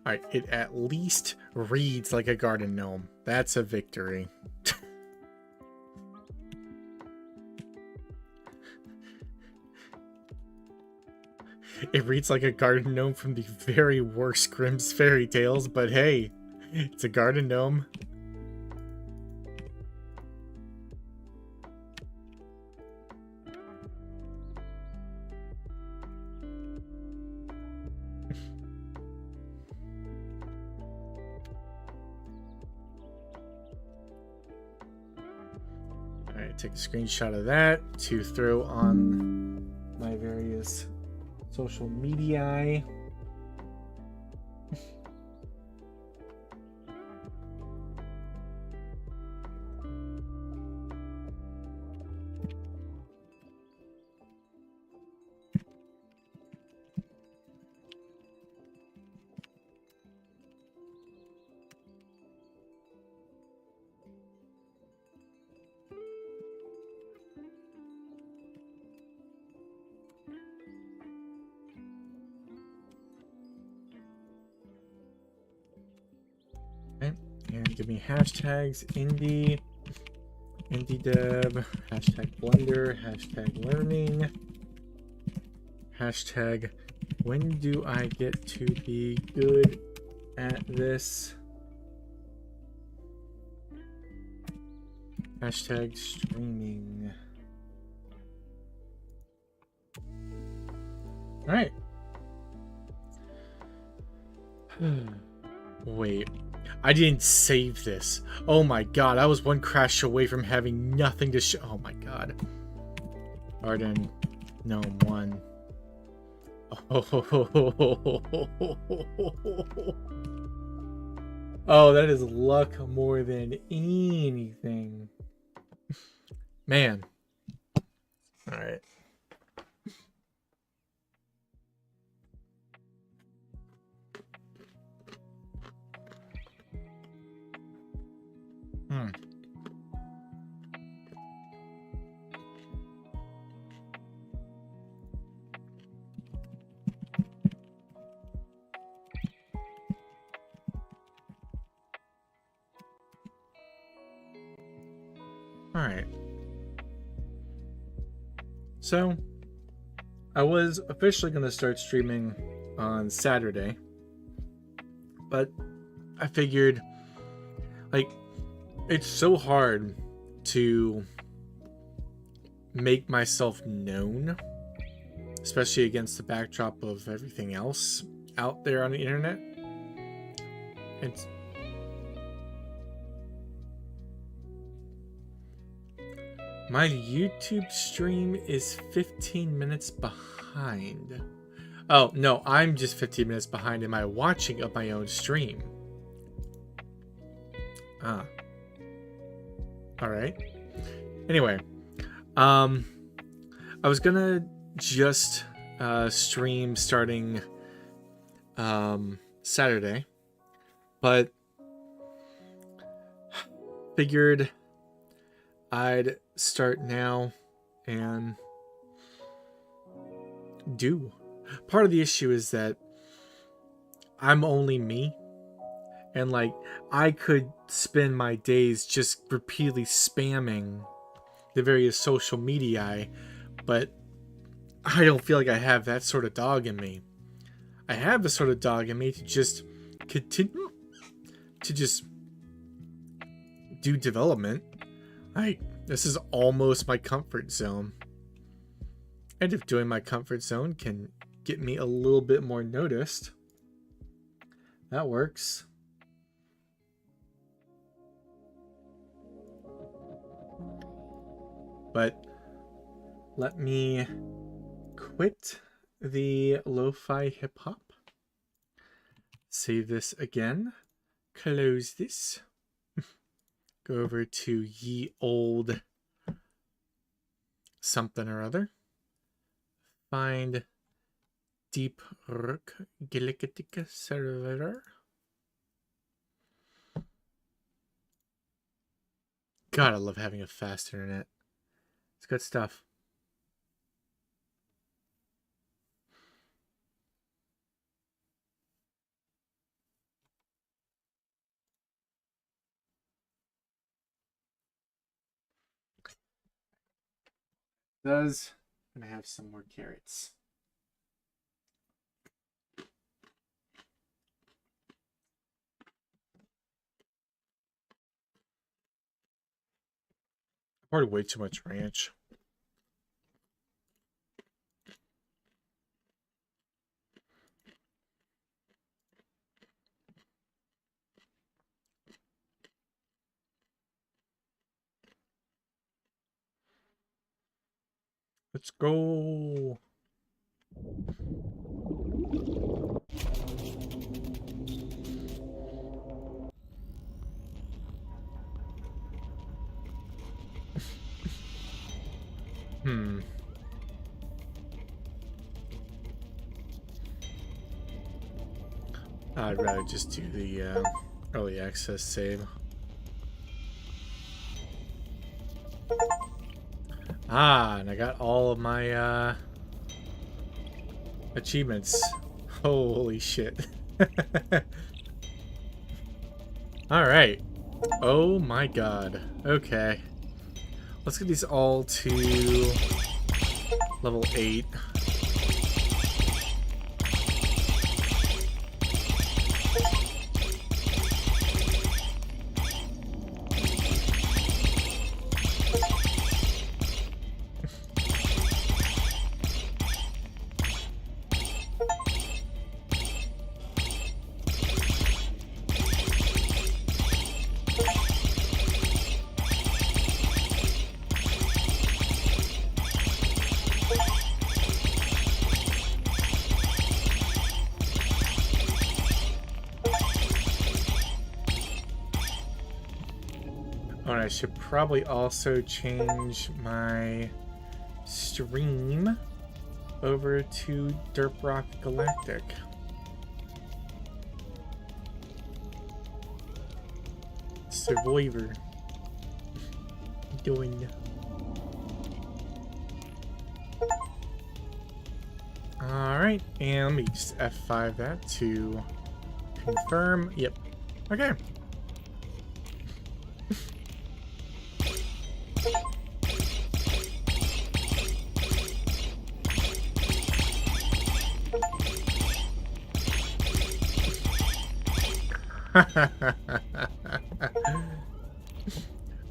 Alright, it at least reads like a garden gnome. That's a victory. It reads like a garden gnome from the very worst Grimm's fairy tales, but hey, it's a garden gnome. Alright, take a screenshot of that to throw on my various social media. And give me hashtags indie dev, hashtag blender, hashtag learning, hashtag when do I get to be good at this, hashtag streaming. All right. Wait. I didn't save this. Oh my god, I was one crash away from having nothing to show. Oh my god. Arden, Gnome 1. Oh, that is luck more than anything. Man. Alright. Alright. So, I was officially going to start streaming on Saturday, but I figured, like, it's so hard to make myself known, especially against the backdrop of everything else out there on the internet. It's my YouTube stream is 15 minutes behind. Oh, no, I'm just 15 minutes behind in my watching of my own stream. Ah. Alright. Anyway. I was gonna just stream starting Saturday. But figured I'd start now and do. Part of the issue is that I'm only me, and like I could spend my days just repeatedly spamming the various social media, but I don't feel like I have that sort of dog in me. I have the sort of dog in me to just continue to just do development. Like, this is almost my comfort zone. And if doing my comfort zone can get me a little bit more noticed, that works. But let me quit the lo-fi hip-hop. Save this again. Close this. Go over to ye old something or other. Find Deep Rook Galactica server. God, I love having a fast internet. It's good stuff. Does I'm gonna have some more carrots. I poured way too much ranch. Let's go. I'd rather just do the early access save. Ah, and I got all of my achievements. Holy shit. Alright. Oh my god. Okay. Let's get these all to level 8. I should probably also change my stream over to Derp Rock Galactic. Survivor. Doing. Alright, and let me just F5 that to confirm. Yep. Okay.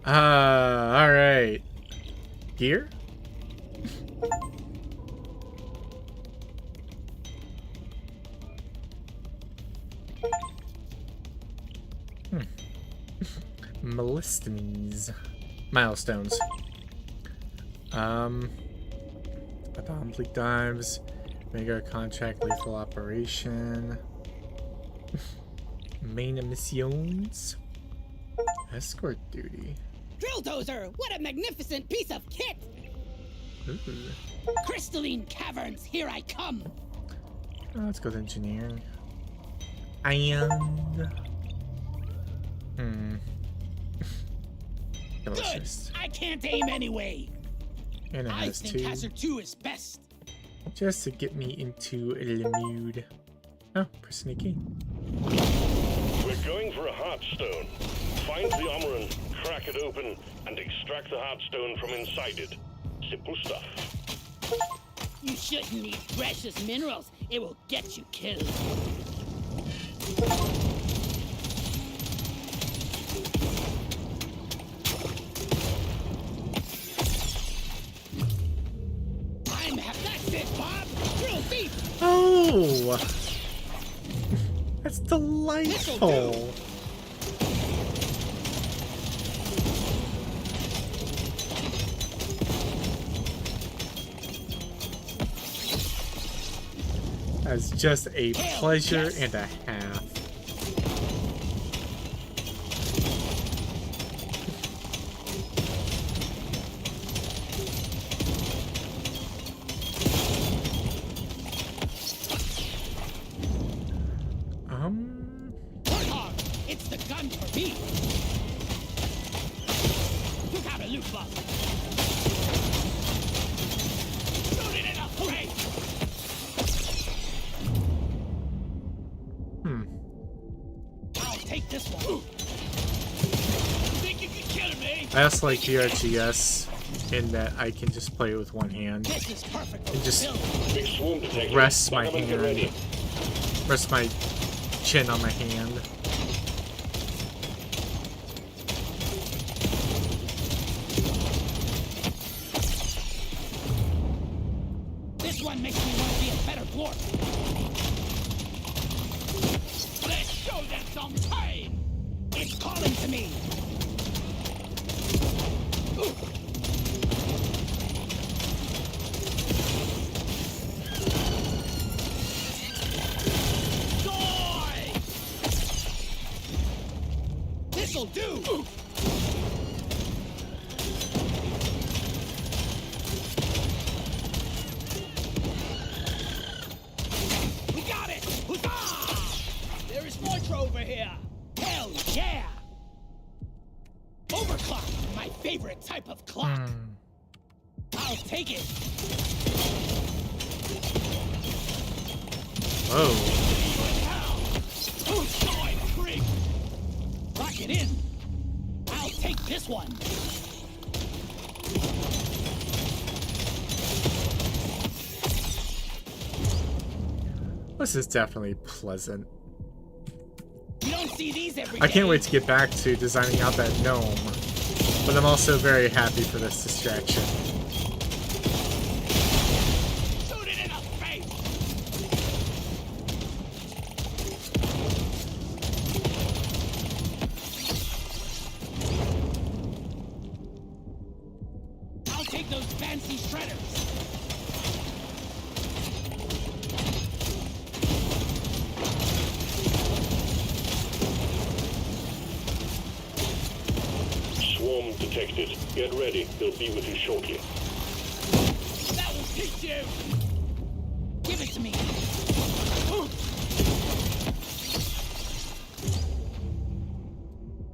All right. Gear? Milestones. Atomic leak dives. Mega contract lethal operation. Main missions. Escort duty. Drill dozer! What a magnificent piece of kit! Ooh. Crystalline caverns, here I come! Oh, let's go to engineering. And Good! I can't aim anyway! And it I has think two. Hazard 2 is best. Just to get me into the mood. Oh, pressing a key. We're going for a heartstone. Find the armor, crack it open, and extract the heartstone from inside it. Simple stuff. You shouldn't need precious minerals. It will get you killed. I'm happy That's delightful. That's just a pleasure and a half. It's the gun for me. Took out a loot box. Shoot it in the face. I'll take this one. Think you can kill me? I also like VRGS in that I can just play it with one hand This is perfect. and just Big swarm detected. rest my Back up and get ready. hand, rest my chin on my hand. This one makes me want to be a better dwarf. Let's show them some pain. It's calling to me. Die! This'll do. We got it! Huzzah! There is more over here! Hell yeah! Overclock, my favorite type of clock. I'll take it. Oh, Oh, joy, freak! Lock it in. I'll take this one. this is definitely pleasant. You don't see these every I can't day. wait to get back to designing out that gnome, but I'm also very happy for this distraction. Shoot it in the face! I'll take those fancy shredders. Swarm detected. Get ready. They'll be with you shortly. That will teach you! Give it to me!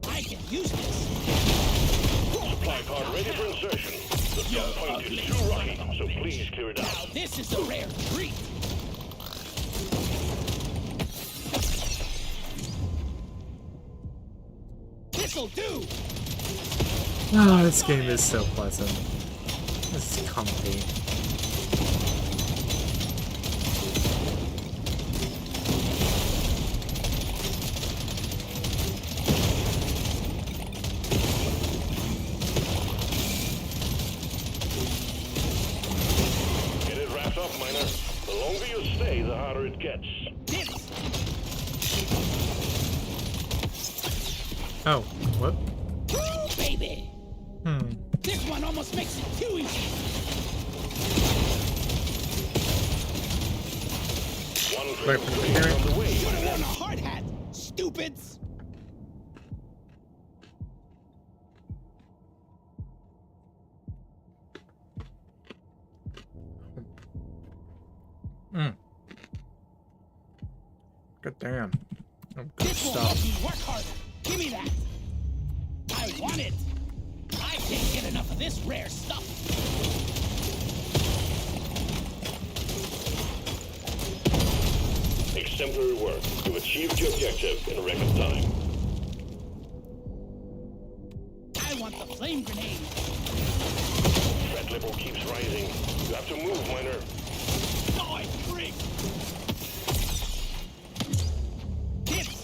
I can use this! Supply pod ready for insertion. The jump point is too rocky, so please clear it Now out. this is a rare treat! This'll do! Oh, this game is so pleasant. This is comfy. Get it wrapped up, Miner. The longer you stay, the harder it gets. This! Oh, what? Woo, baby! This one almost makes it too easy! One Right critical from the phase parent. on the way. Put it on a hard hat, stupids! Good damn. Oh, good This will stuff. help me work harder! Give me that! I want it! I can't get enough of this rare stuff! Exemplary work. You've achieved your objective in record time. I want the flame grenade! Threat level keeps rising. You have to move, Miner. Die, freak! Hits!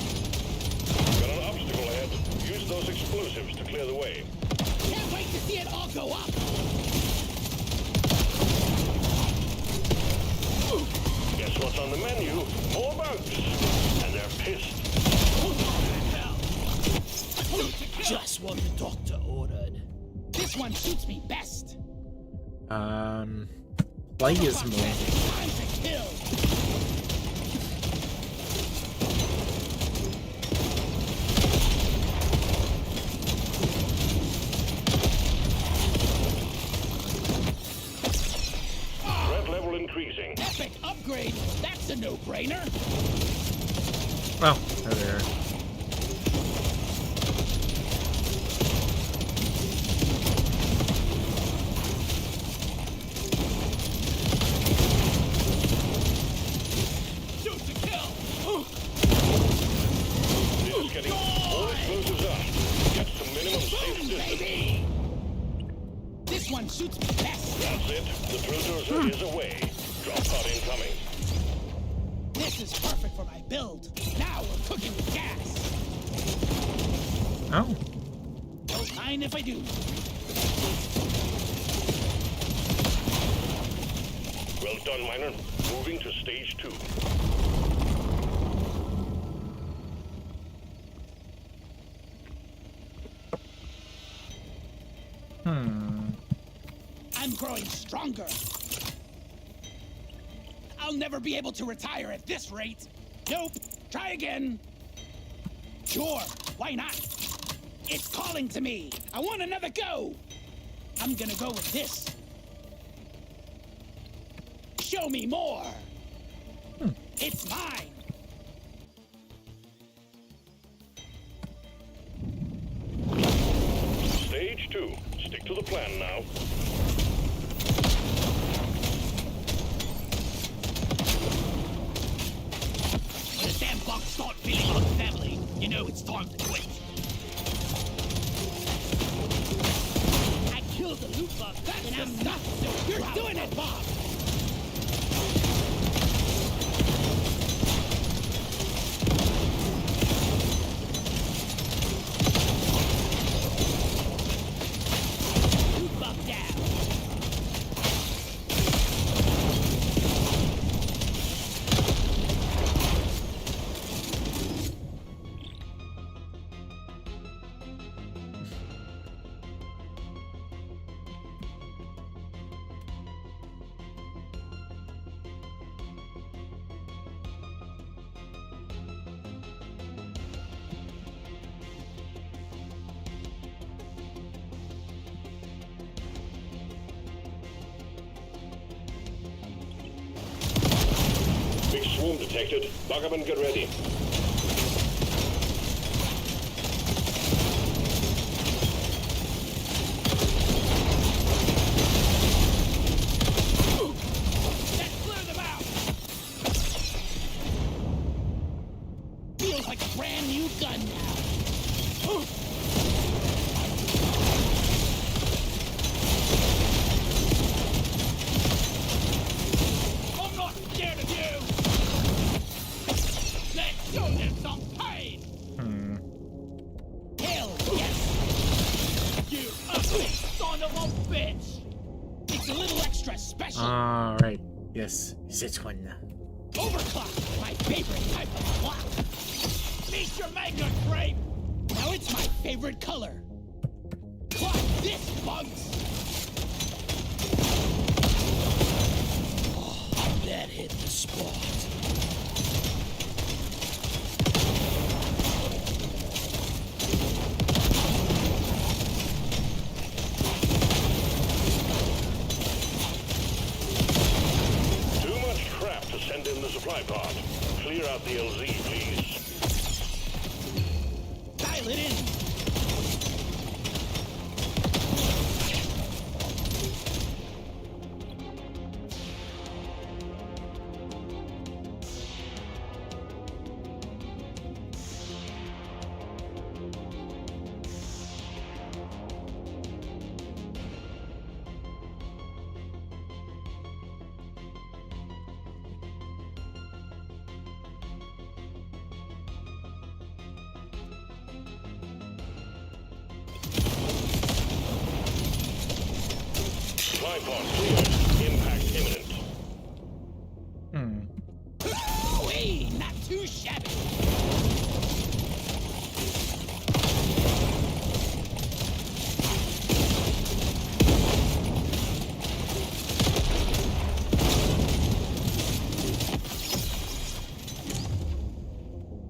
Got an obstacle ahead. Use those explosives to clear the way. Can't wait to see it all go up. Guess what's on the menu? More bugs. And they're pissed. Just what the doctor ordered. This one suits me best. Plasma. Time to kill. Threat level increasing. Epic upgrade. That's a no-brainer. Well, there they are. Shoot to kill. This is getting more explosives up. Get some minimum safe distance. Baby. This one suits me best. That's it. The bulldozer is away. Drop pod incoming. This is perfect for my build. Now we're cooking with gas. Oh. Don't mind if I do. Well done, Miner. Moving to stage 2. I'm growing stronger. I'll never be able to retire at this rate. Nope. Try again. Sure. Why not? It's calling to me. I want another go. I'm gonna go with this. Show me more. It's mine. Stage 2. Stick to the plan now. When the damn bugs start feeling like family, you know it's time to quit. I killed the loot bug, and I'm not so You're doing it, Bob! Loot bug down. Big swarm detected. Lock up and get ready. Let's clear them out! Feels like a brand new gun now. I'm not scared of you! Let's show them some pain! Hell yes! You ugly son of a bitch! It's a little extra special. Alright. Yes. This one. Overclock, my favorite type of clock. Meet your magnet frame. Now it's my favorite color. Clock this, bugs. Oh, that hit the spot. Too much crap to send in the supply pod. Clear out the LZ, please. Dial it in. Pod cleared. Impact imminent. Ooh-wee, not too shabby.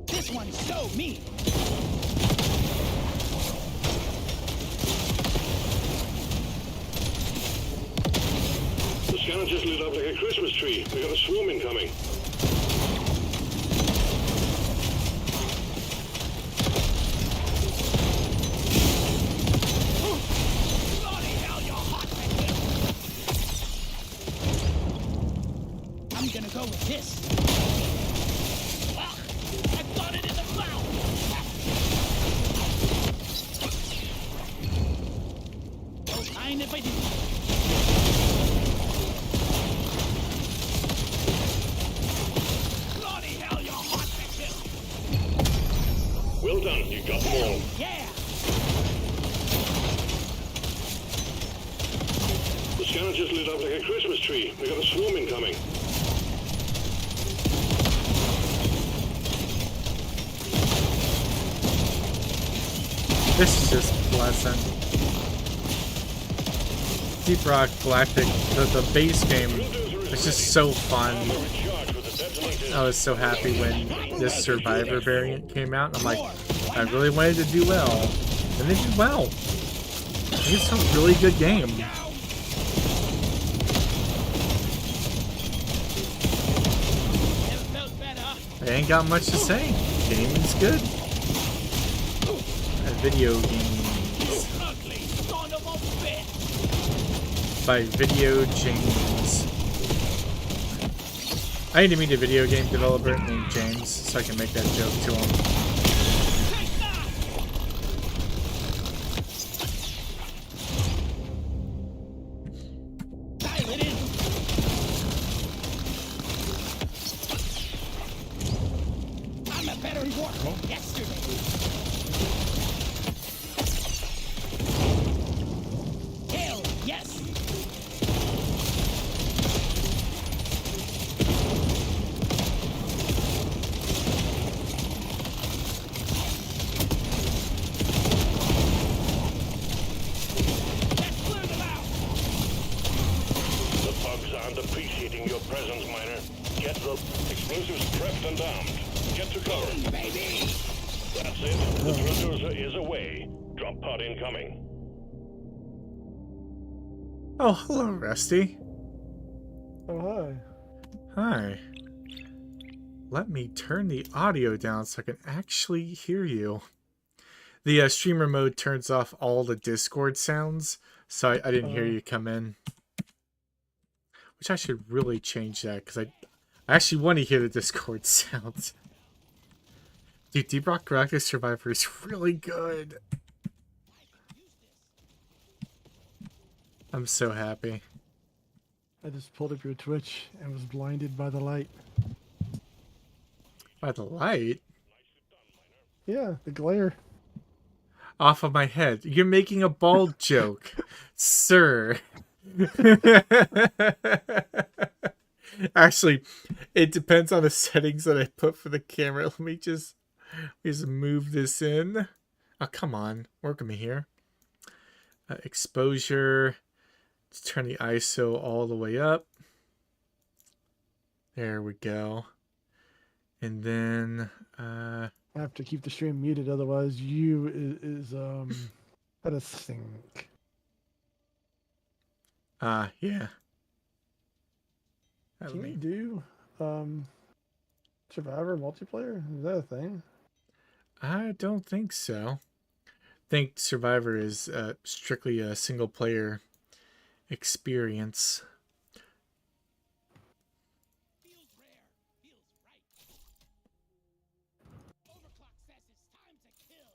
This one's so mean. The scanner just lit up like a Christmas tree. We got a swarm incoming. Bloody hell, you're hot, man. I'm gonna go with this. I got it in the cloud. Don't mind if I do. Bloody hell, you're hot, man. Well done. You got them all. Yeah. The scanner just lit up like a Christmas tree. We got a swarm incoming. This is just pleasant. Deep Rock Galactic, the base game, is just so fun. I was so happy when this Survivor variant came out. I'm like, I really wanted to do well, and they did well. I think it's a really good game. Never felt better. I ain't got much to say. Game is good. Video games Ugly son of a bitch. by Video James. I need to meet a video game developer named James so I can make that joke to him. Take that. Dial it in. I'm a better worker than yesterday. Hell, yes. Let's clear them out. The thugs aren't appreciating your presence, Miner. Get the explosives prepped and armed. Get to cover. Baby. That's it. The bulldozer is away. Drop pod incoming. Oh, hello, Rusty. Oh, hi. Hi. Let me turn the audio down so I can actually hear you. The streamer mode turns off all the Discord sounds, so I didn't hear you come in. Which I should really change that, because I actually want to hear the Discord sounds. Dude, Deep Rock Galactic Survivor is really good. I'm so happy. I just pulled up your Twitch and was blinded by the light. By the light? Yeah, the glare. Off of my head. You're making a bald joke, sir. Actually, it depends on the settings that I put for the camera. Let me just move this in. Oh, come on. Work with me here. Exposure. Let's turn the ISO all the way up. There we go. And then I have to keep the stream muted, otherwise you is gonna sink. yeah. Can we do Survivor multiplayer? Is that a thing? I don't think so. I think Survivor is strictly a single player experience. Feels rare. Feels right. Overclock says it's time to kill.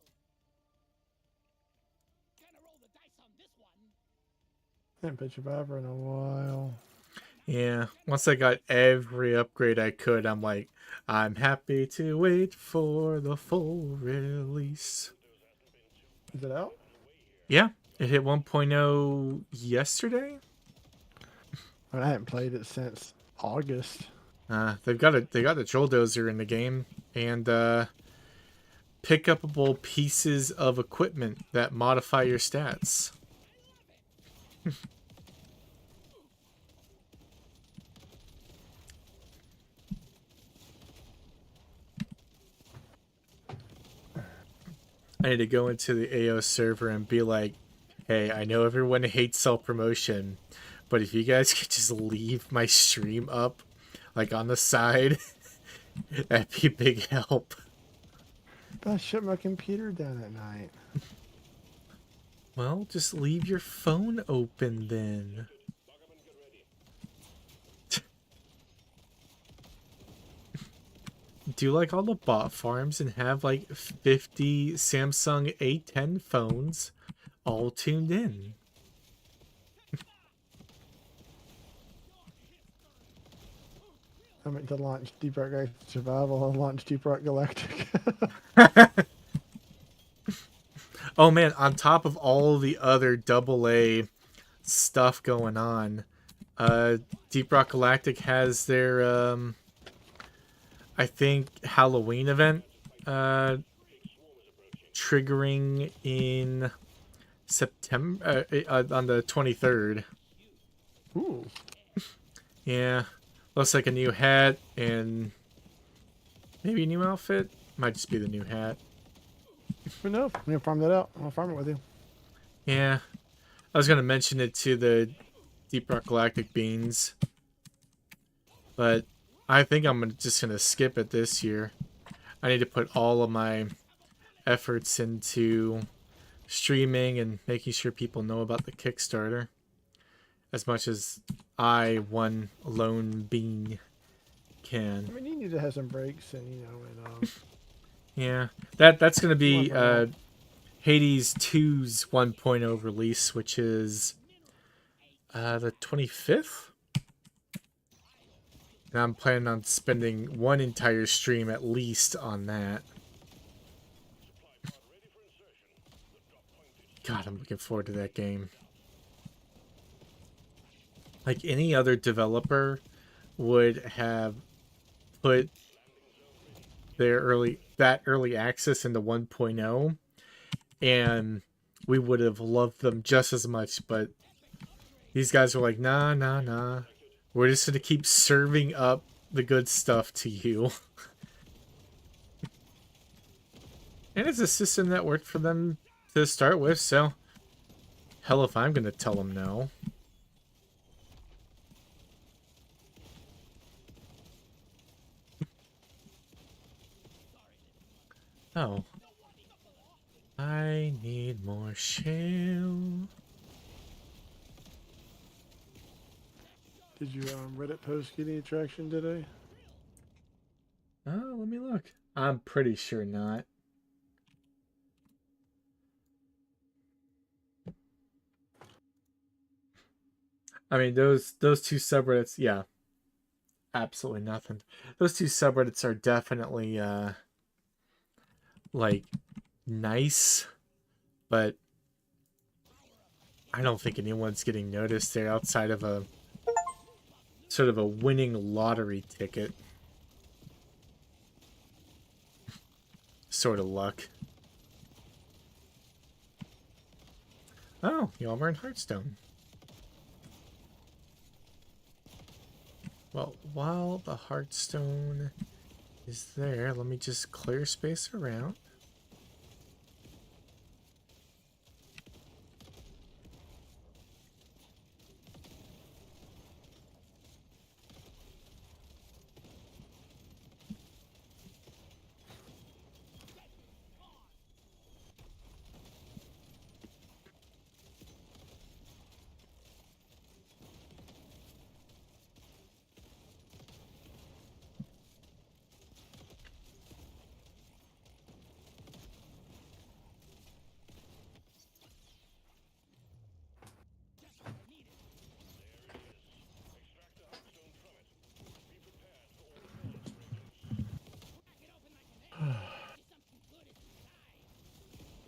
Gonna roll the dice on this one. I haven't played Survivor in a while. Yeah, once I got every upgrade I could, I'm like, I'm happy to wait for the full release. Is it out? Yeah, it hit 1.0 yesterday. I mean, I haven't played it since August. They got the troll dozer in the game, and pick upable pieces of equipment that modify your stats. I need to go into the AO server and be like, hey, I know everyone hates self-promotion, but if you guys could just leave my stream up, like on the side, that'd be a big help. I shut my computer down at night. Well, just leave your phone open then. Do like all the bot farms and have like 50 Samsung A10 phones all tuned in. I meant to launch Deep Rock Galactic Survival and launch Deep Rock Galactic. Oh man, on top of all the other AA stuff going on, Deep Rock Galactic has their I think Halloween event triggering in September on the 23rd. Ooh. Yeah, looks like a new hat and maybe a new outfit. Might just be the new hat. But no, I'm gonna farm that out. I'll farm it with you. Yeah, I was gonna mention it to the Deep Rock Galactic beans, but I think I'm just gonna skip it this year. I need to put all of my efforts into streaming and making sure people know about the Kickstarter, as much as I, one lone bean, can. I mean, you need to have some breaks, and and Yeah, that's gonna be Hades 2's 1.0 release, which is the 25th. And I'm planning on spending one entire stream at least on that. God, I'm looking forward to that game. Like any other developer would have put their early access into 1.0, and we would have loved them just as much, but these guys were like, nah. We're just going to keep serving up the good stuff to you. And it's a system that worked for them to start with, so hell if I'm going to tell them no. Oh. I need more shale. Did your Reddit post get any traction today? Oh, let me look. I'm pretty sure not. I mean, those two subreddits, yeah. Absolutely nothing. Those two subreddits are definitely like nice, but I don't think anyone's getting noticed there outside of a sort of a winning lottery ticket. Sort of luck. Oh, y'all were in Hearthstone. Well, while the Hearthstone is there, let me just clear space around.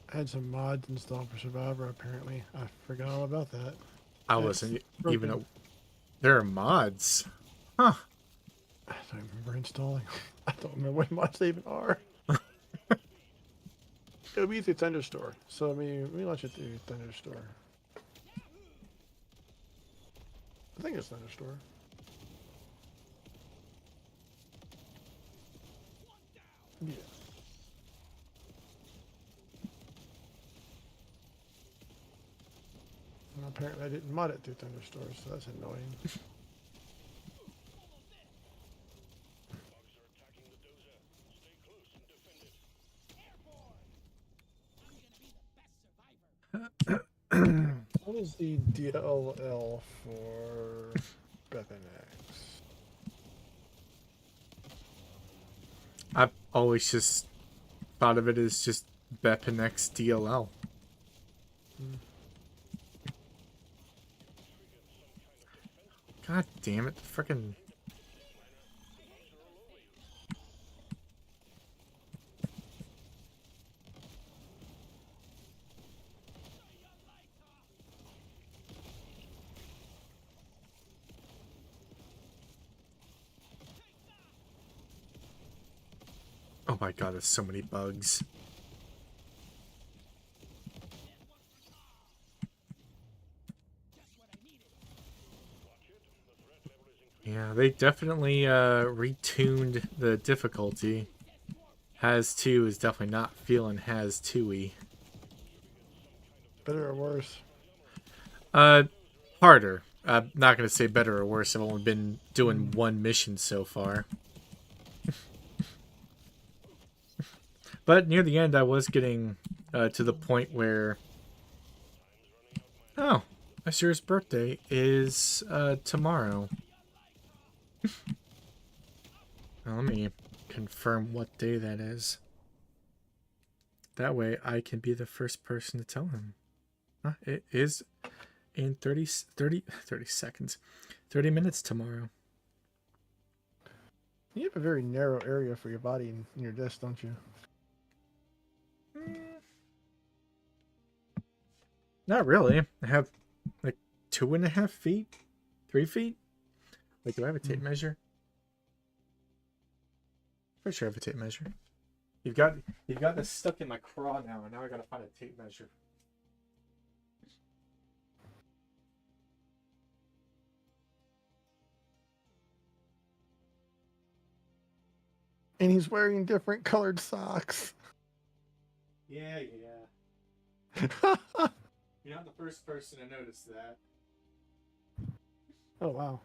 I had some mods installed for Survivor, apparently. I forgot all about that. I wasn't even There are mods. Huh. I don't remember installing. I don't remember what mods they even are. It'll be through Thunderstore. So let me launch it through Thunderstore. I think it's Thunderstore. Yeah. Well, apparently I didn't mod it through Thunderstore, so that's annoying. What is the DLL for Bepanex? I've always just thought of it as just Bepanex DLL. God damn it, frickin'. Oh my god, there's so many bugs. Yeah, they definitely retuned the difficulty. Has 2 is definitely not feeling Has 2-y. Better or worse? Harder. I'm not gonna say better or worse. I've only been doing one mission so far. But near the end, I was getting to the point where... Oh, Ashira's birthday is tomorrow. Now, let me confirm what day that is. That way, I can be the first person to tell him. It is in 30 seconds. 30 minutes tomorrow. You have a very narrow area for your body in your desk, don't you? Not really. I have like 2.5 feet, 3 feet. Wait, do I have a tape measure? Pretty sure I have a tape measure. You've got this stuck in my craw now, and now I gotta find a tape measure. And he's wearing different colored socks. Yeah. You're not the first person to notice that. Oh, wow.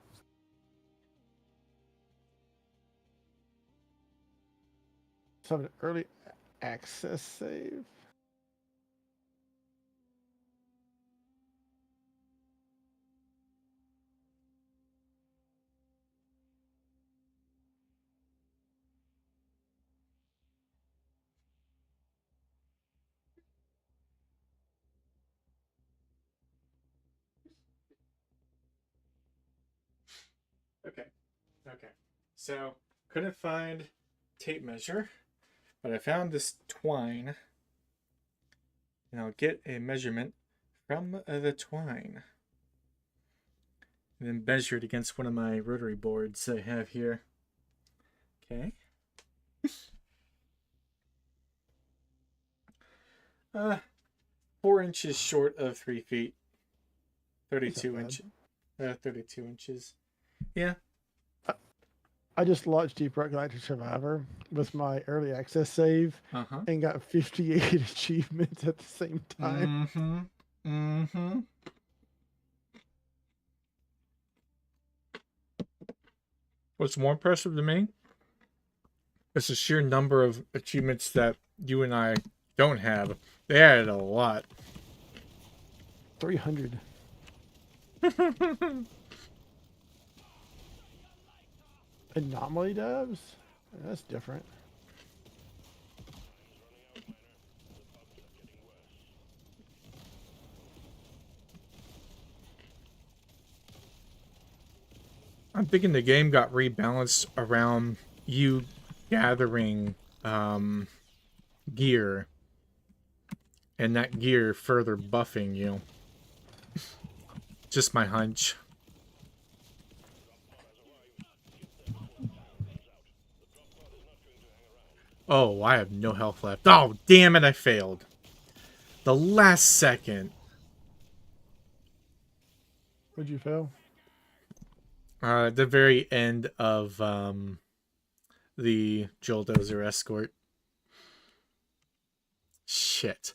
So an early access save. Okay. So, couldn't find tape measure, but I found this twine. And I'll get a measurement from the twine. And then measure it against one of my rotary boards I have here. Okay. 4 inches short of 3 feet. 32 inches. 32 inches. Yeah. I just launched Deep Rock Galactic Survivor with my early access save and got 58 achievements at the same time. What's more impressive to me is the sheer number of achievements that you and I don't have. They added a lot. 300. Anomaly devs? That's different. I'm thinking the game got rebalanced around you gathering gear, and that gear further buffing you. Just my hunch. Oh, I have no health left. Oh, damn it, I failed. The last second. Would you fail? At the very end of the Joldozer escort. Shit.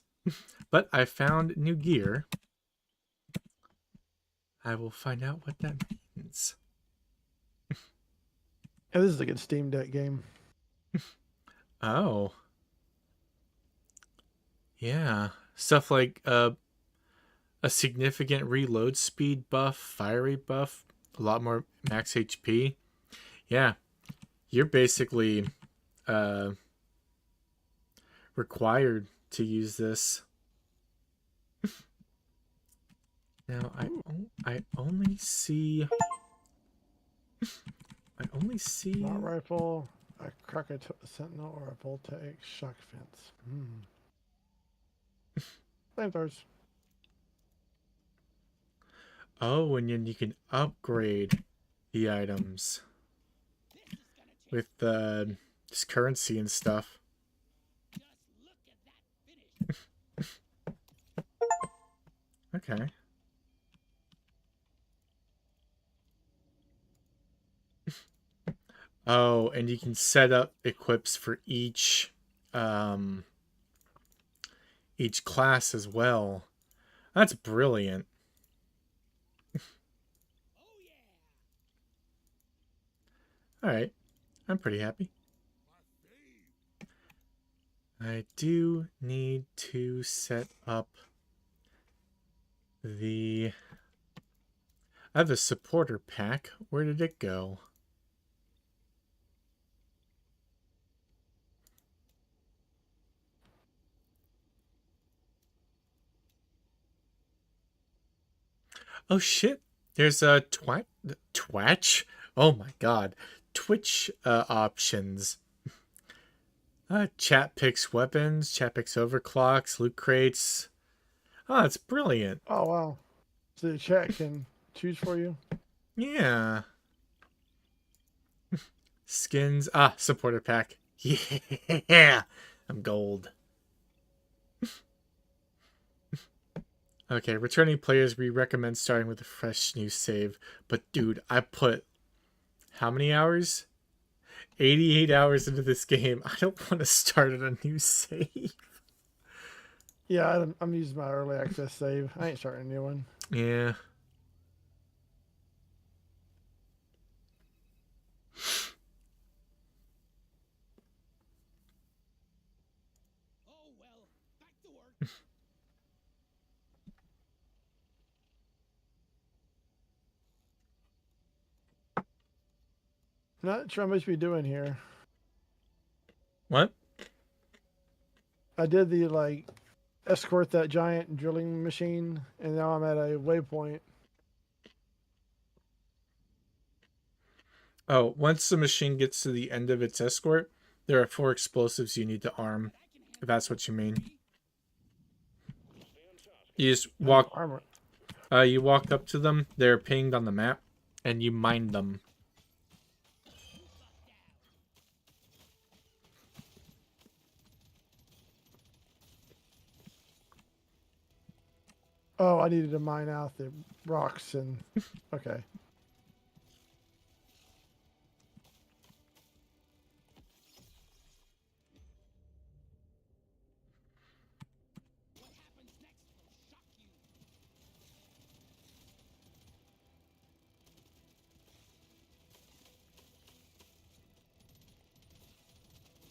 But I found new gear. I will find out what that means. Yeah, this is a good Steam Deck game. Oh. Yeah. Stuff like a significant reload speed buff, fire rate buff, a lot more max HP. Yeah. You're basically required to use this. Now I only see Not rifle, a Krakatoa Sentinel, or a voltaic shock fence. Flamethrowers. Oh, and then you can upgrade the items with just currency and stuff. Okay. Oh, and you can set up equips for each class as well. That's brilliant. All right. I'm pretty happy. I do need to set up I have a supporter pack. Where did it go? Oh shit. There's a Twitch. Oh my god. Twitch options. Chat picks weapons, chat picks overclocks, loot crates. Oh, it's brilliant. Oh, wow. So the chat can choose for you? Yeah. Skins. Supporter pack. Yeah. I'm gold. Okay, returning players, we recommend starting with a fresh new save. But dude, I put how many hours? 88 hours into this game. I don't want to start at a new save. Yeah, I'm using my early access save. I ain't starting a new one. Yeah. Oh well, back to work. Not sure how much we doing here. What? I did the escort that giant drilling machine, and now I'm at a waypoint. Oh, once the machine gets to the end of its escort, there are 4 explosives you need to arm. If that's what you mean. You just walk. Armor. You walk up to them. They're pinged on the map, and you mine them. Oh, I needed to mine out the rocks and okay. What happens next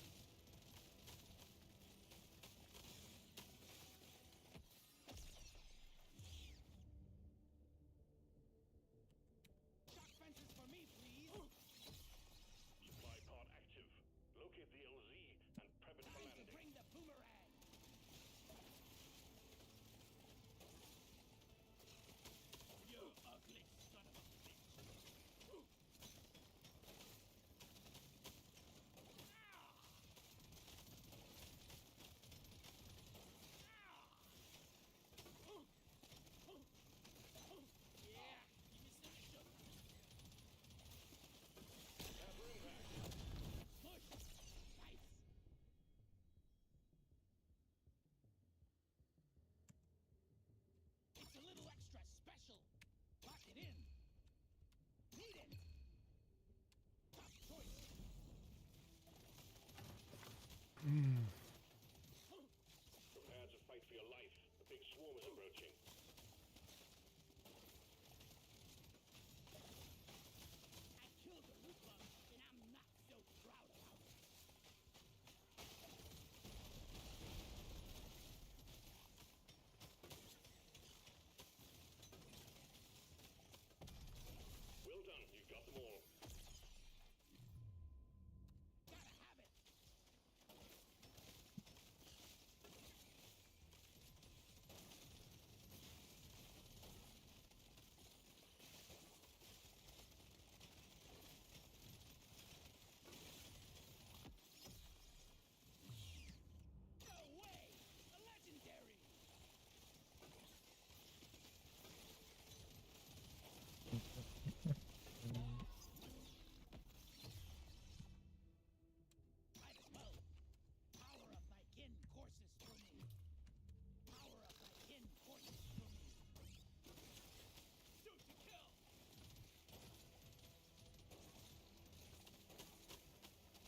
will shock you.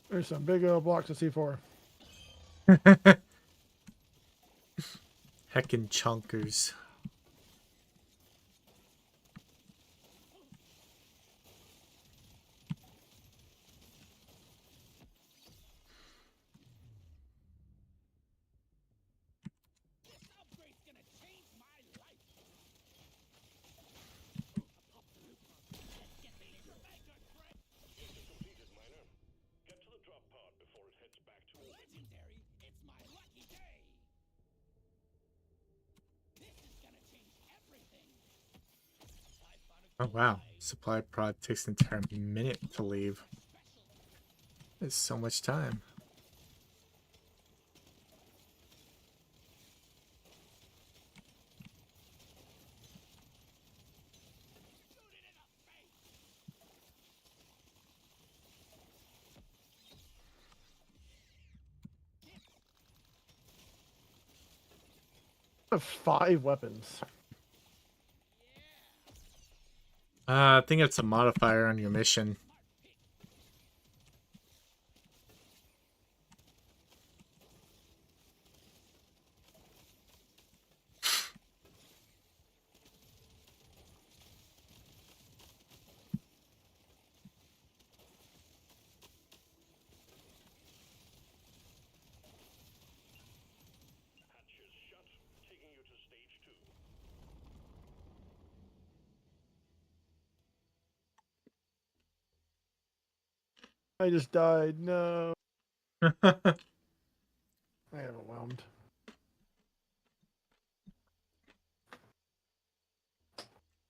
There's some big old blocks of C4. Heckin' chunkers. Upgrade's gonna change my life. Objective completed, Miner. Get to the drop pod before it heads back to orbit. Legendary! It's my lucky day! This is gonna change everything! I found a Oh wow, supply pod takes an entire minute to leave. It's so much time. I have 5 weapons. I think it's a modifier on your mission. Hatches shut, taking you to stage 2. I just died. No. I am overwhelmed.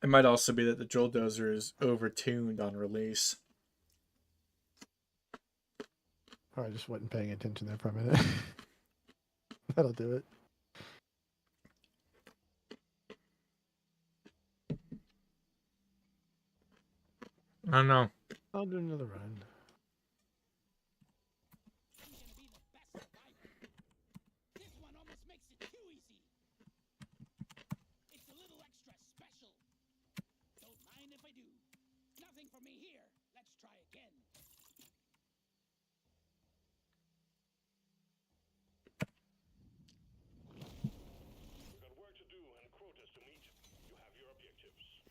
It might also be that the drill dozer is overtuned on release. Oh, I just wasn't paying attention there for a minute. That'll do it. I don't know. I'll do another run. I'm gonna be the best survivor. This one almost makes it too easy. It's a little extra special. Don't mind if I do. Nothing for me here. Let's try again. We've got work to do and quotas to meet. You have your objectives.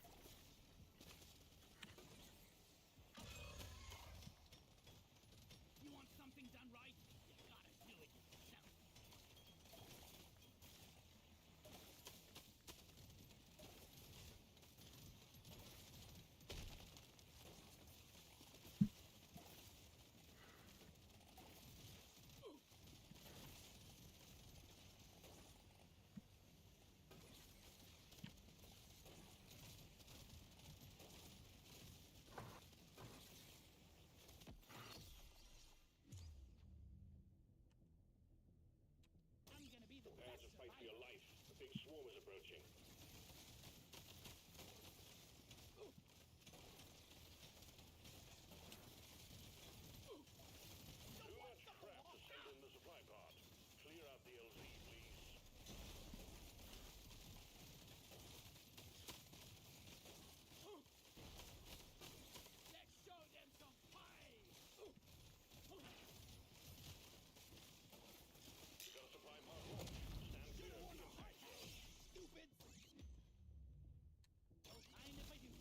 You want something done right? You gotta do it yourself. I'm gonna be the Prepare best to fight for your survivor. life. A big swarm is approaching. Too much crap to send in the supply pod. Clear out the LZ, please. Let's show them some fight. You got a supply pod launch. Stand clear of the impact zone. Stupid. Don't mind if I do.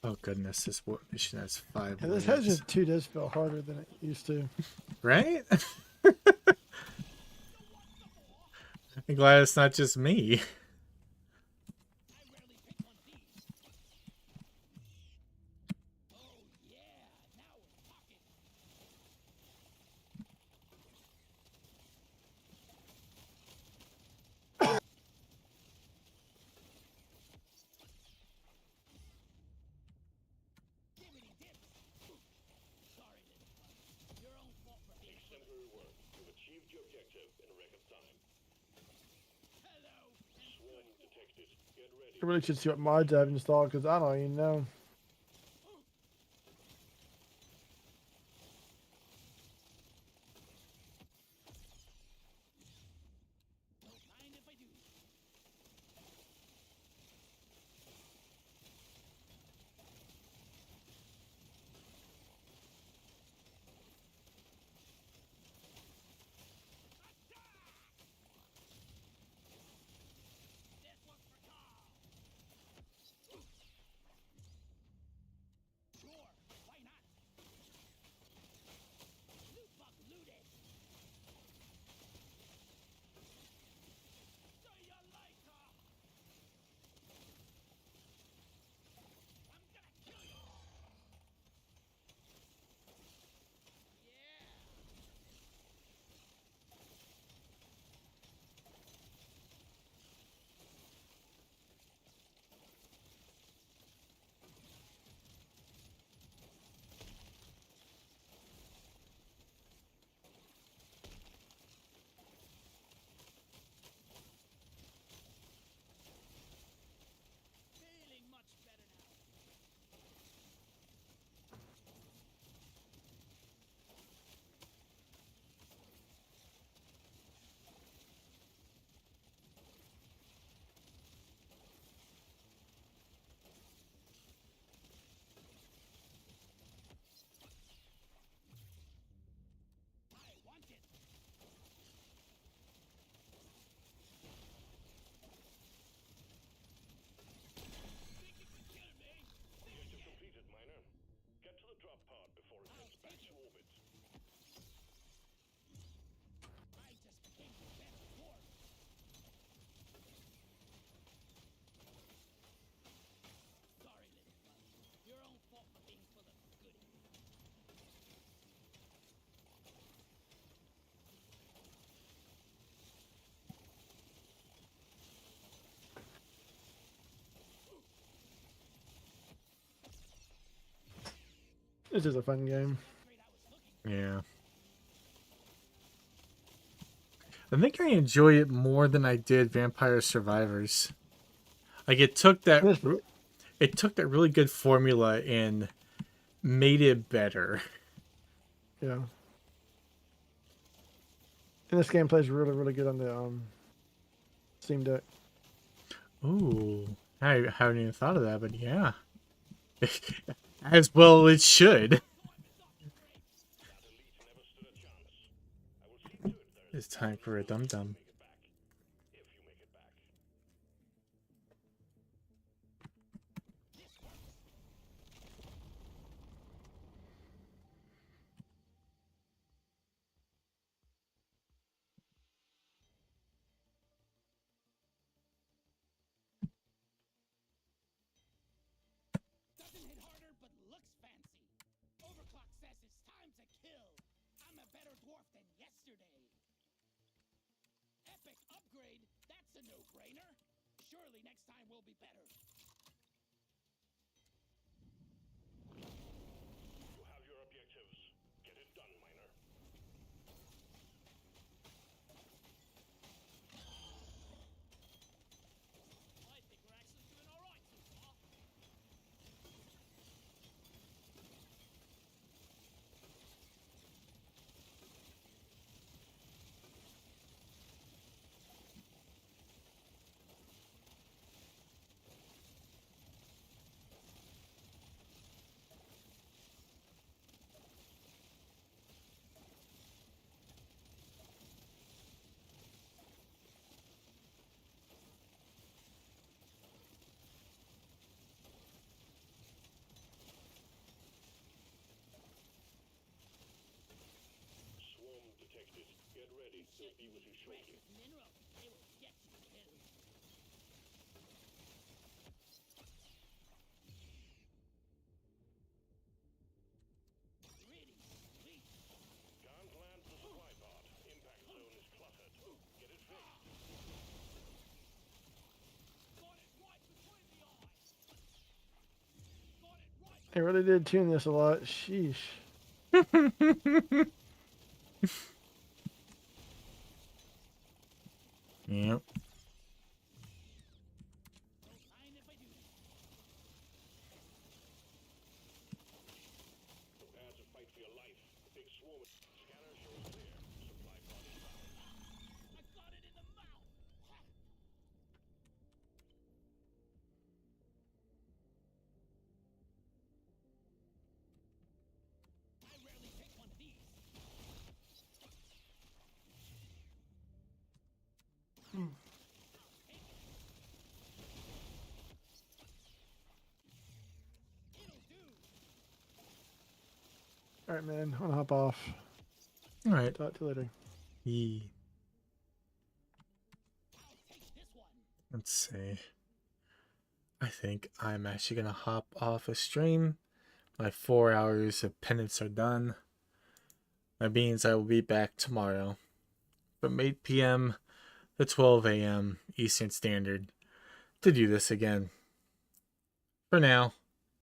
Oh goodness, this mission has 5 Yeah, this waves. Hedge 2 does feel harder than it used to. Right? I'm glad it's not just me. I rarely pick one of these. Oh yeah, now we're talking. Dimmity dips. Sorry, little one. Your own fault for being Exemplary work. You've achieved your objective in record time. hello. Swarm detected. Get ready. I really should see what mods I've installed because I don't even know. Don't mind if I do. This is a fun game. Yeah. I think I enjoy it more than I did Vampire Survivors. Like it took that really good formula and made it better. Yeah. And this game plays really, really good on the Steam Deck. Ooh, I haven't even thought of that, but yeah. As well it should. It's time for a dum-dum. Doesn't hit harder, but looks fancy. Overclock says it's time to kill. I'm a better dwarf than yesterday. Epic upgrade? That's a no-brainer. Surely next time will be better. You have your objectives. Get it done, miner. I think we're actually doing all right so far. Swarm detected. Get ready. They'll be with you shortly. Mineral, they will get you killed. Really sweet. Can't land the supply pod. Impact zone is cluttered. Get it fixed. Got it right between the eyes. Got it right. They really did tune this a lot. Sheesh. Yep. Don't mind if I do. Prepare to fight for your life. Big swarm. Scanner shows clear. Supply pod inbound. I got it in the mouth. Ha! I rarely take one of these. It'll do. All right, man. I'm gonna hop off. All right. Talk to you later. Yee. I'll take this one. Let's see. I think I'm actually gonna hop off a stream. My 4 hours of penance are done. That means I will be back tomorrow from 8 p.m. to 12 a.m. Eastern Standard to do this again. For now,